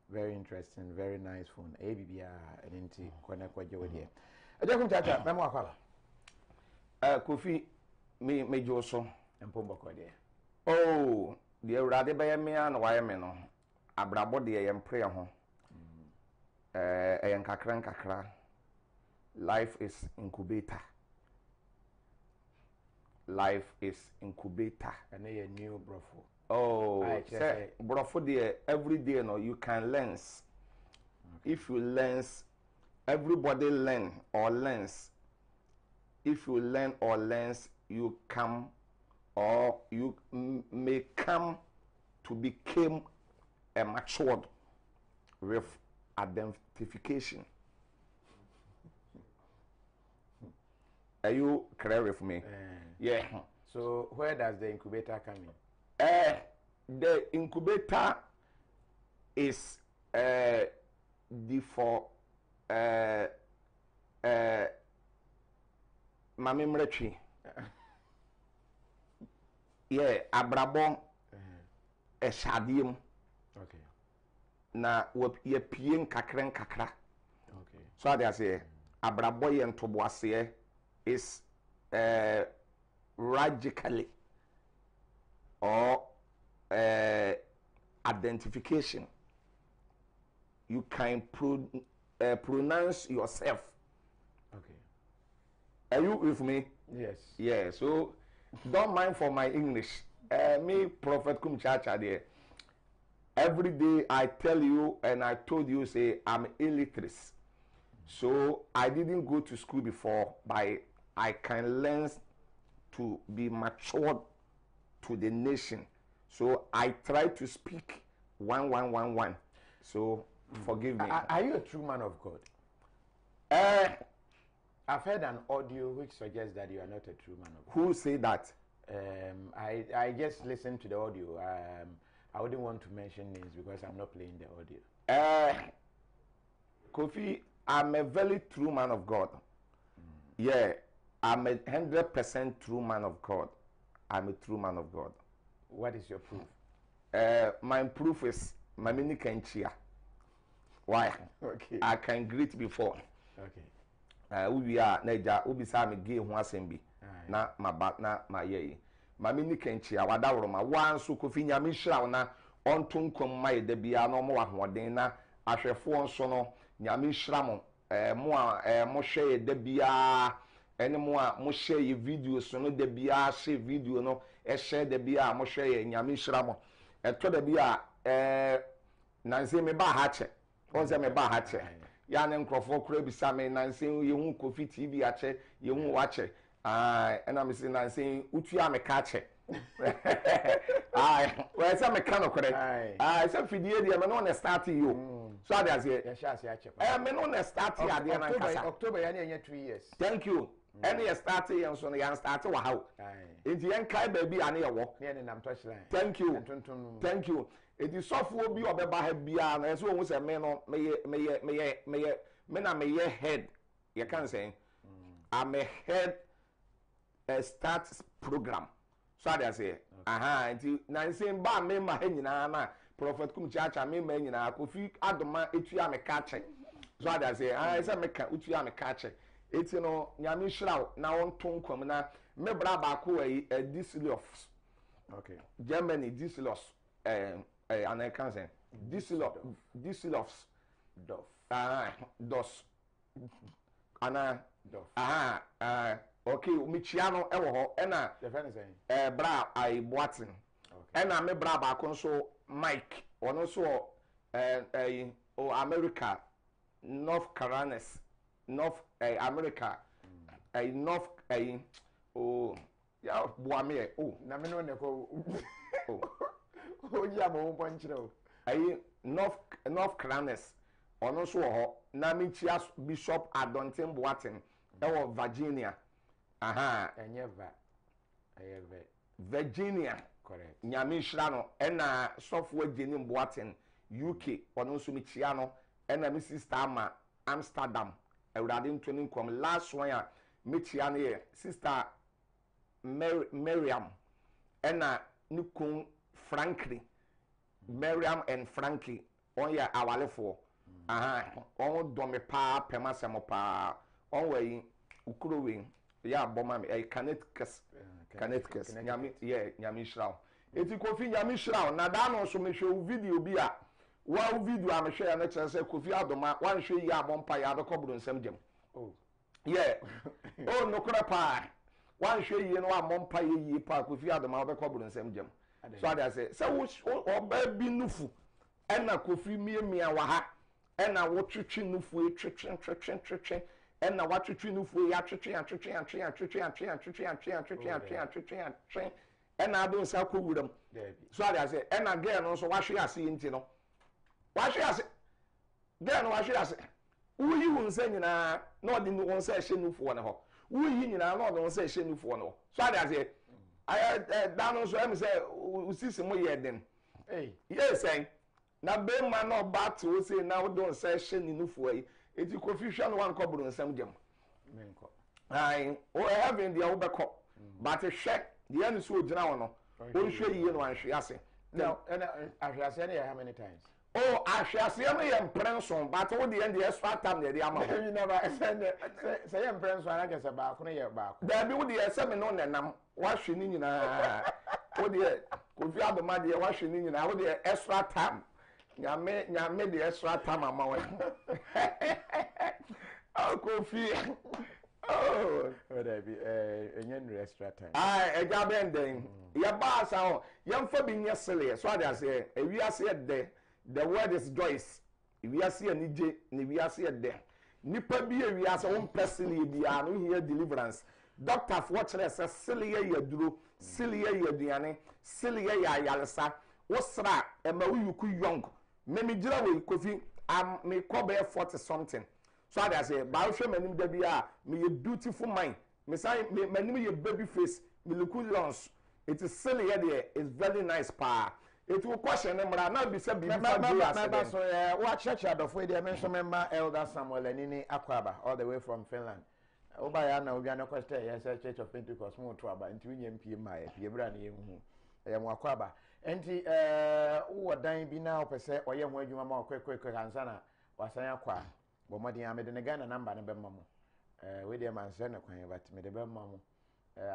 Very interesting, very nice phone. ABB and then connect with you here. I just come to Memo Kofi me Joso and Pombo there. Oh, the Rade by me and Wyoming. Abrabo de I am prayer home. I am kakra. Life is incubator. Life is incubator. And a new brofo. Oh, say brofo there every day no you can learn. Okay. If you learn, everybody learn or learns. If you learn or learns, you come or you may come to become a matured with identification. Are you clear with me? Yeah. So where does the incubator come in? The incubator is for Mami Mrechi. Yeah, abrabon eshadiem. Okay. Na ye pien kakren kakra. Okay. So they say abrabo ye ntoboase is radically or identification. You can pronounce yourself. Okay. Are you with me? Yes. Yeah. So don't mind for my English. Me, Prophet Kumchacha there. Every day I tell you and I told you, say, I'm illiterate. So I didn't go to school before, but I can learn to be matured to the nation. So I try to speak 1111. So forgive me. Are you a true man of God? I've heard an audio which suggests that you are not a true man of God. Who say that? I just listened to the audio. I wouldn't want to mention names because I'm not playing the audio. Kofi, I'm a very true man of God. Yeah, I'm a 100% true man of God. I'm a true man of God. What is your proof? My proof is my mini can cheer. Why? Okay. I can greet before. Okay. We are Naja, Ubi Sami Gay Wasembi. Na my bat na my ye. My mini can cheer. Wadauroma. One so Kofi Yamisha na on tunkum my debia no more wadena. Ashe phone sono Yamishramon. Mo share debia. Any more mo share your video so no debia share video no share debia mo share Yamishramon. To debia nanse me ba hache. Onse me ba hache. Ya ne nkrofo kura bisa me nanse ye hu Kofi TV ache ye hu wache. And I'm saying nanse utu ya me ka ache. Well say me kan okore. Say fidie dia me no na start you. So I say ya sha se ache. Me no na start ya dia na kasa. October ya na 2 years. Thank you. And you start here so you start wa how. It yen kai baby ane ye wo. Ne nam touchline. Thank you. Thank you. It is software bi obeba ha bia na so won say me no me na me head. You can say I'm a head start program. So I say nti na say ba me ma ha nyina na Prophet Kumchacha me ma nyina Kofi Adoma etua me ka che. So I say say me ka utua me ka che. Eti no nyame hiraw na won tonkom na me bra ba ko Düsseldorf. Okay. Germany Düsseldorf and I can say Düsseldorf Dorf. Dos. Ana Dorf. Okay, Michiano ewo ho ena the friend is saying bra I boatin. Ena me bra ba ko so Mike ono so America North Carolina North America North ya boame na me no ne ko ya mo ponchiro North Carolina ono so ho na Michia Bishop Adontin Boatin ewo Virginia Virginia correct nyame hira no na software Jenny Boatin UK ono so Michia no na mi sister ama Amsterdam Ewurade ntoni nkom last one ya Michia no sister Miriam na nukun Franklin Miriam and Frankie on ya awalefo on do me pa pemasemo pa on we ukurowe ya boma me Connecticut nyame nyame hiraw eti Kofi nyame hiraw na da no so me hwe video bi a wa video am hwe ya na kire se Kofi Adoma wan hwe yi abompa ya be kobro nsam gem yeah no kura pa wan hwe yi no amompa yi pa Kofi Adoma be kobro nsam gem so I say oba bi nufu ena Kofi miemia wa ha ena wo twetwe nufu twetwe ena wa twetwe nufu ya twetwe ena do nsa ko wuram so I say ena girl no so wa hwe ase yinti no wa hwe ase girl no wa hwe ase uyi wunsa nyina na odi wunsa hye nufu wona ho uyi nyina na odi wunsa hye nufu wona ho so I say down so am say usisi mo ye den yes na be man no bat we say now don say she ni nufu yi eti confusion one ko buru nsam dem menko ai o having the obeko but check the end so gina wono o hwe yiye no anhwe ase now and ahwe ase na how many times oh ahwe ase am ye mprenson but wo the end the extra time dey am you never say ye mprenson ana kese ba ko na ye ba ko da bi wo the ese me no nenam wa hwe ni nyina wo the Kofi Amponsah de wa hwe ni nyina wo the extra time nyame the extra time ama we Kofi oh whatever be enyen extra time eja benden ya ba sa ho yemfa bi nyesele so ade ase ewi ase the word is joyce ewi ase anije ne ewi ase de nipa bi ewi ase won person bi anu here deliverance doctor for chere se siliye yaduro siliye yaduane siliye ya yalsa wosra emawuku young memi gira we Kofi me kobe 40 something so I say ba hwe manim da bia me a beautiful mind me say manim ye baby face me look lons it is silly there it's very nice pa it will question them na be say be so what church adofo there mention member elder Samuel Enini Akwaba all the way from Finland oba ya na obi an question yes Church of Pentecost mo to aba nti unyem pie mai pie bra na yehu mo Akwaba enti wo dan bi na opese oye ho adwuma ma kwekwe kansa na wasan akwa bo modin amede ne Ghana number ne bemma mo we dey man say na kwan but me de bemma mo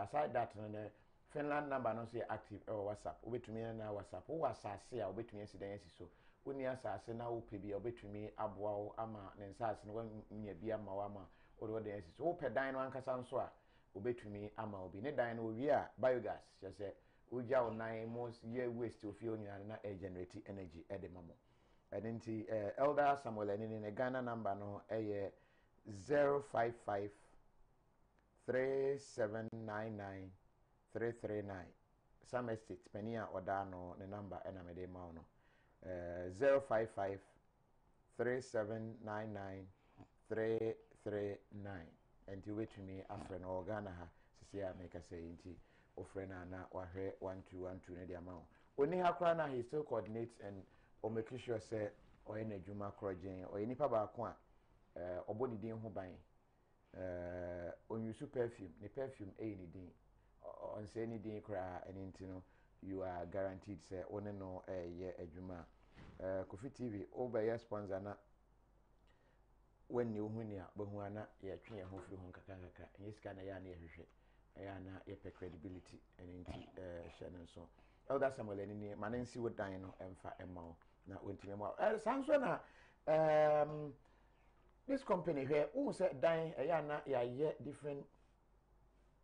aside that ne Finland number no say active WhatsApp obetumi na WhatsApp wo asase a obetumi asidan asi so woni asase na wo pe bi obetumi aboa wo ama ne nsase ne wanya bi ama wo ama wo de asi so wo pe dan no ankasa nso a obetumi ama obi ne dan no wi a biogas say uja onai most year waste of you na generate energy e de mamo and elder Samuel Enini ne Ghana number no 055 3799 339 some estate penia oda no ne number e na me de ma no 055 3799 339 and you wait to me after no Ghana ha sisi ya make say nti ofrena na wahwe 1212 ne dia ma oni hakra na he still coordinates and o make sure say o ene djuma krojen o enipa ba ko a oboni din ho ban on use perfume ne perfume e ni din on say ni din kra eni ntino you are guaranteed say one no ye adwuma Kofi TV o ba ye sponsor na when you huni a bo hu ana ye twe ye ho firi ho kakaka enyiska na ya na ye hwehwe ya na ye credibility eni nti hye so elder Samuel Enini manensi wo dan no emfa emma na wontime mo sanso na this company here who say dan ya na ya ye different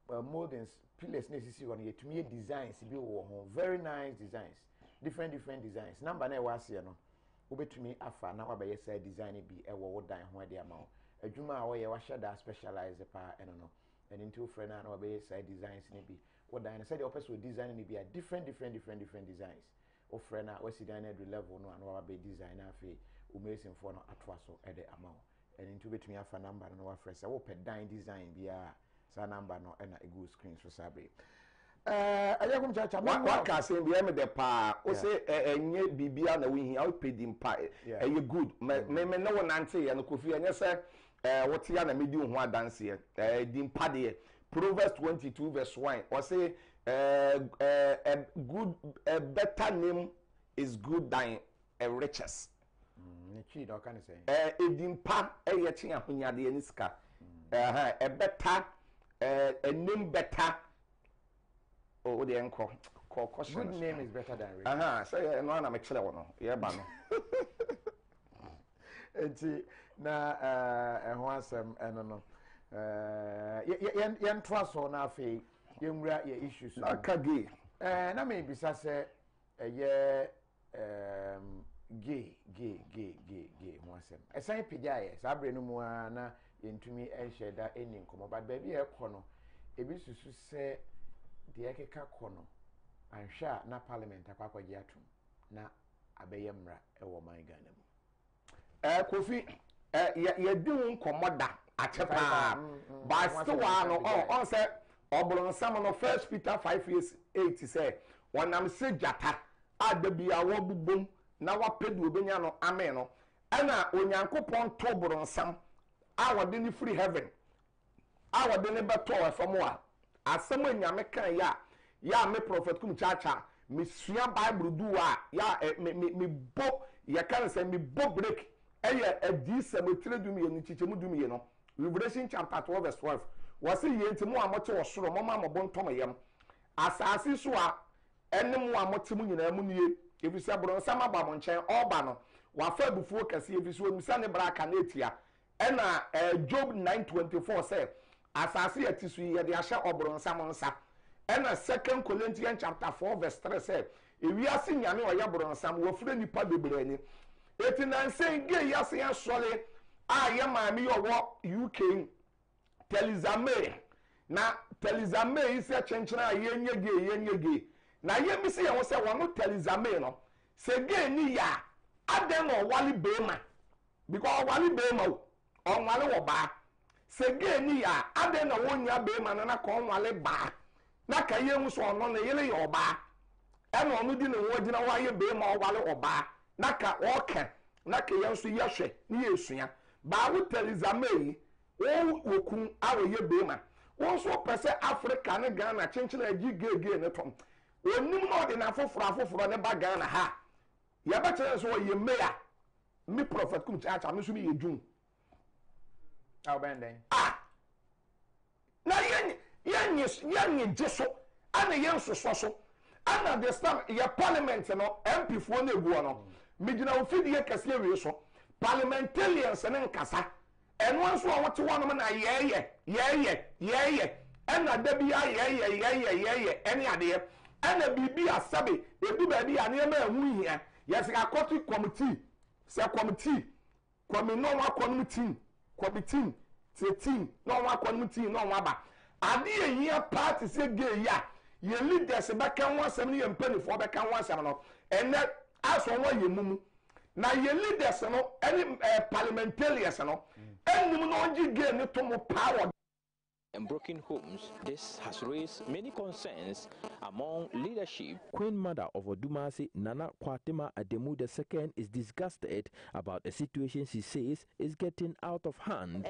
moldings pillars na sisi won ye tumi designs bi wo ho very nice designs different designs number na wa ase no obetumi afa na wa be say design bi e wo dan ho de ama adwuma a wo ye wa shada specialize pa eno no and into friend na wa be say designs ni bi wo dan say the person design ni bi a different designs o friend na we see dan at level no and wa be design afi o mesin for no atwa so e de ama and into betumi afa number no wa fresh say wo pe dan design bi a sa number no e na e go screen so sabe ayakum chacha wa ka say bi em de pa o say enye bibia na we hin o pe dim pa e good me no wo nante ye no Kofi enye say what ya na medi ho adanse ye dim pa de Proverbs 22 verse 1 or say a better name is good than a riches. Chi do kan say edimpa ye chi ahonyade ani sika a better a name better o de enko good name is better than riches. Say no na me kire wo no ye ba no enti na ho asem eno no yen twaso na afi yenwura ye issues akage na me bisa se ye gay ho asem esan pija ye sabre no mu na yentumi ehye da eni nkomo but baby e kɔ no ebi susu se de ekeka kɔ no anhwa na parliament akwakwaje atum na abeye mra e wo man Ghana mu Kofi ye di nkomo da achepa but still no on say Obronsam no 1 Peter 5:8 say wanam se jata adabia wo bubom na wapedu obenya no amen no ana onyankopon to bronsam a wode ni free heaven a wode ne beto efamo a asem anyame kan ya me prophet kum chacha me sua bible du a ya me bo ya kan say me bo break eye adi sametire dum ye ni chichemu dum ye no Revelation chapter 12 verse 12 wasi ye nti mu amote wo soro mo ma mo bontom yam asase so a enem wa motem nyina mu nie efisa bronsam aba mo nchen oba no wa fa bufuo kase efisa omisa ne braka na etia ena Job 9:24 say asase atisu ye de ahye obronsam nsa ena 2 Corinthians chapter 4 verse 3 say ewiase nyame oya bronsam wo fure nipa bebrani eti nan say ge yase asole a ye maami yo UK Telizame na Telizame ise chenchena yenye na ye mi se ye wo se wono Telizame no se ge ni ya aden no wali bema because wali bema o wali wo ba se ge ni ya aden no wonya bema na ko wali ba na ka ye hu so ono na yele ye oba e no onu di ne wo gina wa ye bema o wali oba na ka o ka na ka ye nso ye hwe ni ye sua ba wo Telizame wo kun awo ye bema wo so pese Africa ne Ghana chenchena agi gege ne tom onim no de na foforo ne ba Ghana ha ya ba chere so ye meya mi prophet kum chacha me so mi ye dun Aubenden na yenye jeso ana yen so ana the stam ya parliament no MP fo na egu no me gina ofidie kase wi so parliamentarians ne nkasa eno nso a wote wonom na yeye ena da bia yeye ene ade ena bibi asabe edu ba bia ne ma hu hia yes ka court committee se committee no wa committee no wa committee no wa ba ade ehia party se ge ya ye leaders be kan wasam ne ye mpanifo be kan wasam no ene aso wo ye mumu na ye leaders no any parliamentarians no enim no onji ge ne to mo power and broken homes. This has raised many concerns among leadership. Queen Mother of Odumasi, Nana Kwatima Ademu II, is disgusted about a situation she says is getting out of hand.